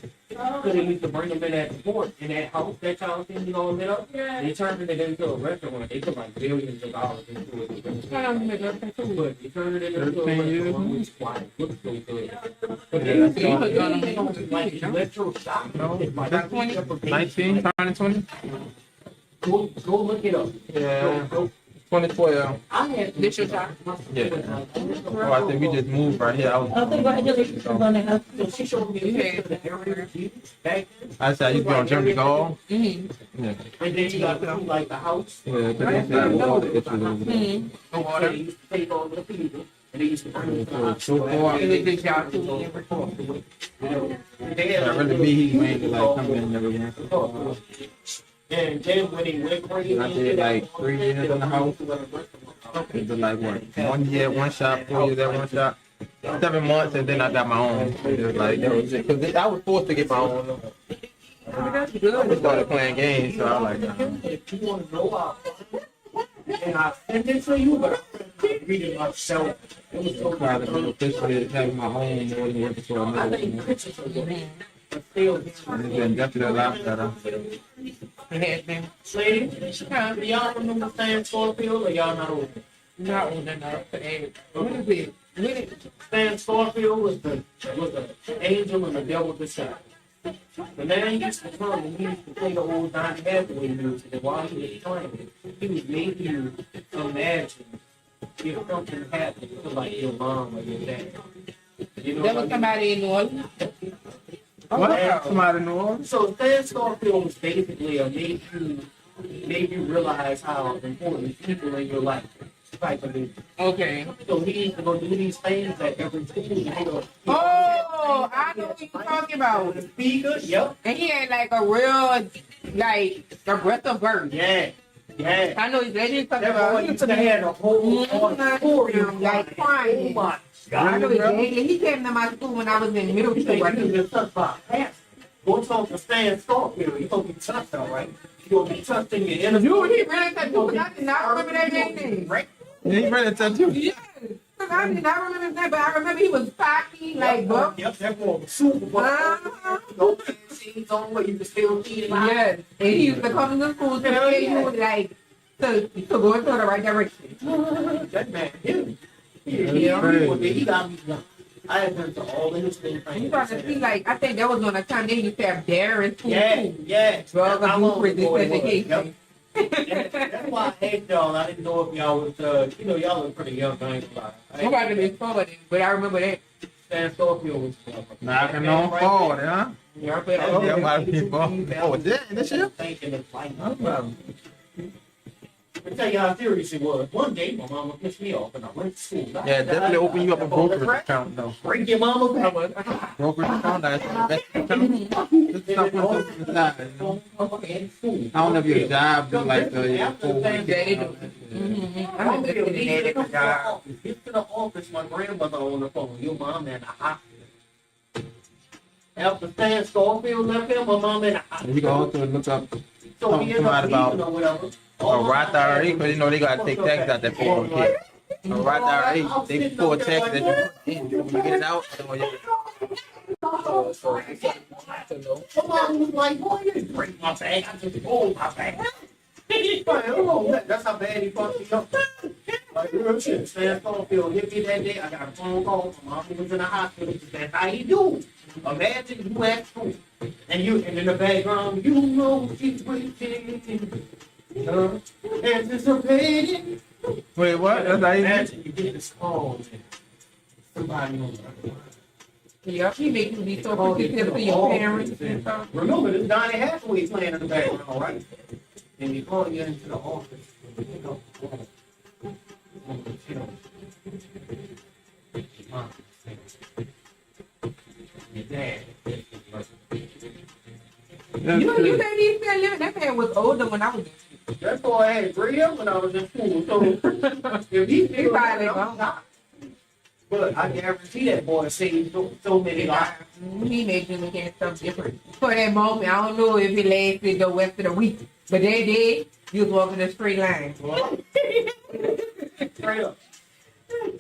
So they used to bring them in at the port, and that house that y'all seen, you know, lit up, they turned it into a restaurant. They put like billions of dollars into it. But they turned it into a restaurant, which is why it looks so good. But they used to like electroshock. That's 19, turning 20? Go look it up. Yeah. Go 2012. I had This your shot? Yeah. Oh, I think we just moved right here. I was. So she showed me a picture of the area back then. I said I used to be on Germany Gall. Mm-hmm. Yeah. And then you got to do like the house. Yeah, because they said water issues over there. Mm-hmm. The water. They used to take all the people. And they used to bring them to the house. So far, Is it this y'all two every that really me, he's mainly like coming in every once in a while. And then when he went crazy, I did like 3 years in the house. It was like what? 1 year at one shop, 4 years at one shop. 7 months, and then I got my own. It was like, that was it. Because I was forced to get my own. I just started playing games, so I was like, nah. if you want to know how, and I sent it to you, but I read it myself. It was so Proud of me officially having my own more than working for a I minute. think pictures are good, but still, And it's been definitely a lot better. It has been. lady, y'all remember Stan Scorfield or y'all not old? Not old enough for that. What is it? What is it? Stan Scorfield was the angel and the devil disguise. The man used to come and he used to play the old Don Hathaway music, and while he was playing it, he was making you imagine if something happened to like your mom or your dad. You know There what was I mean? somebody in New Orleans. What? Somebody know? So Stan Scorfield was basically a made you realize how important people in your life type of movie. Okay. So he used to go do these things at every school. Oh, I know what you're talking about. The speaker, yep. And he had like a real, like, a breath of birth. Yeah. Yeah. I know he's talking That boy about. used to have a whole auditorium Like Oh crying. my I God. know he came to my school when I was in middle You school. think I you think. just touched by a pastor. Go talk to Stan Scorfield. You gonna be touched, all right? You gonna be touched in your inner. You, he really said, because I did not remember that name. Right? He ready to you. Yes. Because I did not remember his name, but I remember he was cocky, like, bro. Yep, that boy was super boy. Uh-huh. No scenes on where you can still see it. Yes. And he used to come to the school to tell you, like, to go into the right direction. That man, him. Yeah. He got me young. I had been to all of his things. You trying to see, like, I think that was on a time they used to have dare in school. Yeah, too. yeah. Drug How long abuse, ago it was? education. Yep. That's why I asked y'all. I didn't know if y'all was, y'all were pretty young. I ain't gonna lie. I'm about to be forward, but I remember that. Stan Scorfield was Knocking on forward, huh? Yeah, but Yeah, about people. Oh, this year? Thinking of like, No problem. Let me tell you how serious it was. One day, my mama pissed me off, and I went to school. Yeah, definitely open you up a brokerage account, though. Break your mama back. Brokerage account, that's the best account. Just stuff on the side, you know? I don't know if your job do like your 4 weeks. I remember sitting there at the job. Get to the office, my grandmother on the phone. Your mom in the hospital. After Stan Scorfield left him, my mom in the And hospital. you can also look up So he ended up something about leaving or whatever. a Roth IRA, because you know they gotta take tax out that 401k. A Roth IRA, they pull tax that you put in. When you get it out, you know, My mom was like, boy, you didn't break my back. I just rolled my back. That's how bad he fucked me up. Like, real shit. Stan Scorfield hit me that day. I got a phone call. My mom was in the hospital. She said, how you doing? Imagine you at school. And in the background, you know she's waiting. Anticipating. Wait, what? That's how you Imagine you get this call. Somebody on the Yeah, he make you be so particular to your parents and stuff. Remember, this Donnie Hathaway playing in the background, right? And you call you into the office. Your dad. You said he's still living. That man was older when I was in school. That boy had 3 of them when I was in school. So if he's still probably living, I'm not. But I guarantee that boy saved so many lives. He made you look at stuff different. For that moment, I don't know if it lasted the rest of the week, but that day, you was walking a straight line. Straight up.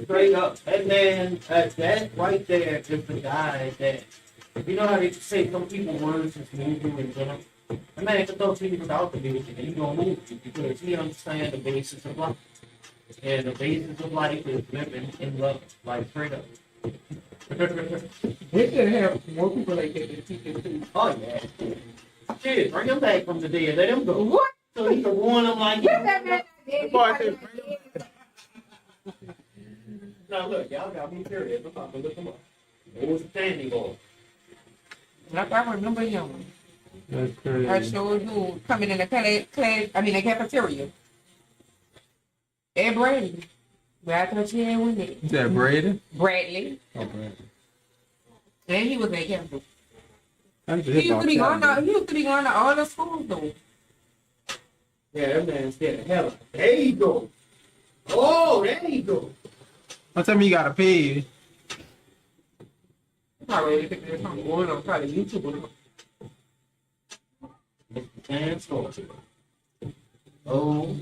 Straight up. And then that right there is the guy that, you know how they say some people words just move you in general? The man can throw people without the music and he's gonna move you because he understands the basis of life. And the basis of life is living in love, like straight up. They should have more people like that in teachers too. Oh yeah. Shit, bring him back from the dead. Let him go. What? So he can warn them like Get that man. Boy, I said, bring him Now look, y'all got me curious. I'm about to look them up. It was a standing ball. Like I remember him. That's I crazy. showed you coming in the the cafeteria. And Brady. Right there, she ain't with it. Is that Braden? Bradley. Oh, Braden. And he was at campus. That's He used to be going to all the schools though. Yeah, that man scared the hell out. There you go. Oh, there you go. Don't tell me you got a page. Probably think there's something going on, probably YouTube or something. And sculpture. Oh,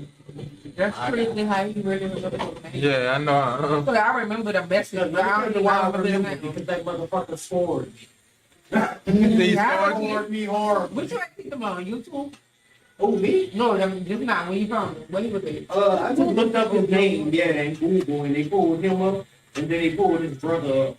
That's crazy how he really remember those names. Yeah, I know. So I remember the best let thing. me I tell don't you know why why I I remember remember the because name. that motherfucker scored me. These Yeah, cards. Scored me hard. Would you like to see them on YouTube? Oh, me? No, just not when you found them. When he was there. I just looked up his name, yeah, and Google, and they pulled him up, and then they pulled his brother up.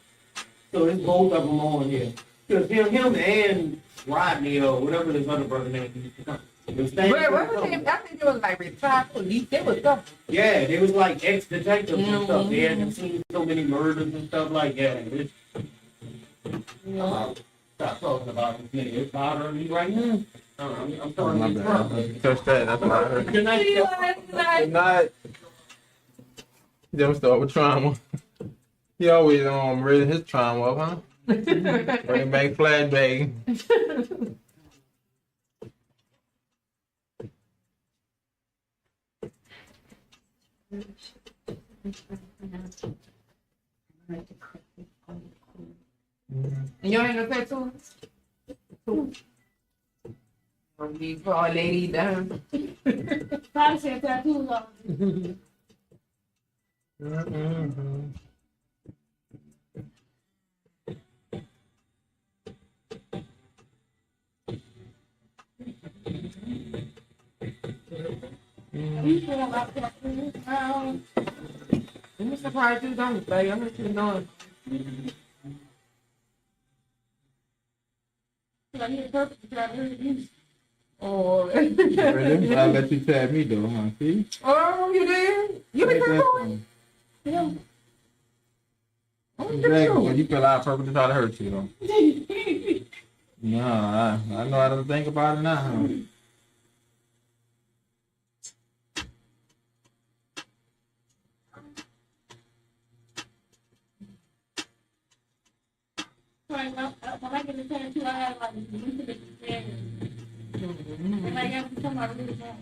So it's both of them on here. Because him and Rodney, or whatever his other brother name used to come. They was standing Wait, for what the was company. it? I think it was like retired police. They was tough. Yeah, they was like ex-detectives and stuff. They hadn't seen so many murders and stuff like that. It's, stop talking about this nigga. It's bothering me right now. I'm Oh, starting my to be bad. drunk. Touch that. That's what I heard. Good night, See you y'all. later tonight. Good night. Don't start with trauma. He always raising his trauma up, huh? Bring back flashback. You ain't no tattoos? These poor lady down. Probably said tattoos on. You feel like tattoos. I'm surprised you don't, baby. I'm not even knowing. Like you're perfect to try to hurt you. Oh, Really? I'll let you tag me though, huh? See? oh, you did? You been tattooing? Yeah. Oh, you Exactly. been You feel out purpose to try to hurt you though. No, I know how to think about it now. Huh? Like, when I get a tattoo, I have like looking at the head. And like every time I really want.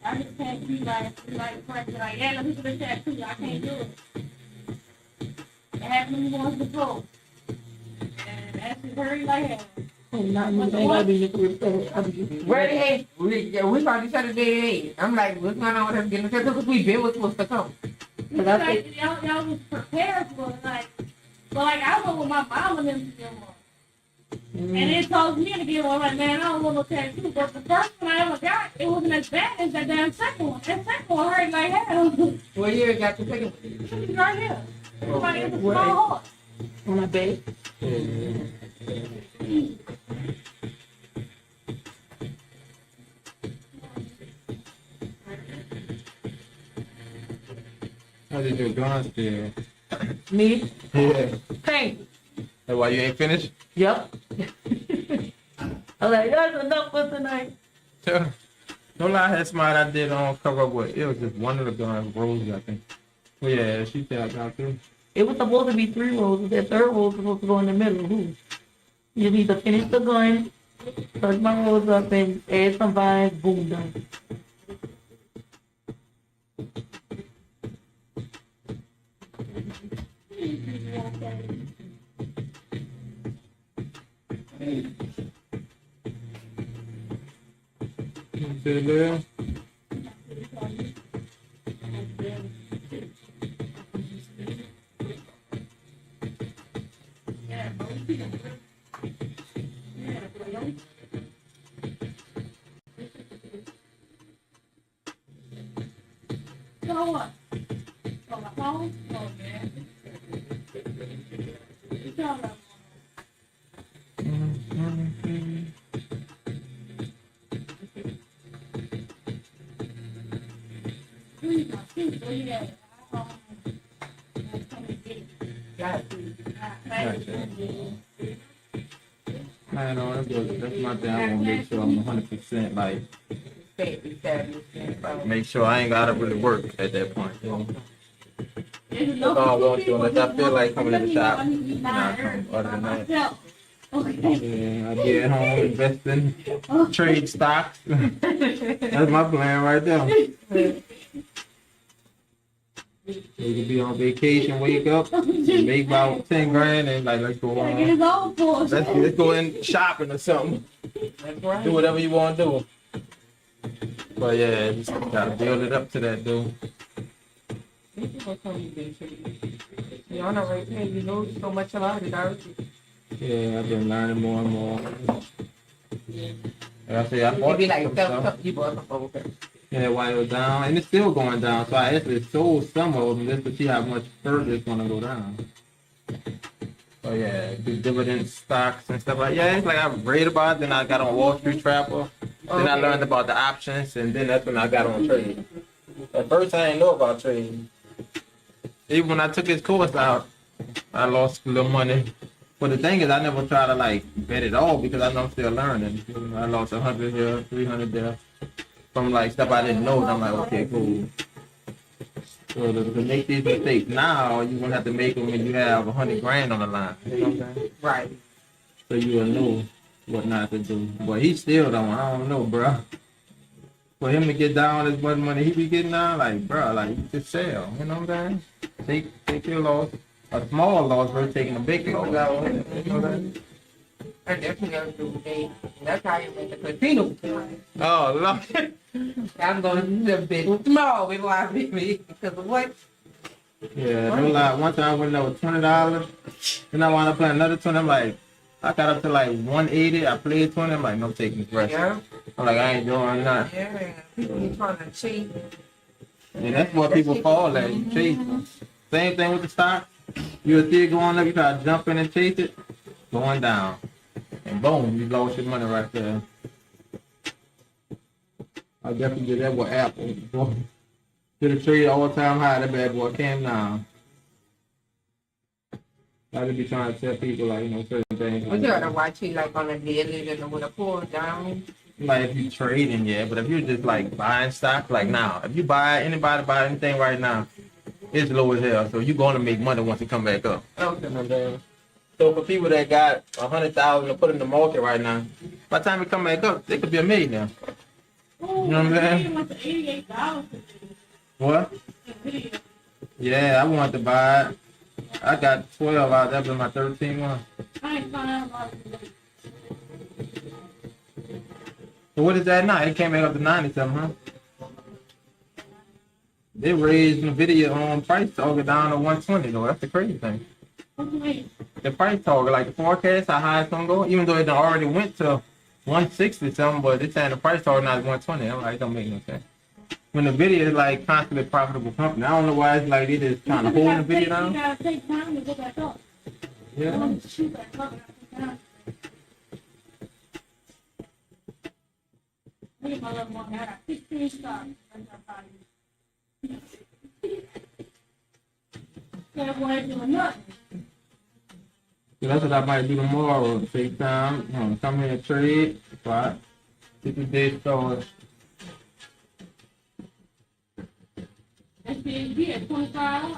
I just can't be like friends like, yeah, let me get a tattoo. I can't do it. It happened to me once before. And that's just hurt like hell. Not me. They gotta be looking Ready? Hey, we found each other day. I'm like, what's going on with him getting a tattoo? Because we been was supposed to come. It's like, y'all was prepared for it, like, but like I went with my mom and them to get one. And it told me to get one, like, man, I don't want no tattoo. But the first one I ever got, it wasn't as bad as that damn second one. That second one hurt like hell. Well, you got to take it. It's right here. It's like it's a small heart. on my bed. How did your gun feel? Me? Yeah. Thank you. That's why you ain't finished? Yep. I'm like, that's enough for tonight. Don't lie, I had somebody I did cover up with. It was just one of the guns, Rosie, I think. Well, yeah, she tapped out too. It was supposed to be 3 rows. That third row was supposed to go in the middle. Who? You need to finish the gun, touch my rows up, and add some vines. Boom, done. See there? So what? On my phone? Oh, man. It's all right. where you at? I know that's my thing. I want to make sure I'm 100% like make sure I ain't gotta really work at that point. You know? That's all I want to unless I feel like coming in the shop. Other than that. Okay. Yeah, I get home, invest in trade stocks. That's my plan right there. You could be on vacation, wake up, make about 10 grand, and like let's go Gotta get on. his own for Let's go in shopping or something. Do whatever you want to do. But yeah, just gotta build it up to that, dude. You on the right here, you know so much about it already. Yeah, I've been learning more and more. Like I say, I You bought be like, some stuff. you bought some over. Yeah, while it was down, and it's still going down. So I actually sold some of them just to see how much further it's gonna go down. So yeah, do dividend stocks and stuff like yeah. It's like I read about it, then I got on Wall Street Trapper. Then I learned about the options, and then that's when I got on trading. At first, I didn't know about trading. Even when I took his course out, I lost a little money. But the thing is, I never try to like bet it all because I know I'm still learning. I lost 100 here, 300 there. From like stuff I didn't know, and I'm like, okay, cool. So to make these mistakes now, you're gonna have to make them when you have 100 grand on the line. You know what I'm saying? Right. So you will know what not to do. But he still don't. I don't know, bro. For him to get down as much money he be getting now, like, bro, like you just sell. You know what I'm saying? Take your loss. A small loss versus taking a big loss. You know what I'm saying? And that's what I do today. That's how you went to casino. Oh, Lord. I'm going to bit small before I be big. Because of what? Yeah, no lie. One time I went there with $20, then I wound up playing another 20. I'm like, I got up to like 180. I played 20. I'm like, no taking the rest. Yeah. I'm like, I ain't doing nothing. Yeah. People be trying to cheat. And that's what people fall at. You chase. Same thing with the stock. You see it going up, you try to jump in and chase it, going down. And boom, you lost your money right there. I definitely did that with Apple. Boy, did a trade all time high, that bad boy came down. I just be trying to tell people like, you know, certain things. But you gotta watch it like on a daily and with a pull down. Like if you trading, yeah, but if you're just like buying stock, like now, if you anybody buy anything right now, it's low as hell. So you're gonna make money once it come back up. Okay. You know what I'm saying? So for people that got 100,000 to put in the market right now, by the time it come back up, they could be a millionaire. Oh, You know what I'm saying? went to $88. What? Yeah, I wanted to buy it. I got 12 out. That was my 13th one. I ain't finding out. So what is that now? It came back up to 90 something, huh? They raised NVIDIA on price target down to 120 though. That's the crazy thing. The price target, like the forecast, how high it's gonna go, even though it already went to 160 something, but it's saying the price target now is 120. I'm like, it don't make no sense. When NVIDIA is like constantly profitable company, I don't know why it's like they just trying to hold NVIDIA You down. gotta take time to go back up. Yeah. Shoot back up. Look at my little one. I got 16 stars. That boy ain't doing nothing. So that's what I might do tomorrow. Take time, come here and trade, spot, 50-day stores. That's the at $25.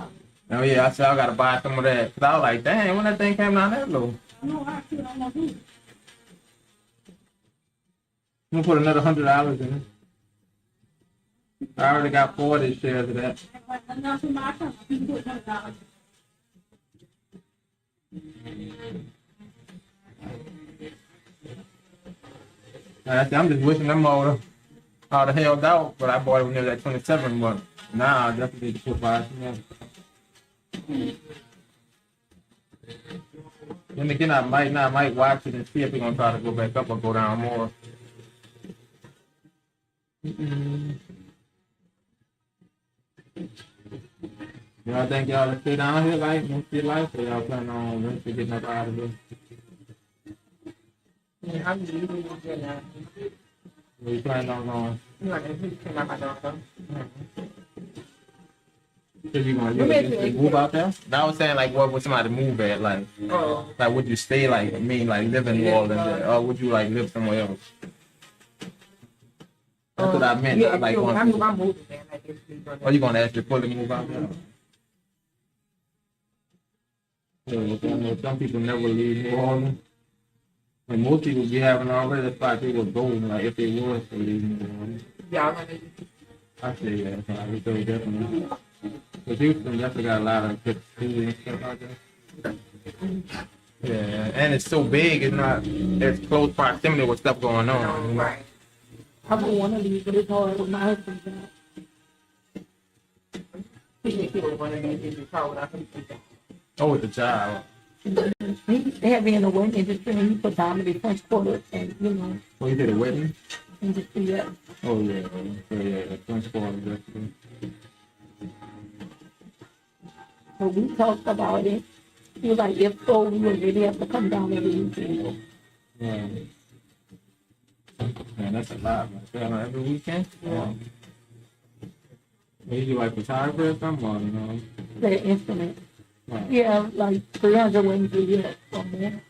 Oh yeah, I said I gotta buy some of that. Cause I was like, dang, when that thing came down that low, I know I should. I'm gonna do it. I'm gonna put another $100 in it. I already got 40 shares of that. Enough in my account. I can put $100. I'm just wishing them all the held out, but I bought it when it was at 27, but now I definitely need to put 5. Then again, I might watch it and see if we're gonna try to go back up or go down more. Y'all think y'all will stay down here like most of your life, or y'all plan on eventually getting up out of here? Yeah, I'm leaving again now. Where you plan on going? You want to come out my daughter? So you gonna move out there? Now I was saying like, what would somebody move at? Like would you stay like live in New Orleans, or would you like live somewhere else? That's what I meant. Yeah, Like, I'm moving there. Like, if we go there. are you gonna actually fully move out there? Yeah, some people never leave New Orleans. Like most people be having already the spot they would go, like if they was to leave New Orleans. Y'all gonna I say that, so I would say definitely. But Houston definitely got a lot of good food and stuff out there. Yeah, and it's so big, it's not as close proximity with stuff going on. You know? right. I don't want to leave, but it's hard with my husband. People want to leave the car without people. Oh, with the child. They have me in the wedding industry, and he put down to the French Quarter, and Oh, you did a wedding? industry. Yeah. Oh, yeah. So, yeah, the French Quarter, definitely. So we talked about it. He was like, if so, we would really have to come down every weekend. Yeah. Man, that's a lot, man. Yeah, every weekend? Yeah. You do like photography or something, or, you know? Play instrument. Right. Yeah, like 300 wings a year from there.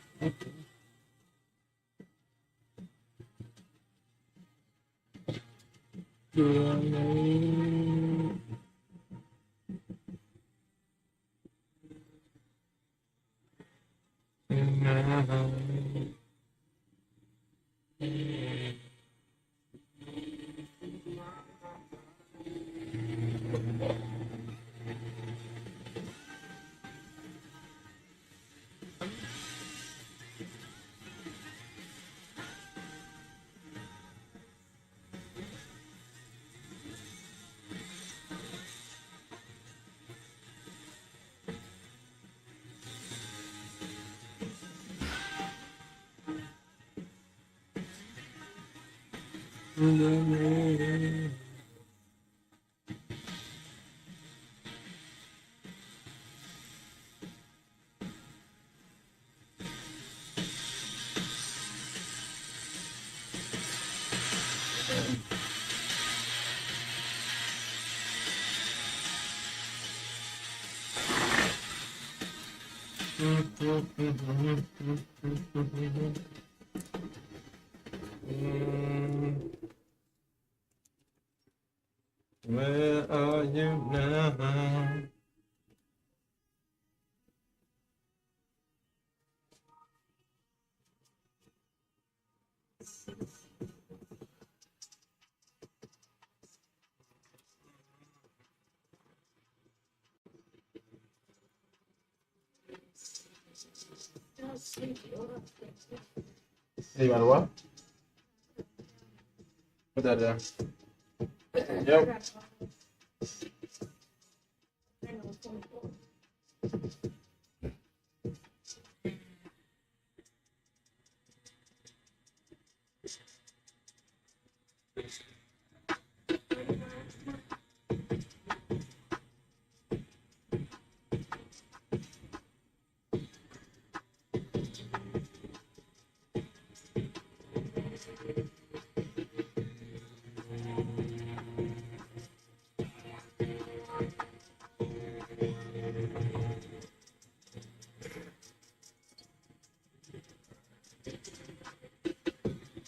Where are you now? Hey, you got a what? Put that there. Yep.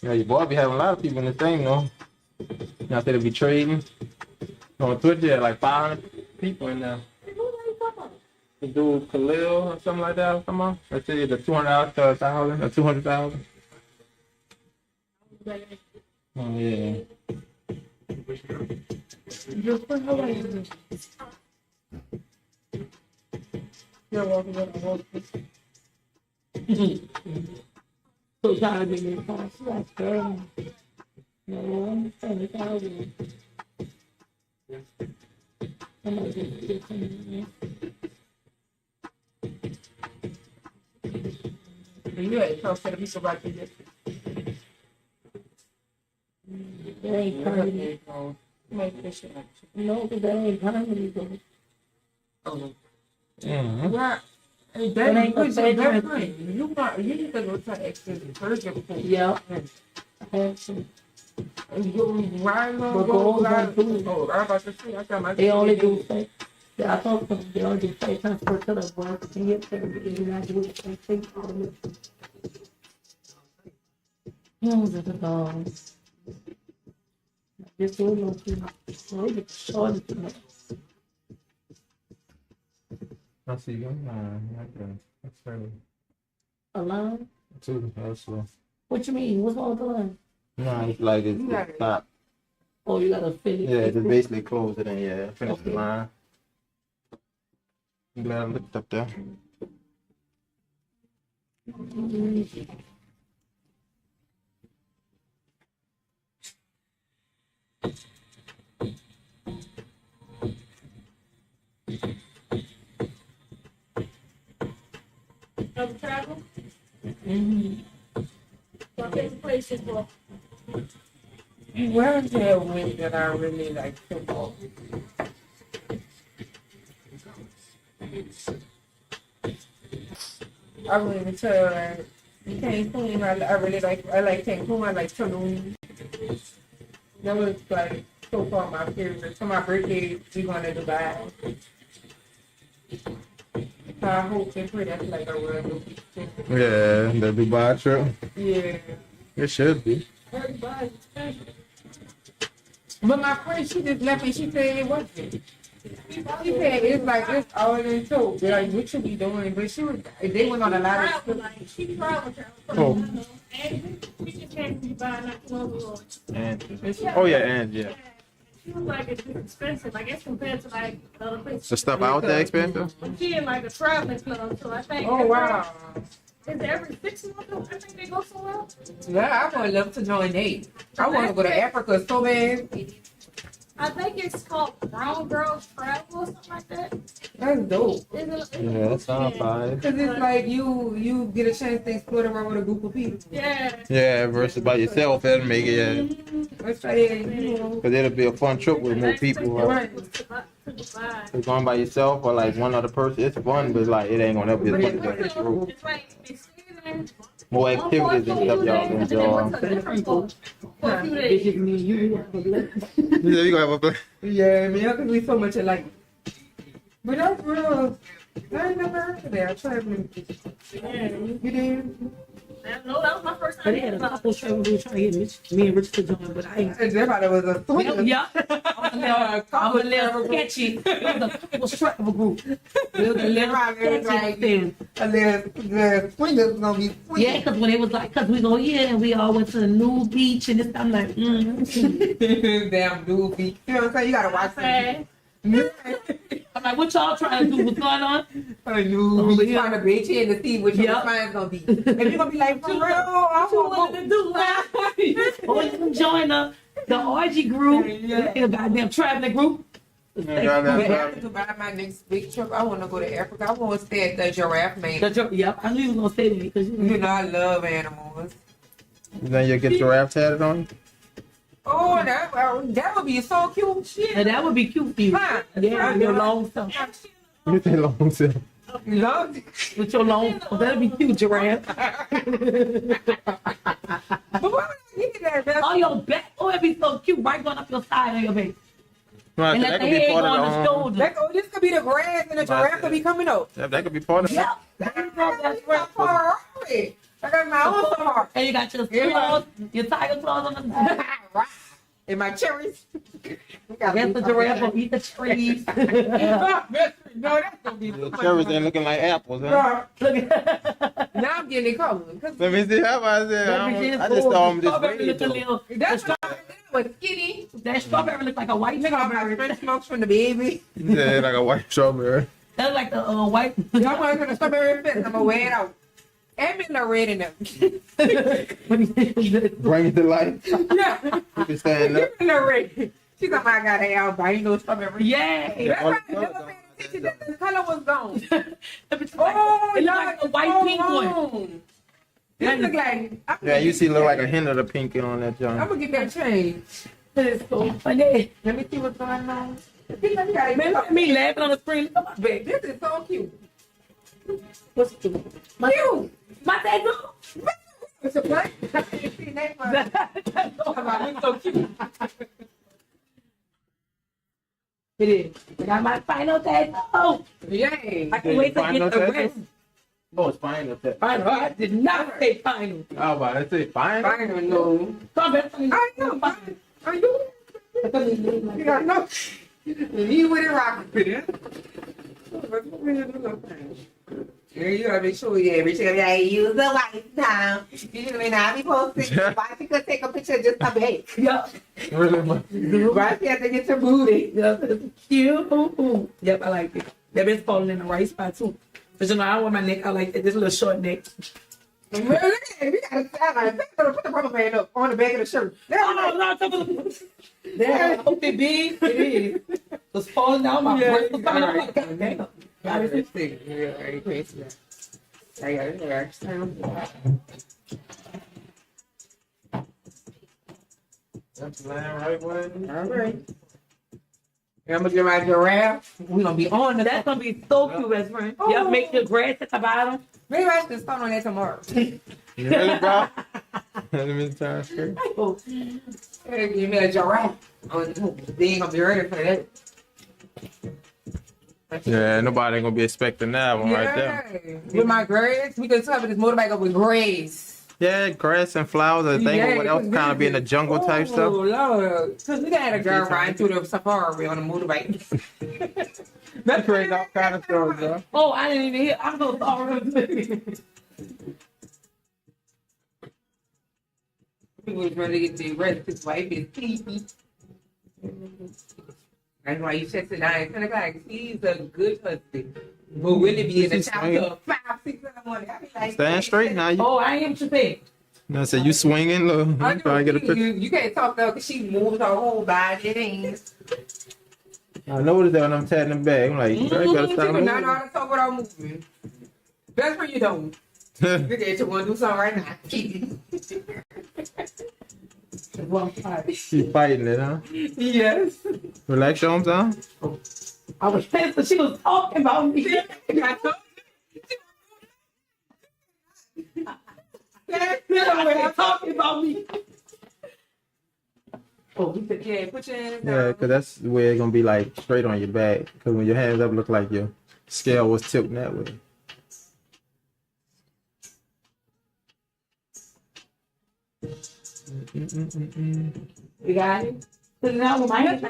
Yeah, your boy be having a lot of people in the thing, though. Now they be trading. On Twitch, yeah, like 500 people in there. The dude Khalil or something like that, come on. Let's say the 200 to 1,000 or 200,000. Oh yeah. You're welcome. So tired of being in the car. Like, girl. No, 70,000. I'm not going to get something. You had to tell the people about this. That ain't permanent. Make this shit. No, because that ain't permanent. Though. Oh. Mm-hmm. Right. Hey, That ain't that the is same different. You need to go to extra first before. Yeah. I have some. You riding on But go goals ride. don't do it. Oh, I'm about to say, I got my. They only do fake. Yeah, I thought so. They all just say transfer to the board. And yet, they're not doing it. They think for them. Those are the dogs. This one, no, so you short it too much. I see you. That's fairly. Alarm? Too. That's slow. What you mean? What's wrong with the alarm? No, it's like it's stop. Oh, you gotta finish. Yeah, just basically close it and yeah, finish the line. I'm glad I looked up there. Of travel. Mm-hmm. What best places for? Where is there wind that I really like football? I went to Cancun. I really like. I like Cancun. I like Tulum. That was like so far my favorite. For my birthday, we going to Dubai. So I hope and pray that's like a real good thing. Yeah, the Dubai trip. Yeah. It should be. Everybody's special. But my friend, she just left me. She said it wasn't. She said it's like it's all in two. Like what you be doing? But she was. They went on a lot of Travel, stuff. like, she traveled. Oh. And we just came to Dubai not too long ago. And oh yeah, and yeah. She was like, it's expensive, I guess, compared to like other places. The stuff out there expensive. She in like a traveling club, so I think. Oh wow. Is it every 6 months? I think they go somewhere. Yeah, I would love to join Nate. I want to go to Africa so bad. I think it's called Brown Girls Travel or something like that. That's dope. Yeah, that sounds fine. Cause it's like you get a chance to explore the world with a group of people. Yeah. Yeah, versus by yourself, that'll make it. Yeah, That's like, you know. because it'll be a fun trip with more people. Right. It's If going by yourself or like one other person, it's fun, but like it ain't gonna ever be as fun as this group. like they stay there. More activities and stuff y'all can enjoy. For a few days. It's just me and you. Yeah, you gonna have a blast. Yeah, man, because we so much alike. But that's real. I ain't never heard of that. Traveling. Yeah. You did? No, that was my first But time. they had a couple of shows we were trying to get me and Rich to join, but I ain't. Everybody was a sweet. Yeah, I'm a little sketchy. It was a couple travel group. It was a little sketchy thing. The swingers gonna be sweet. Yeah, because when it was like, because we go here and we all went to the new beach and this, I'm like, Damn doofy. You know what I'm saying? You gotta watch that. I'm like, what y'all trying to do? What's going on? You be trying to reach in to see what your client's gonna be. And you're gonna be like, for real, I What you wanted to do? Oh, you can join the orgy group, the goddamn traveling group. But after Dubai, my next big trip, I want to go to Africa. I want to stay at the giraffe man. Yep, I knew you was gonna say that because You know, I love animals. Then you get giraffe tatted on you? Oh, that would be so cute. Shit. and that would be cute for you. Huh? Yeah, your long stuff. You think long tail? Love it. With your long stuff. That'd be cute, giraffe. But why would I get that? That's On your back. Oh, it'd be so cute, right going up your side of your back. Right, And that let the could be head part go on the of the shoulder. this could be the grass and the giraffe could be coming up. Yeah, that could be part of it. Yeah. That's right. I got my own summer. And you got your claws, your tiger claws on the And my cherries. I guess the giraffe will eat the trees. No, that's gonna be The cherries ain't looking like apples, huh? Look at Now I'm getting it covered. Let me see how I said. I just saw them just strawberry look a red. little. That's why I was skinny. That strawberry look like a white Look at my strawberry. French smokes from the baby. Yeah, like a white strawberry. That look like the white. Y'all want to the strawberry fence? I'm gonna wear it out. And me no red in them. Bring it to life. Yeah. You can stand up. Give me no red. She's like, I got an albino strawberry. Yay! That's All why I the never colors paid attention that the color was gone. It's Oh, like y'all a white pink one. This look like. Yeah, you see, look like a hint of the pink on that I'm joint. gonna get that changed. It's so funny. Let me see what's going on. Man, Remember me laughing on the screen? Look at my baby. this is so cute. What's it doing? My tattoo. It's a blank. I can't see that one. I'm like, it's so cute. It is. I got my final tattoo. Yay. I can't wait to Final get the tattoo? rest. Oh, it's final. Final. I did not say final. Oh, wow, that's it. Final. I don't know. Come back. I know. I know. You got no. You with it, rock with it. Yeah, you gotta make sure every time I use the white time. You may not be posting. Why you could take a picture just of it? Yeah. Really, man? Why you have to get your booty? Yeah, it's cute. Ooh. Yep, I like it. That bit's falling in the right spot too. But you know, I don't want my neck out like that. This little short neck. Man, look at it. We gotta sound like that. Put the rubber band up on the back of the shirt. Oh, no, I hope it big. It is. It's falling down my breast. It's coming out like, God damn. I was just thinking, yeah, I ain't crazy. I got it there. That's laying right way. All right. I'm gonna get my giraffe. We gonna be on the. That's gonna be so cute, best friend. Yep, make the grass at the bottom. Maybe I should start on that tomorrow. You really, bro? Let me try straight. Hey, give me a giraffe. Oh, they ain't gonna be ready for that. Yeah, nobody ain't gonna be expecting that one right there. With my grass, we could cover this motorbike up with grass. Yeah, grass and flowers. I think what else kind of be in the jungle type Oh, stuff. Lord. Cause we got a girl riding through the safari on a motorbike. That's crazy, all kind of stuff, bro. Oh, I didn't even hear. I'm so sorry. He was ready to get the rest. His wife is sleepy. That's why you should sit down and kind of like, he's a good husband. But will it be in the chapter 5, 6, 7, 1? I be like, Stand straight now. You, Oh, I am to say. I said you swinging, look. I I'm trying to get a picture. you can't talk though because she moves her whole body. It ain't. I noticed that when I'm tatting the bag. I'm like, girl, you better She stop do not know moving. how to talk without moving. That's when you don't. Look at you want to do something right now. She fighting it, huh? Yes. Relax your arms down. I was pissed that she was talking about me. I told Talking about me. Oh, he said, yeah, put your hands Yeah, down. because that's where it's going to be like straight on your back. Because when your hands up, look like your scale was tilting that way. You got it? Put it out with my hand.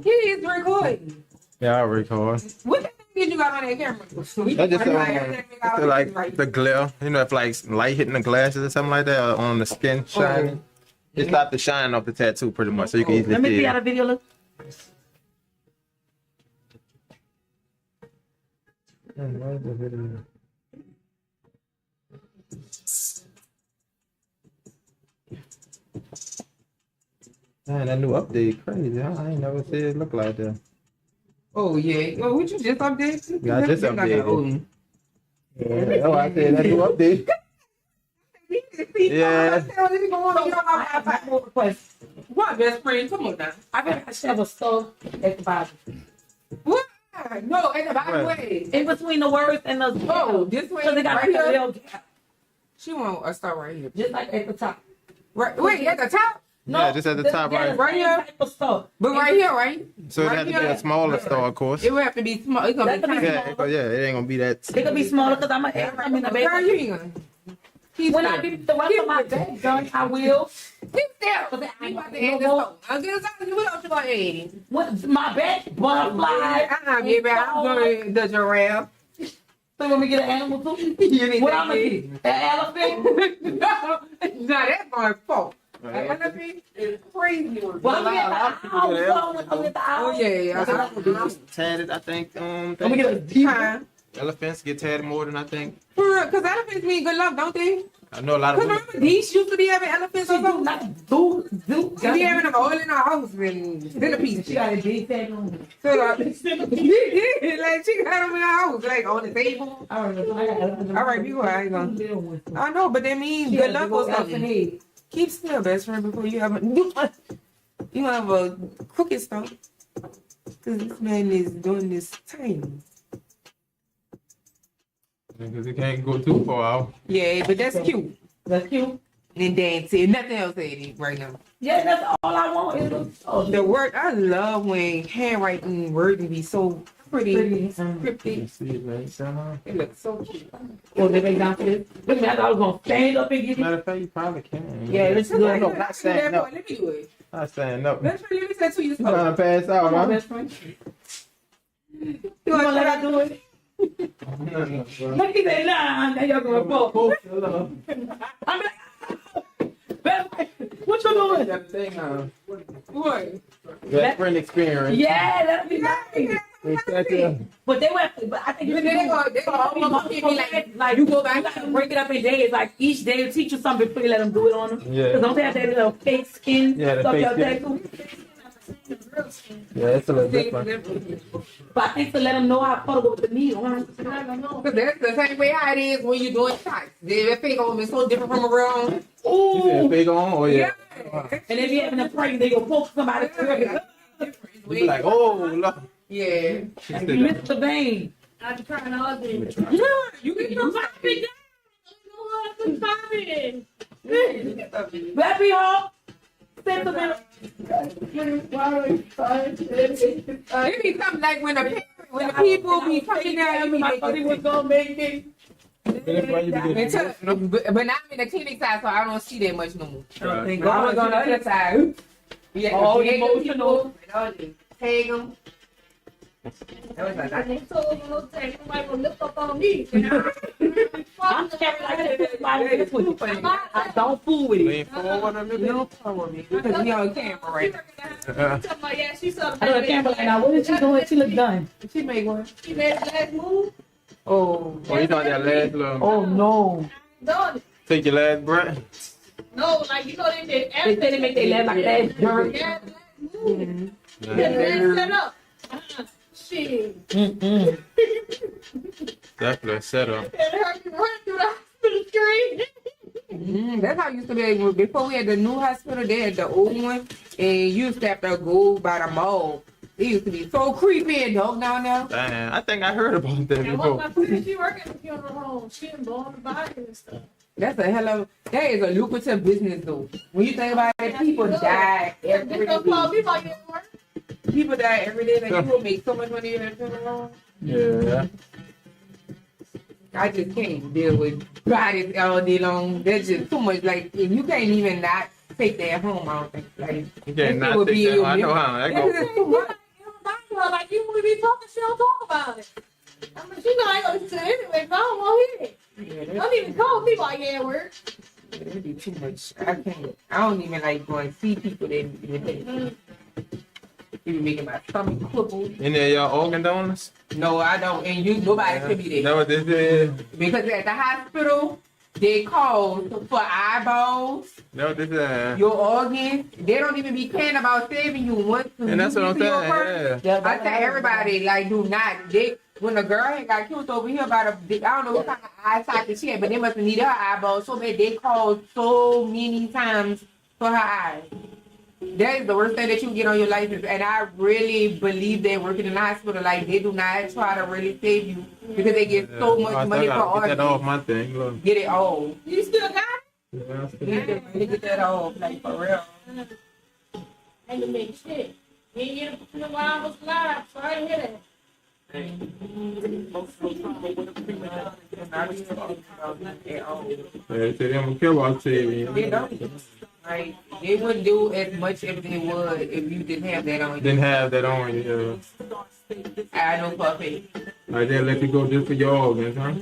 He is recording. Yeah, I record. What the heck did you got on that camera? That just like the glare. You know, if like light hitting the glasses or something like that, or on the skin shining. It stopped the shine off the tattoo pretty much, so you can easily Let me see see it. how the video looks. Man, that new update crazy, huh? I ain't never seen it look like that. Oh, yeah. Oh, what you just updated? Yeah, I just updated. Yeah, oh, I said that new update. Yeah. What, best friend? Come on now. I bet I should have a stove at the bottom. What? No, at the bottom way. In between the words and the Oh, this way. because they got Right like a here. little gap, She want a star right here. just like at the top. Right, wait, at the top? Yeah, just at the top, right. Right here. Type of stuff. But right here, right? So it had to be a smaller store, of course. It would have to be small. It's gonna be That's tiny. gonna Yeah, it ain't gonna be that. It could be smaller because I'm in the Girl, you baby. ain't gonna. Keep When I still. get the rest of my back done, I will. Keep still. We about to end this song. I'll get us out. What else you gonna add? With my back, butterfly. Baby, I'm going to the giraffe. So when we get an animal too, You need what that I'm gonna kid. get? An elephant. No, that's my fault. An elephant is crazy. Well, I'm gonna get the owl. I'm gonna get the owl. Oh, yeah. Tatted, I think. I'm gonna get a deep. Elephants get tatted more than I think. Because elephants mean good luck, don't they? I know a lot of Because women. remember, these used to be having elephants or something. Not do. She be having them all in our house and centerpiece. She got a big tattoo on her. So, like, like, she got them in our house, like, on the table. I don't know. I got elephants. All right, people, I ain't gonna. Little one. I know, but that means She good got a luck big or old elephant something. head. Keep still, best friend, before you have you have a crooked stump. Because this man is doing this time. Because it can't go too far out. Yeah, but that's cute. That's cute. and dancing. Nothing else Eddie right now. Yeah, that's all I want. Is The word I love when handwriting wording be so pretty, scripted. See it, man. Somehow. It looks so cute. Well, they make down for this. Look, man, I thought I was gonna stand up and get it. Matter of fact, you probably can. Yeah, let's do it. No, not saying no. Let me do it. Not saying no. Let me say to you. You trying to pass out, Come on, huh? best friend. You You gonna let her do it? No, no, bro. Let me say, nah, now y'all gonna fall. I'm like, best friend, what you doing? That thing, What? that friend experience. Yeah, that'd be nice. But they went, but I think They gonna almost give me like you go back, you gotta break it up in days. Like each day, you teach you something before you let them do it on them. Yeah. Cause don't they have that little fake skin? Yeah, the stuff fake y'all skin. take too? Yeah, it's a little different. But I think to let them know how to go with the needle. Huh? Cause that's the same way how it is when you're doing shots. The fake home is so different from a real home. You said Ooh. fake on? Oh, yeah. And if you having a prank, they go poke somebody. You be like, oh, look. Yeah. Like, you missed the vein. I'm trying all this. You can You pop it down. You know what? Pop it. Let me home. Send them in. It be something like when the people be coming down, you I be thought he was gonna make it. but now I'm in the clinic side, so I don't see that much no more. Thank But I was God. on the other side. Yeah, Oh, tag them emotional. people, and all this. Tag them. That was like, And they told me, "Look, nobody gonna lift up on me." I'm carrying like this. I don't fool with it. Lean forward a little you don't come with me because we on camera right now. Yeah, she saw I know the camera like now. What is she doing? She look done. She made one. She made the last move. Oh, Oh, you doing that last little, Oh no. Done it. take your last breath? No, like you know they did They say they make their legs like that. Bird. Yeah, the last move. Yeah. Yeah, set up. Shit. Definitely set up. It hurt me run through the hospital screen. that's how it used to be. Before we had the new hospital, they had the old one, and you used to have to go by the mall. It used to be so creepy and dog down there. Damn, I think I heard about that And what before. my friend, she working at the funeral home. She done blown the body and stuff. That's a hell of that is a lucrative business though. When you think about it, people die every They gonna call day. me like that work. People die every day. Like you will make so much money in a funeral home. Yeah. I just can't deal with bodies all day long. There's just too much. Like and you can't even not take that home. I don't think. Like You that can't not would take be that. your I know memory. how that This go. is too much. Like you would be talking, she don't talk about it. I mean, she know I ain't gonna listen to it anyway, but I don't want to hear it. Yeah, Don't even call me like yeah, at work. that'd be too much. I can't. I don't even like going to see people that even making my stomach crumble. Any of y'all organ donors? No, I don't. And you, nobody should be there. Know what this is? Because at the hospital, they call for eyeballs, Know what this is? your organs. They don't even be caring about saving you once. And that's what I'm saying. Yeah. I tell everybody, like, do not. When a girl had got killed over here by I don't know what kind of eye socket she had, but they must have needed her eyeballs so bad they called so many times for her eyes. That is the worst thing that you get on your license. And I really believe that working in the hospital, like, they do not try to really save you because they get so much money for Get that off organs. my thing. Look. Get it all. You still got it? Yeah, You need to really get that off, like, for real. Ain't gonna make shit. You ain't get it while I was alive, so I didn't hear that. They say they don't care about TV. They don't. Like, they wouldn't do as much if they would if you didn't have that on you. Didn't have that on you. I know for a fact. Like they let you go just for your organs, huh?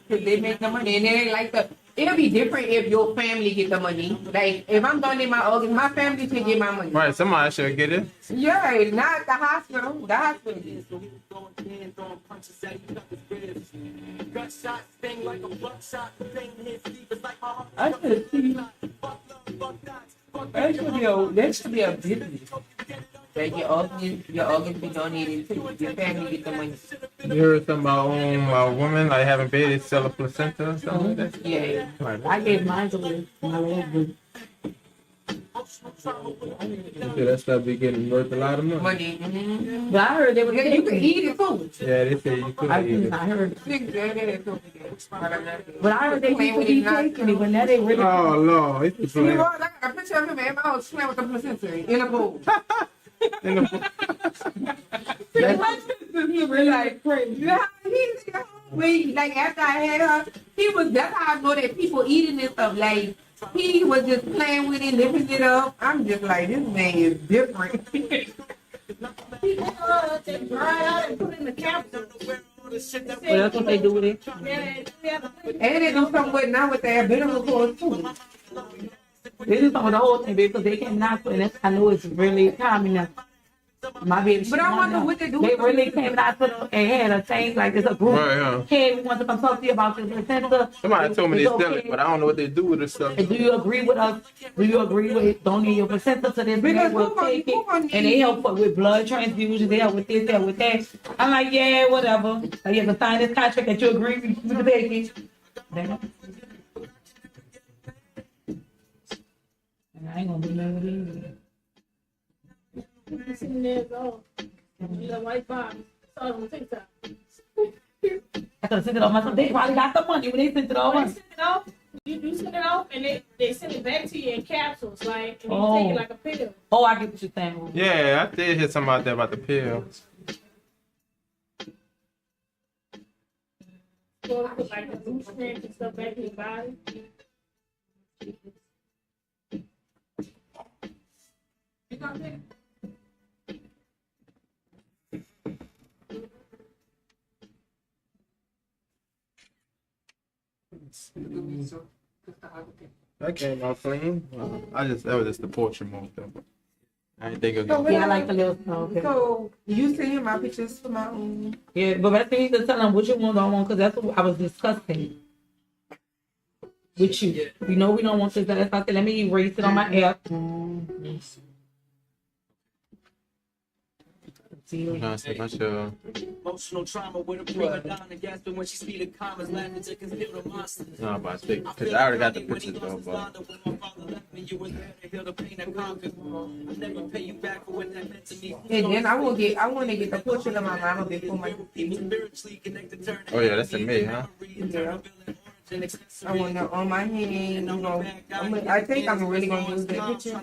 Cause they make the money and they like it'll be different if your family get the money. Like if I'm donating my organs, my family should get my money. Right, somebody should get it. Yeah, it's not the hospital. The hospital is. Gunshot sting like a buckshot. Pain hits deep, it's like my heart. I should see. That should be a business. That your organs be donated to your family get the money. You heard something about a woman like having babies sell a placenta or something like that? Yeah. Like I gave mine to my husband. Yeah, that stuff be getting worth a lot of money. Money. But I heard they were You can eat it too. Yeah, they say you could I eat it. heard. But But I heard they used to be taking it, but now they really. Oh Lord, it's the You plan. know, I got a picture of him in my house playing with the placenta in a bowl. In the- He was like crazy. You know how he when like after I had her, he was that's how I know that people eating this stuff. Like he was just playing with it, lifting it up. I'm just like, this man is different. People they dry out and put it in the capsule. Well, that's what they do with it. And they do something with now with their bitter course too. They do something with the whole thing, baby, because they cannot put it. I know it's really common now. My baby, But I wonder what they do. They really came out to them and had a thing like this, a group. Right, huh? Hey, we want to come talk to you about this placenta. Somebody told me they It's sell okay. it, but I don't know what they do with this stuff. And do you agree with us? Do you agree with donating your placenta to this? Because They will who gonna- take who it, gonna and they help with blood transfusion. They help with this, they help with that. I'm like, yeah, whatever. Like, you have to sign this contract that you agree with the take it. Then- And I ain't gonna do nothing with it. Sitting there, go. The white box. Saw it on TikTok. I could have sent it off myself. They probably got the money when they sent it When over. they send it off, you send it off, and they send it back to you in capsules, like, and you Oh. take it like a pill. Oh, I get what you're saying. Yeah, I did hear something out there about the pill. So it put like the nutrients and stuff back in your body. You got that? That came out clean. That was just the portrait move though. I didn't think it was. Yeah, I like the little snow. Okay. So you send him my pictures for my own. Yeah, but I think you need to tell them what you want, don't want, because that's what I was discussing with you. You know we don't want this. That's why I said, let me erase it on my app. I'm trying to see my show. Emotional trauma with a prima donna gasping when she speeded commas, laughing to conceal the monsters. No, but I think because I already got the pictures though. But When my father left me, you were there to heal the pain that conquers. I'll never pay you back for what that meant to me. And then I want to get the portrait of my mama before my Spiritually connected, turn oh yeah, that's in May, huh? yeah. I want that on my hand. You know, I think I'm really gonna use that picture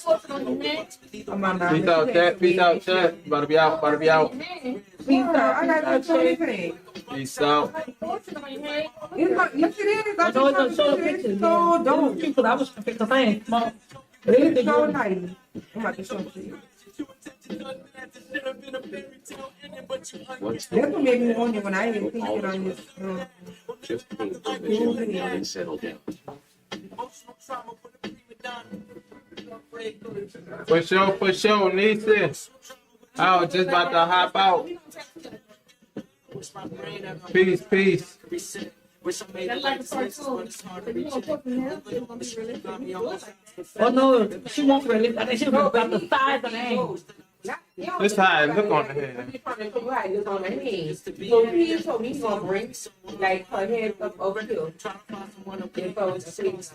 Portrait on your neck. of my mama. Peace out, chat. Peace out, chat. About to be out. About to be out. Peace out. I got to everything. Peace out. Portrait on your head. It's my, yes, it is. I know it's just a show showed you pictures. it's so dope. Because I was trying to think small. It's so nice. I'm about to show it to you. That's what made me wonder when I didn't think it on this. Just put the vision and settle down. For sure, Nisa. I was just about to hop out. Peace, peace. That's like a cartoon. If you want to put in here, it's gonna be realistic. Oh no, she won't really. I think she was about the size of the hand. This how it look on the head. I'm trying to show you how it look on the head. So he told me he's gonna bring like her head up over here. And so it's